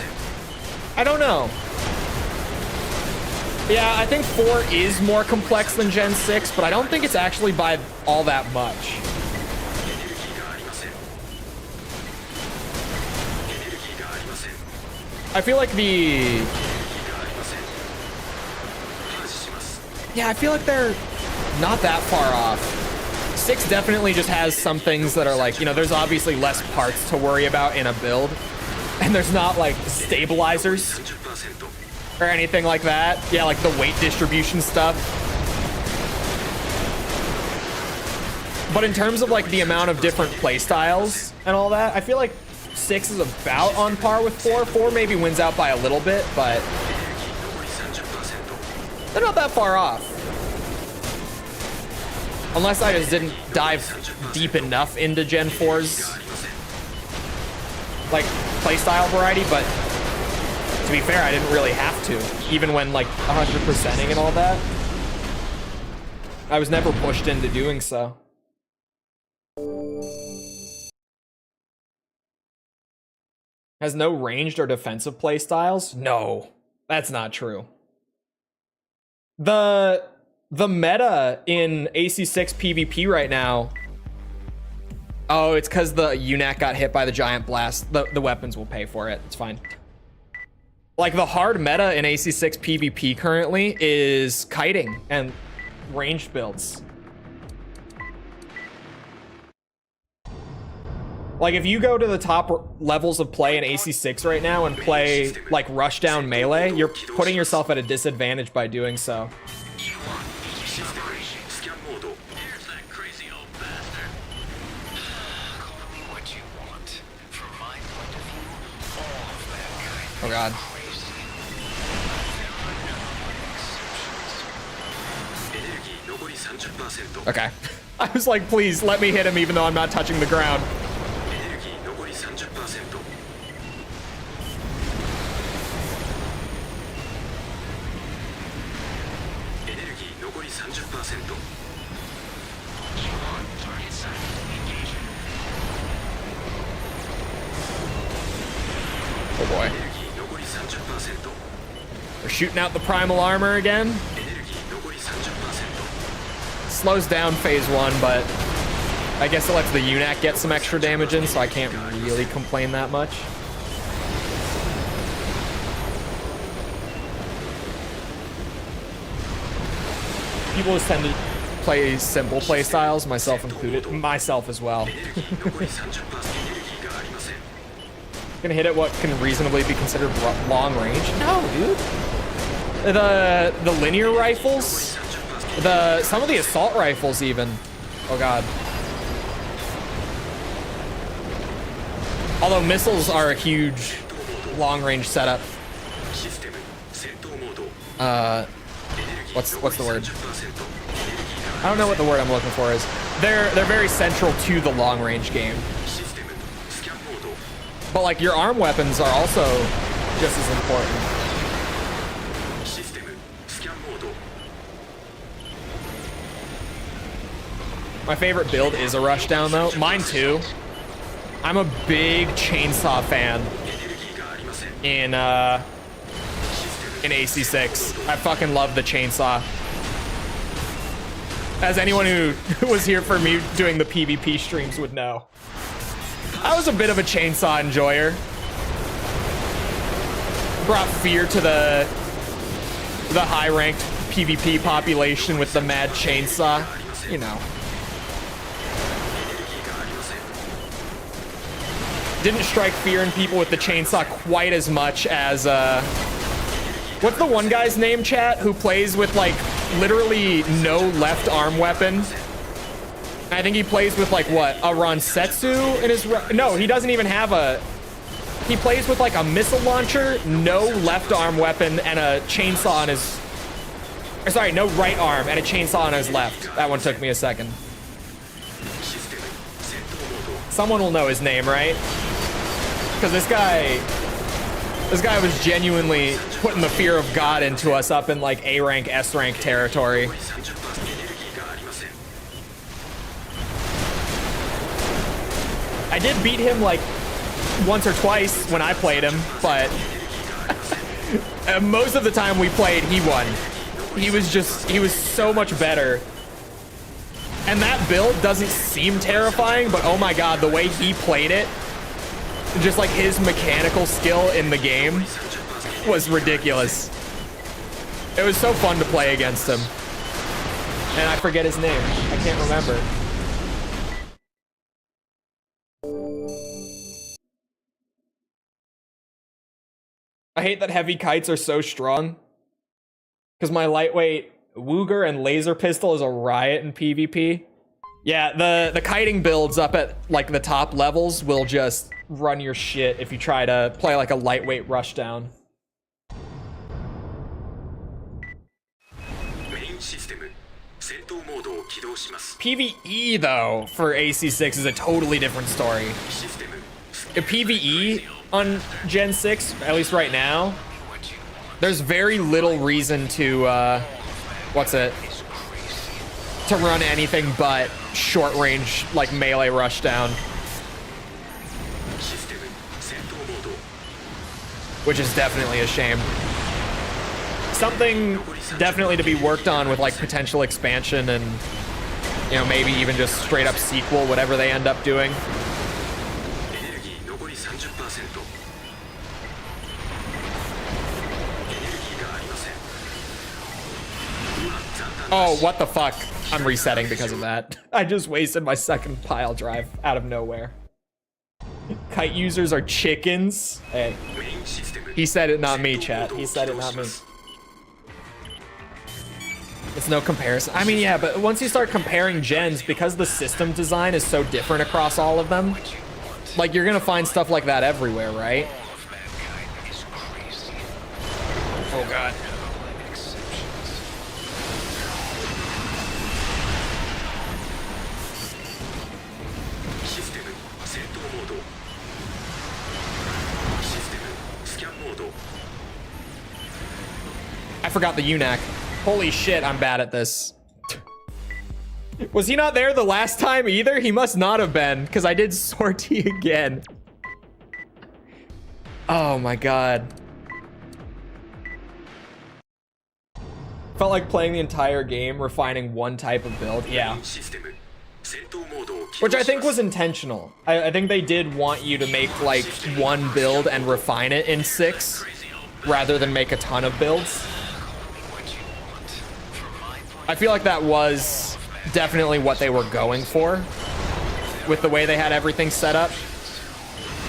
Yeah, I think 4 is more complex than Gen 6, but I don't think it's actually by all that much. I feel like yeah, I feel like they're not that far off. 6 definitely just has some things that are like, you know, there's obviously less parts to worry about in a build, and there's not like stabilizers or anything like that. Yeah, like the weight distribution stuff. But in terms of like the amount of different play styles and all that, I feel like 6 is about on par with 4. 4 maybe wins out by a little bit, but they're not that far off. Unless I just didn't dive deep enough into Gen 4's like playstyle variety, but to be fair, I didn't really have to, even when like 100%ing and all that. I was never pushed into doing so. Has no ranged or defensive playstyles? No, that's not true. The meta in AC6 PvP right now. Oh, it's because the UNAC got hit by the giant blast. The weapons will pay for it. It's fine. Like the hard meta in AC6 PvP currently is kiting and ranged builds. Like if you go to the top levels of play in AC6 right now and play like rushdown melee, you're putting yourself at a disadvantage by doing so. Oh god. Okay. I was like, please let me hit him even though I'm not touching the ground. Oh boy. We're shooting out the primal armor again. Slows down phase 1, but I guess it lets the UNAC get some extra damage in, so I can't really complain that much. People just tend to play simple play styles, myself included, myself as well. Gonna hit at what can reasonably be considered long range? No, dude. The linear rifles, some of the assault rifles even. Oh god. Although missiles are a huge long-range setup. What's the word? I don't know what the word I'm looking for is. They're very central to the long-range game. But like your arm weapons are also just as important. My favorite build is a rushdown though. Mine too. I'm a big chainsaw fan in AC6. I fucking love the chainsaw. As anyone who was here for me doing the PvP streams would know. I was a bit of a chainsaw enjoyer. Brought fear to the high-ranked PvP population with the mad chainsaw. You know. Didn't strike fear in people with the chainsaw quite as much as, what's the one guy's name, chat, who plays with, like, literally no left arm weapon? I think he plays with, like, what, a Ransetsu in his... No, he doesn't even have a... He plays with, like, a missile launcher, no left arm weapon, and a chainsaw on his... Or, sorry, no right arm, and a chainsaw on his left. That one took me a second. Someone will know his name, right? Because this guy was genuinely putting the fear of God into us up in like A rank, S rank territory. I did beat him like once or twice when I played him, but most of the time we played, he won. He was so much better. And that build doesn't seem terrifying, but oh my god, the way he played it, just like his mechanical skill in the game was ridiculous. It was so fun to play against him. And I forget his name. I can't remember. I hate that heavy kites are so strong. Because my lightweight Wooger and laser pistol is a riot in PvP. Yeah, the kiting builds up at like the top levels will just run your shit if you try to play like a lightweight rushdown. PvE though for AC6 is a totally different story. If PvE on Gen 6, at least right now, there's very little reason to to run anything but short range like melee rushdown. Which is definitely a shame. Something definitely to be worked on with like potential expansion and, you know, maybe even just straight up sequel, whatever they end up doing. Oh, what the fuck? I'm resetting because of that. I just wasted my second pile drive out of nowhere. Kite users are chickens. Hey. He said it, not me, chat. He said it, not me. It's no comparison. I mean, yeah, but once you start comparing gens, because the system design is so different across all of them, like, you're gonna find stuff like that everywhere, right? Oh, God. I forgot the UNAC. Holy shit, I'm bad at this. Was he not there the last time either? He must not have been, because I did sortie again. Oh my god. Felt like playing the entire game, refining one type of build. Yeah. Which I think was intentional. I think they did want you to make like one build and refine it in 6, rather than make a ton of builds. I feel like that was definitely what they were going for with the way they had everything set up.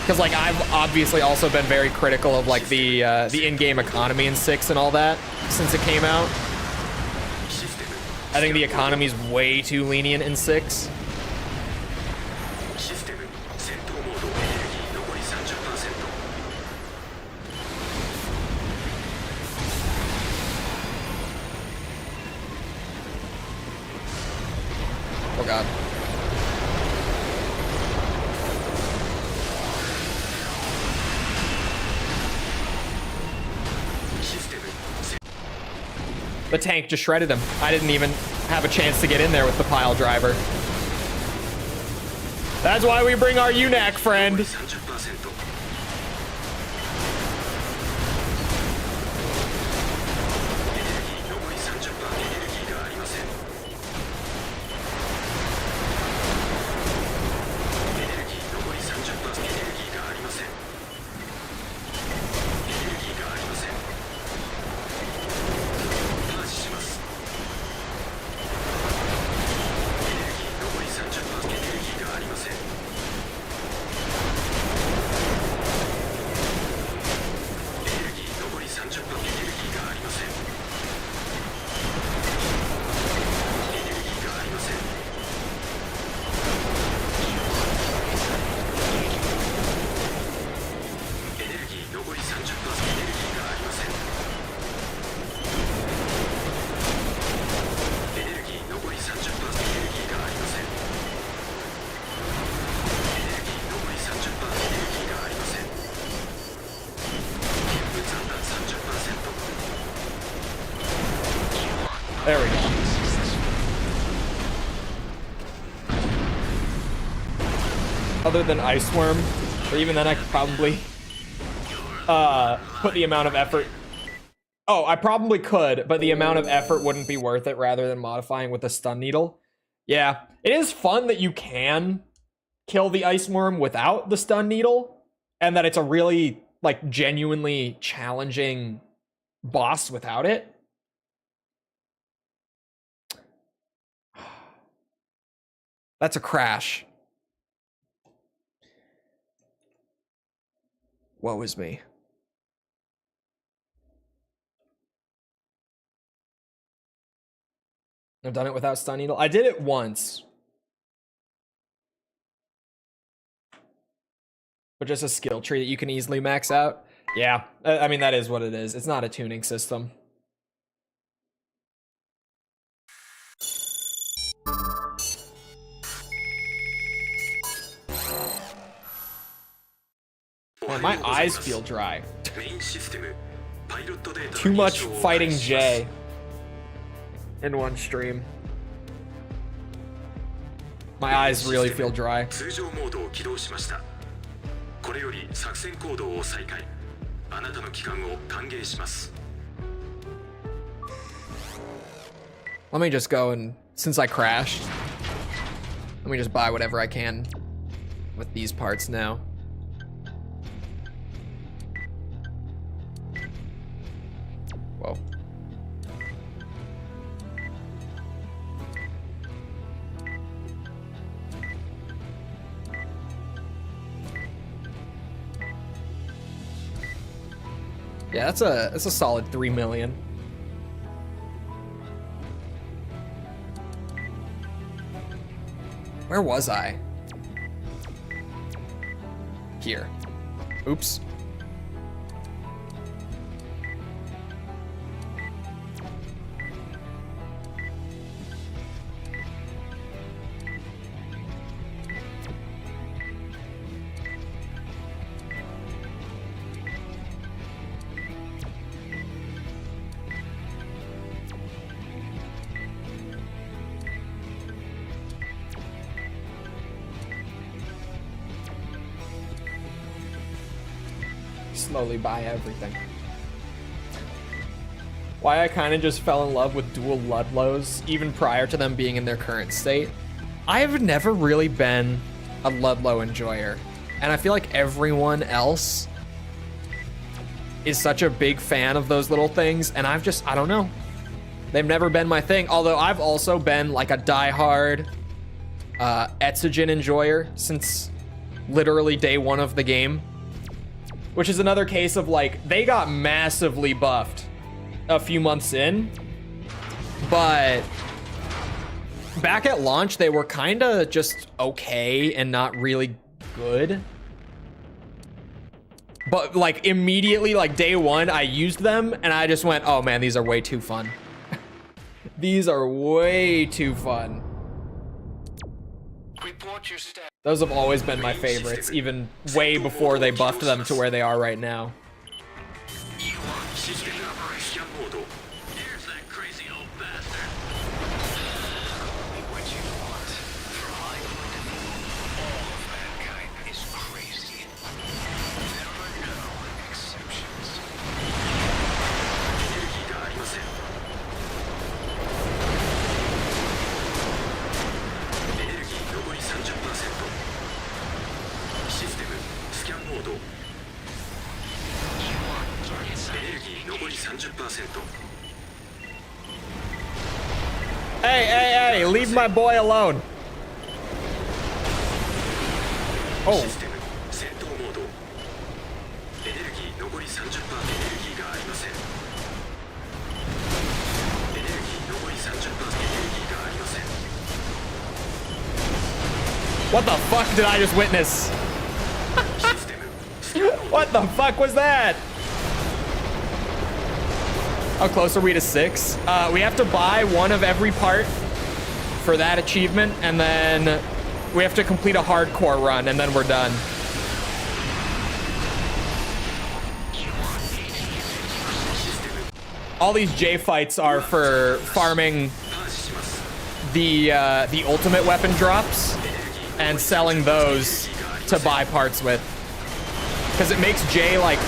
Because like I've obviously also been very critical of like the in-game economy in 6 and all that since it came out. I think the economy is way too lenient in 6. Oh god. The tank just shredded him. I didn't even have a chance to get in there with the pile driver. That's why we bring our UNAC friend. 30%. There we go. Other than Ice Worm, or even then I could probably put the amount of effort. Oh, I probably could, but the amount of effort wouldn't be worth it rather than modifying with a stun needle. Yeah, it is fun that you can kill the Ice Worm without the stun needle, and that it's a really, like, genuinely challenging boss without it. That's a crash. Woe is me. I've done it without stun needle. I did it once. But just a skill tree that you can easily max out. Yeah, I mean, that is what it is. It's not a tuning system. Man, my eyes feel dry. Too much fighting Jay in one stream. My eyes really feel dry. Let me just go and, since I crashed, let me just buy whatever I can with these parts now. Whoa. Yeah, that's a solid 3 million. Where was I? Here. Oops. Slowly buy everything. Why I kind of just fell in love with dual Ludlows even prior to them being in their current state. I have never really been a Ludlow enjoyer, and I feel like everyone else is such a big fan of those little things, and I don't know. They've never been my thing, although I've also been like a diehard Etsugen enjoyer since literally day one of the game. Which is another case of, like, they got massively buffed a few months in, but back at launch, they were kind of just okay and not really good. But, like, immediately, like, day one, I used them, and I just went, oh, man, these are way too fun. These are way too fun. Report your status. Those have always been my favorites, even way before they buffed them to where they are right now. System scan mode. Here's that crazy old bastard. Be what you want. From my point of view, all of mankind is crazy. There are no exceptions. エネルギーがありません。エネルギー残り 30%。システムスキャンモード。エネルギー残り 30%。 Hey, hey, hey, leave my boy alone. Oh, システム戦闘モード。エネルギー残り 30%。 エネルギーがありません。エネルギー残り 30%。 エネルギーがありません。 what the fuck did I just witness? システムスキャンモード。 What the fuck was that? How close are we to 6? We have to buy one of every part for that achievement, and then we have to complete a hardcore run, and then we're done. All these J fights are for farming the ultimate weapon drops and selling those to buy parts with. Because it makes J like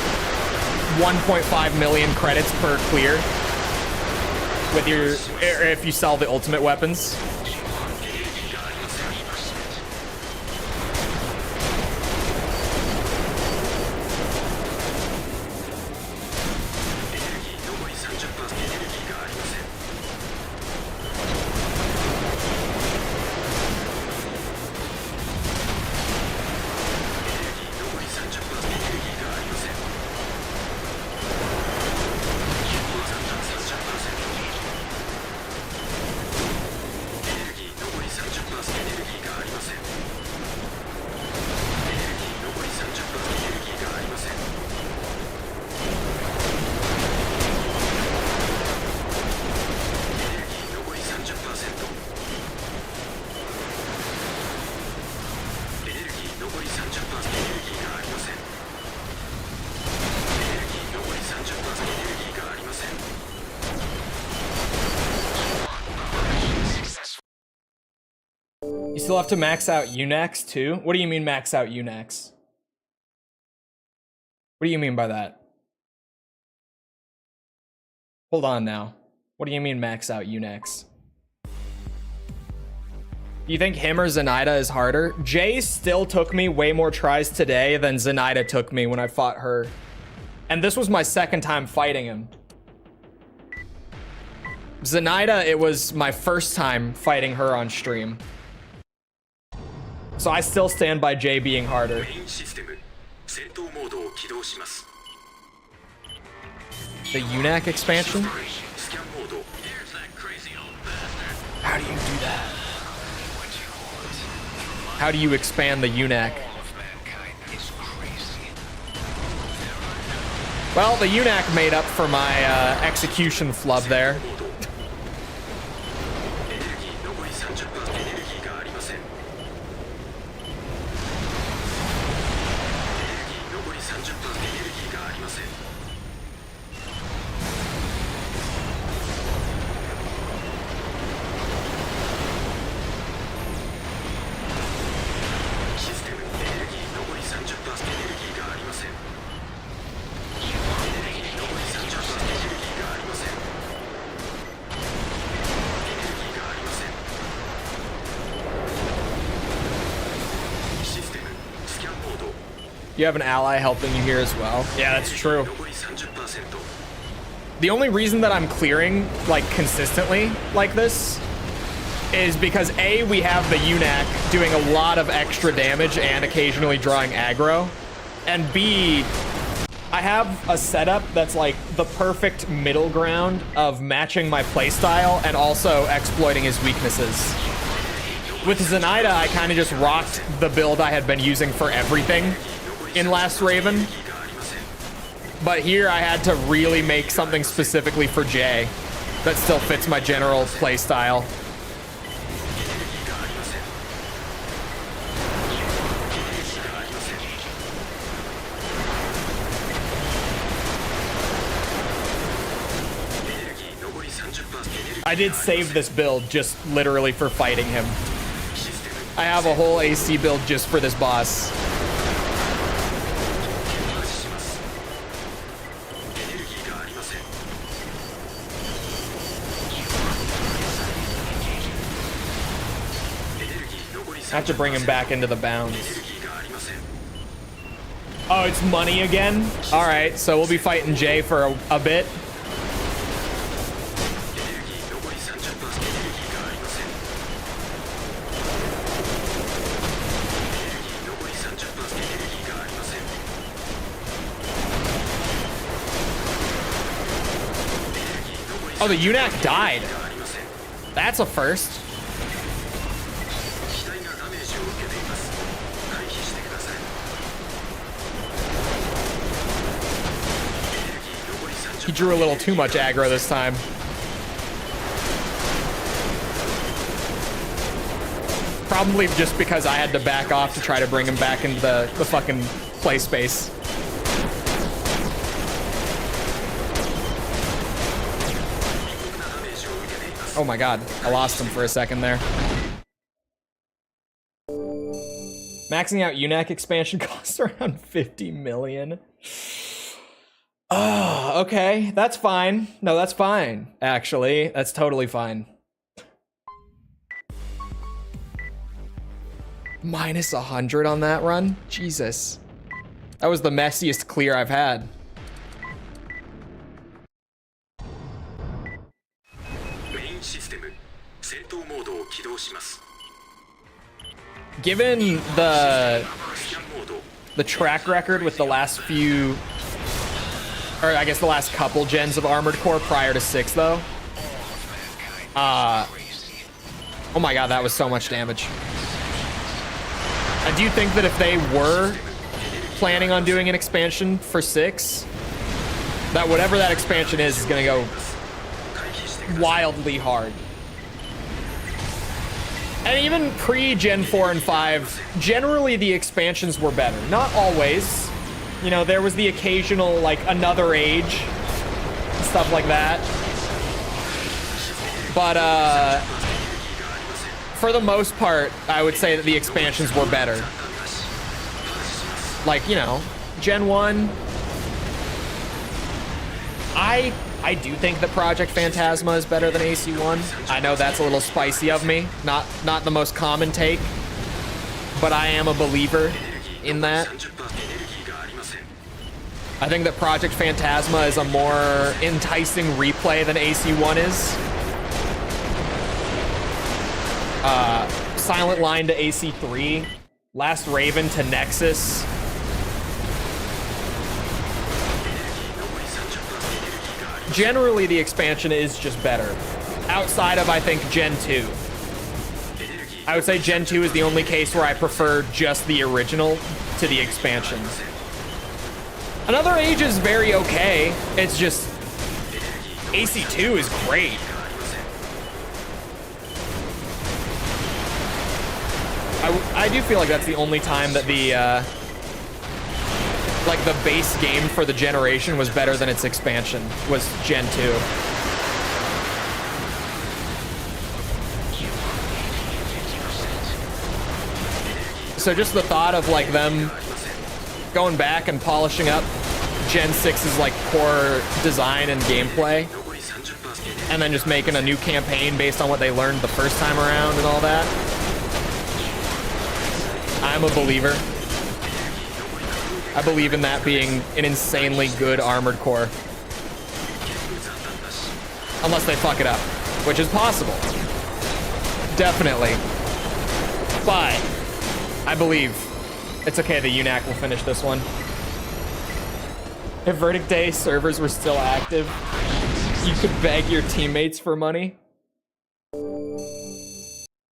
1.5 million credits per clear with your, if you sell the ultimate weapons. You still have to max out Unax too? What do you mean max out Unax? What do you mean by that? Hold on now. What do you mean max out Unax? Do you think him or Zenaida is harder? Jay still took me way more tries today than Zenaida took me when I fought her. And this was my second time fighting him. Zenaida, it was my first time fighting her on stream. So I still stand by Jay being harder. メインシステム戦闘モードを起動します。 The Unac expansion? スキャンモード。Here's that crazy old bastard. How do you do that? How do you expand the Unac? Well, the Unac made up for my execution flub there. エネルギー残り 30%。 エネルギーがありません。エネルギー残り 30%。 エネルギーがありません。システムエネルギー残り 30%。 エネルギーがありません。エネルギー残り 30%。 エネルギーがありません。エネルギーがありません。システムスキャンモード。 You have an ally helping you here as well. Yeah, that's true. 残り 30%。 The only reason that I'm clearing like consistently like this is because A, we have the Unac doing a lot of extra damage and occasionally drawing aggro, and B, I have a setup that's like the perfect middle ground of matching my playstyle and also exploiting his weaknesses. With Zenaida, I kind of just rocked the build I had been using for everything in Last Raven. But here I had to really make something specifically for Jay that still fits my general playstyle. I did save this build just literally for fighting him. I have a whole AC build just for this boss. I have to bring him back into the bounds. Oh, it's money again? Alright, so we'll be fighting Jay for a bit. Oh, the UNAC died. That's a first. He drew a little too much aggro this time. Probably just because I had to back off to try to bring him back into the fucking play space. Oh my god, I lost him for a second there. Maxing out UNAC expansion costs around 50 million. Oh, okay, that's fine. No, that's fine, actually. That's totally fine. Minus 100 on that run? Jesus. That was the messiest clear I've had. Given the track record with the last few, or I guess the last couple gens of Armored Core prior to 6 though. Oh my god, that was so much damage. I do think that if they were planning on doing an expansion for 6, that whatever that expansion is gonna go wildly hard. And even pre-Gen 4 and 5, generally the expansions were better. Not always. You know, there was the occasional, like, Another Age, stuff like that. But, for the most part, I would say that the expansions were better. Like, you know, Gen 1. I do think that Project Phantasma is better than AC1. I know that's a little spicy of me. Not the most common take, but I am a believer in that. I think that Project Phantasma is a more enticing replay than AC1 is. Silent Line to AC3, Last Raven to Nexus. Generally, the expansion is just better. Outside of, I think, Gen 2. I would say Gen 2 is the only case where I prefer just the original to the expansion. Another Age is very okay. It's just AC2 is great. I do feel like that's the only time that the like the base game for the generation was better than its expansion, was Gen 2. So just the thought of like them going back and polishing up Gen 6's like core design and gameplay, and then just making a new campaign based on what they learned the first time around and all that. I'm a believer. I believe in that being an insanely good Armored Core. Unless they fuck it up, which is possible. Definitely. But I believe it's okay, the UNAC will finish this one. If Verdict Day servers were still active, you could beg your teammates for money.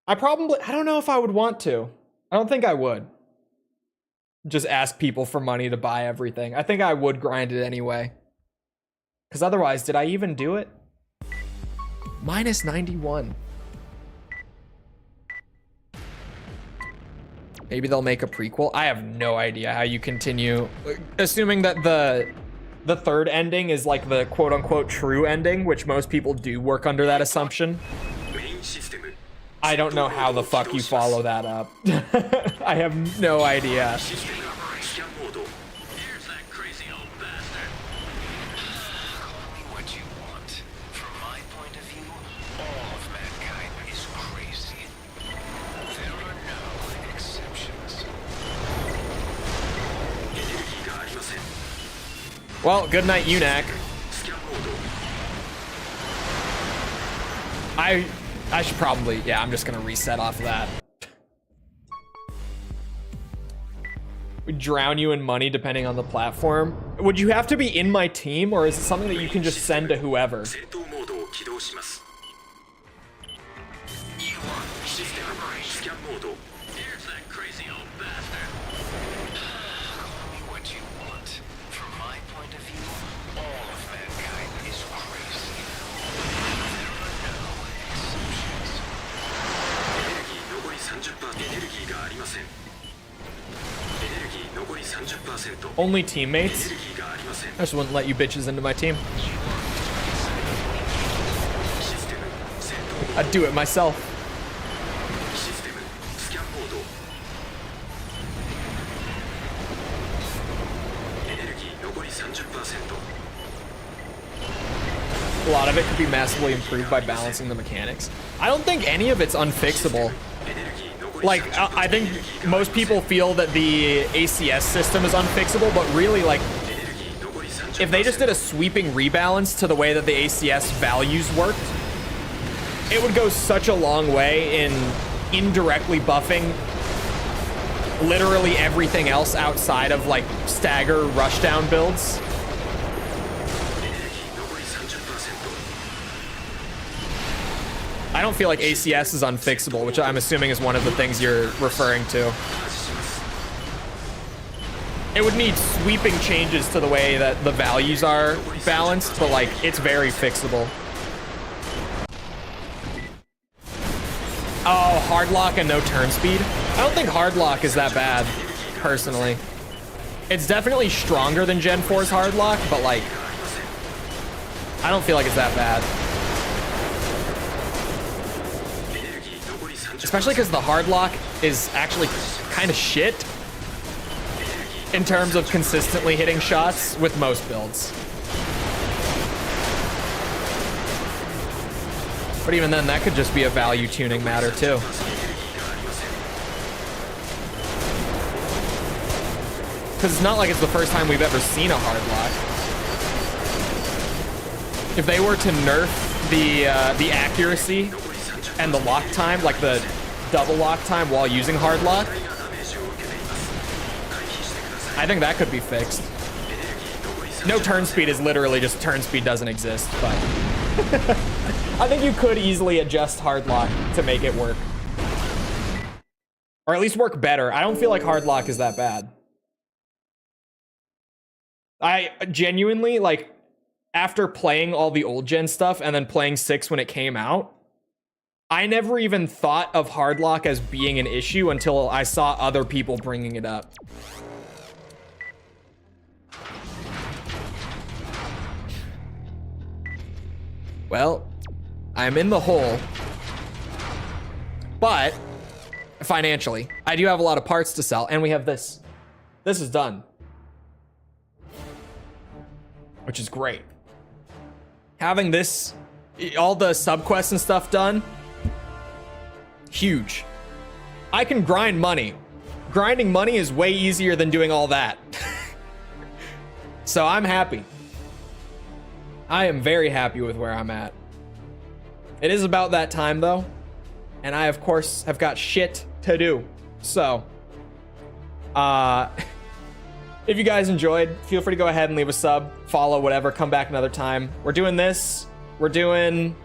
I don't know if I would want to. I don't think I would. Just ask people for money to buy everything. I think I would grind it anyway. Because otherwise, did I even do it? Minus 91. Maybe they'll make a prequel. I have no idea how you continue. Assuming that the third ending is like the quote-unquote true ending, which most people do work under that assumption. I don't know how the fuck you follow that up. I have no idea. Here's that crazy old bastard. Call me what you want. From my point of view, all of mankind is crazy. There are no exceptions. Well, good night, UNAC. I should probably, yeah, I'm just gonna reset off of that. We drown you in money depending on the platform. Would you have to be in my team, or is it something that you can just send to whoever? Here's that crazy old bastard. Call me what you want. From my point of view, all of mankind is crazy. There are no exceptions. Only teammates? I just wouldn't let you bitches into my team. I'd do it myself. A lot of it could be massively improved by balancing the mechanics. I don't think any of it's unfixable. Like, I think most people feel that the ACS system is unfixable, but really, like, if they just did a sweeping rebalance to the way that the ACS values worked, it would go such a long way in indirectly buffing literally everything else outside of, like, stagger rushdown builds. I don't feel like ACS is unfixable, which I'm assuming is one of the things you're referring to. It would need sweeping changes to the way that the values are balanced, but like, it's very fixable. Oh, hard lock and no turn speed? I don't think hard lock is that bad, personally. It's definitely stronger than Gen 4's hard lock, but like, I don't feel like it's that bad. Especially because the hard lock is actually kind of shit in terms of consistently hitting shots with most builds. But even then, that could just be a value tuning matter too. Because it's not like it's the first time we've ever seen a hard lock. If they were to nerf the accuracy and the lock time, like the double lock time while using hard lock, I think that could be fixed. No turn speed is literally just turn speed doesn't exist, but I think you could easily adjust hard lock to make it work. Or at least work better. I don't feel like hard lock is that bad. I genuinely, like, after playing all the old gen stuff and then playing 6 when it came out, I never even thought of hard lock as being an issue until I saw other people bringing it up. Well, I'm in the hole, but financially, I do have a lot of parts to sell, and we have this. This is done, which is great. Having this, all the subquests and stuff done, huge. I can grind money. Grinding money is way easier than doing all that. So I'm happy. I am very happy with where I'm at. It is about that time though, and I of course have got shit to do. So, if you guys enjoyed, feel free to go ahead and leave a sub, follow, whatever, come back another time. We're doing this. We're doing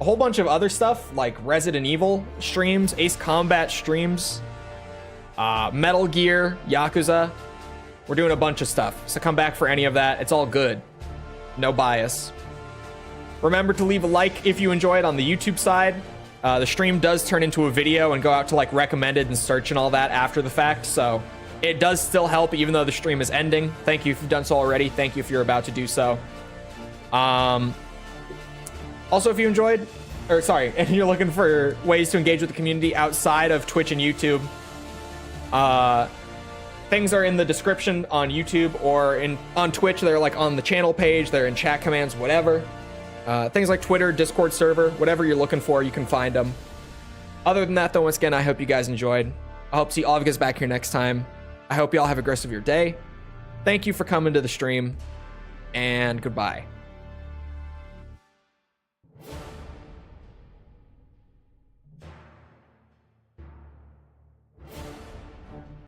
a whole bunch of other stuff like Resident Evil streams, Ace Combat streams, Metal Gear, Yakuza. We're doing a bunch of stuff, so come back for any of that. It's all good. No bias. Remember to leave a like if you enjoy it on the YouTube side. The stream does turn into a video and go out to like recommended and search and all that after the fact, so It does still help even though the stream is ending. Thank you if you've done so already. Thank you if you're about to do so. Also, if you enjoyed, or sorry, and you're looking for ways to engage with the community outside of Twitch and YouTube, things are in the description on YouTube or on Twitch. They're like on the channel page. They're in chat commands, whatever. Things like Twitter, Discord server, whatever you're looking for, you can find them. Other than that, though, once again, I hope you guys enjoyed. I hope to see all of you guys back here next time. I hope you all have a great rest of your day. Thank you for coming to the stream, and goodbye.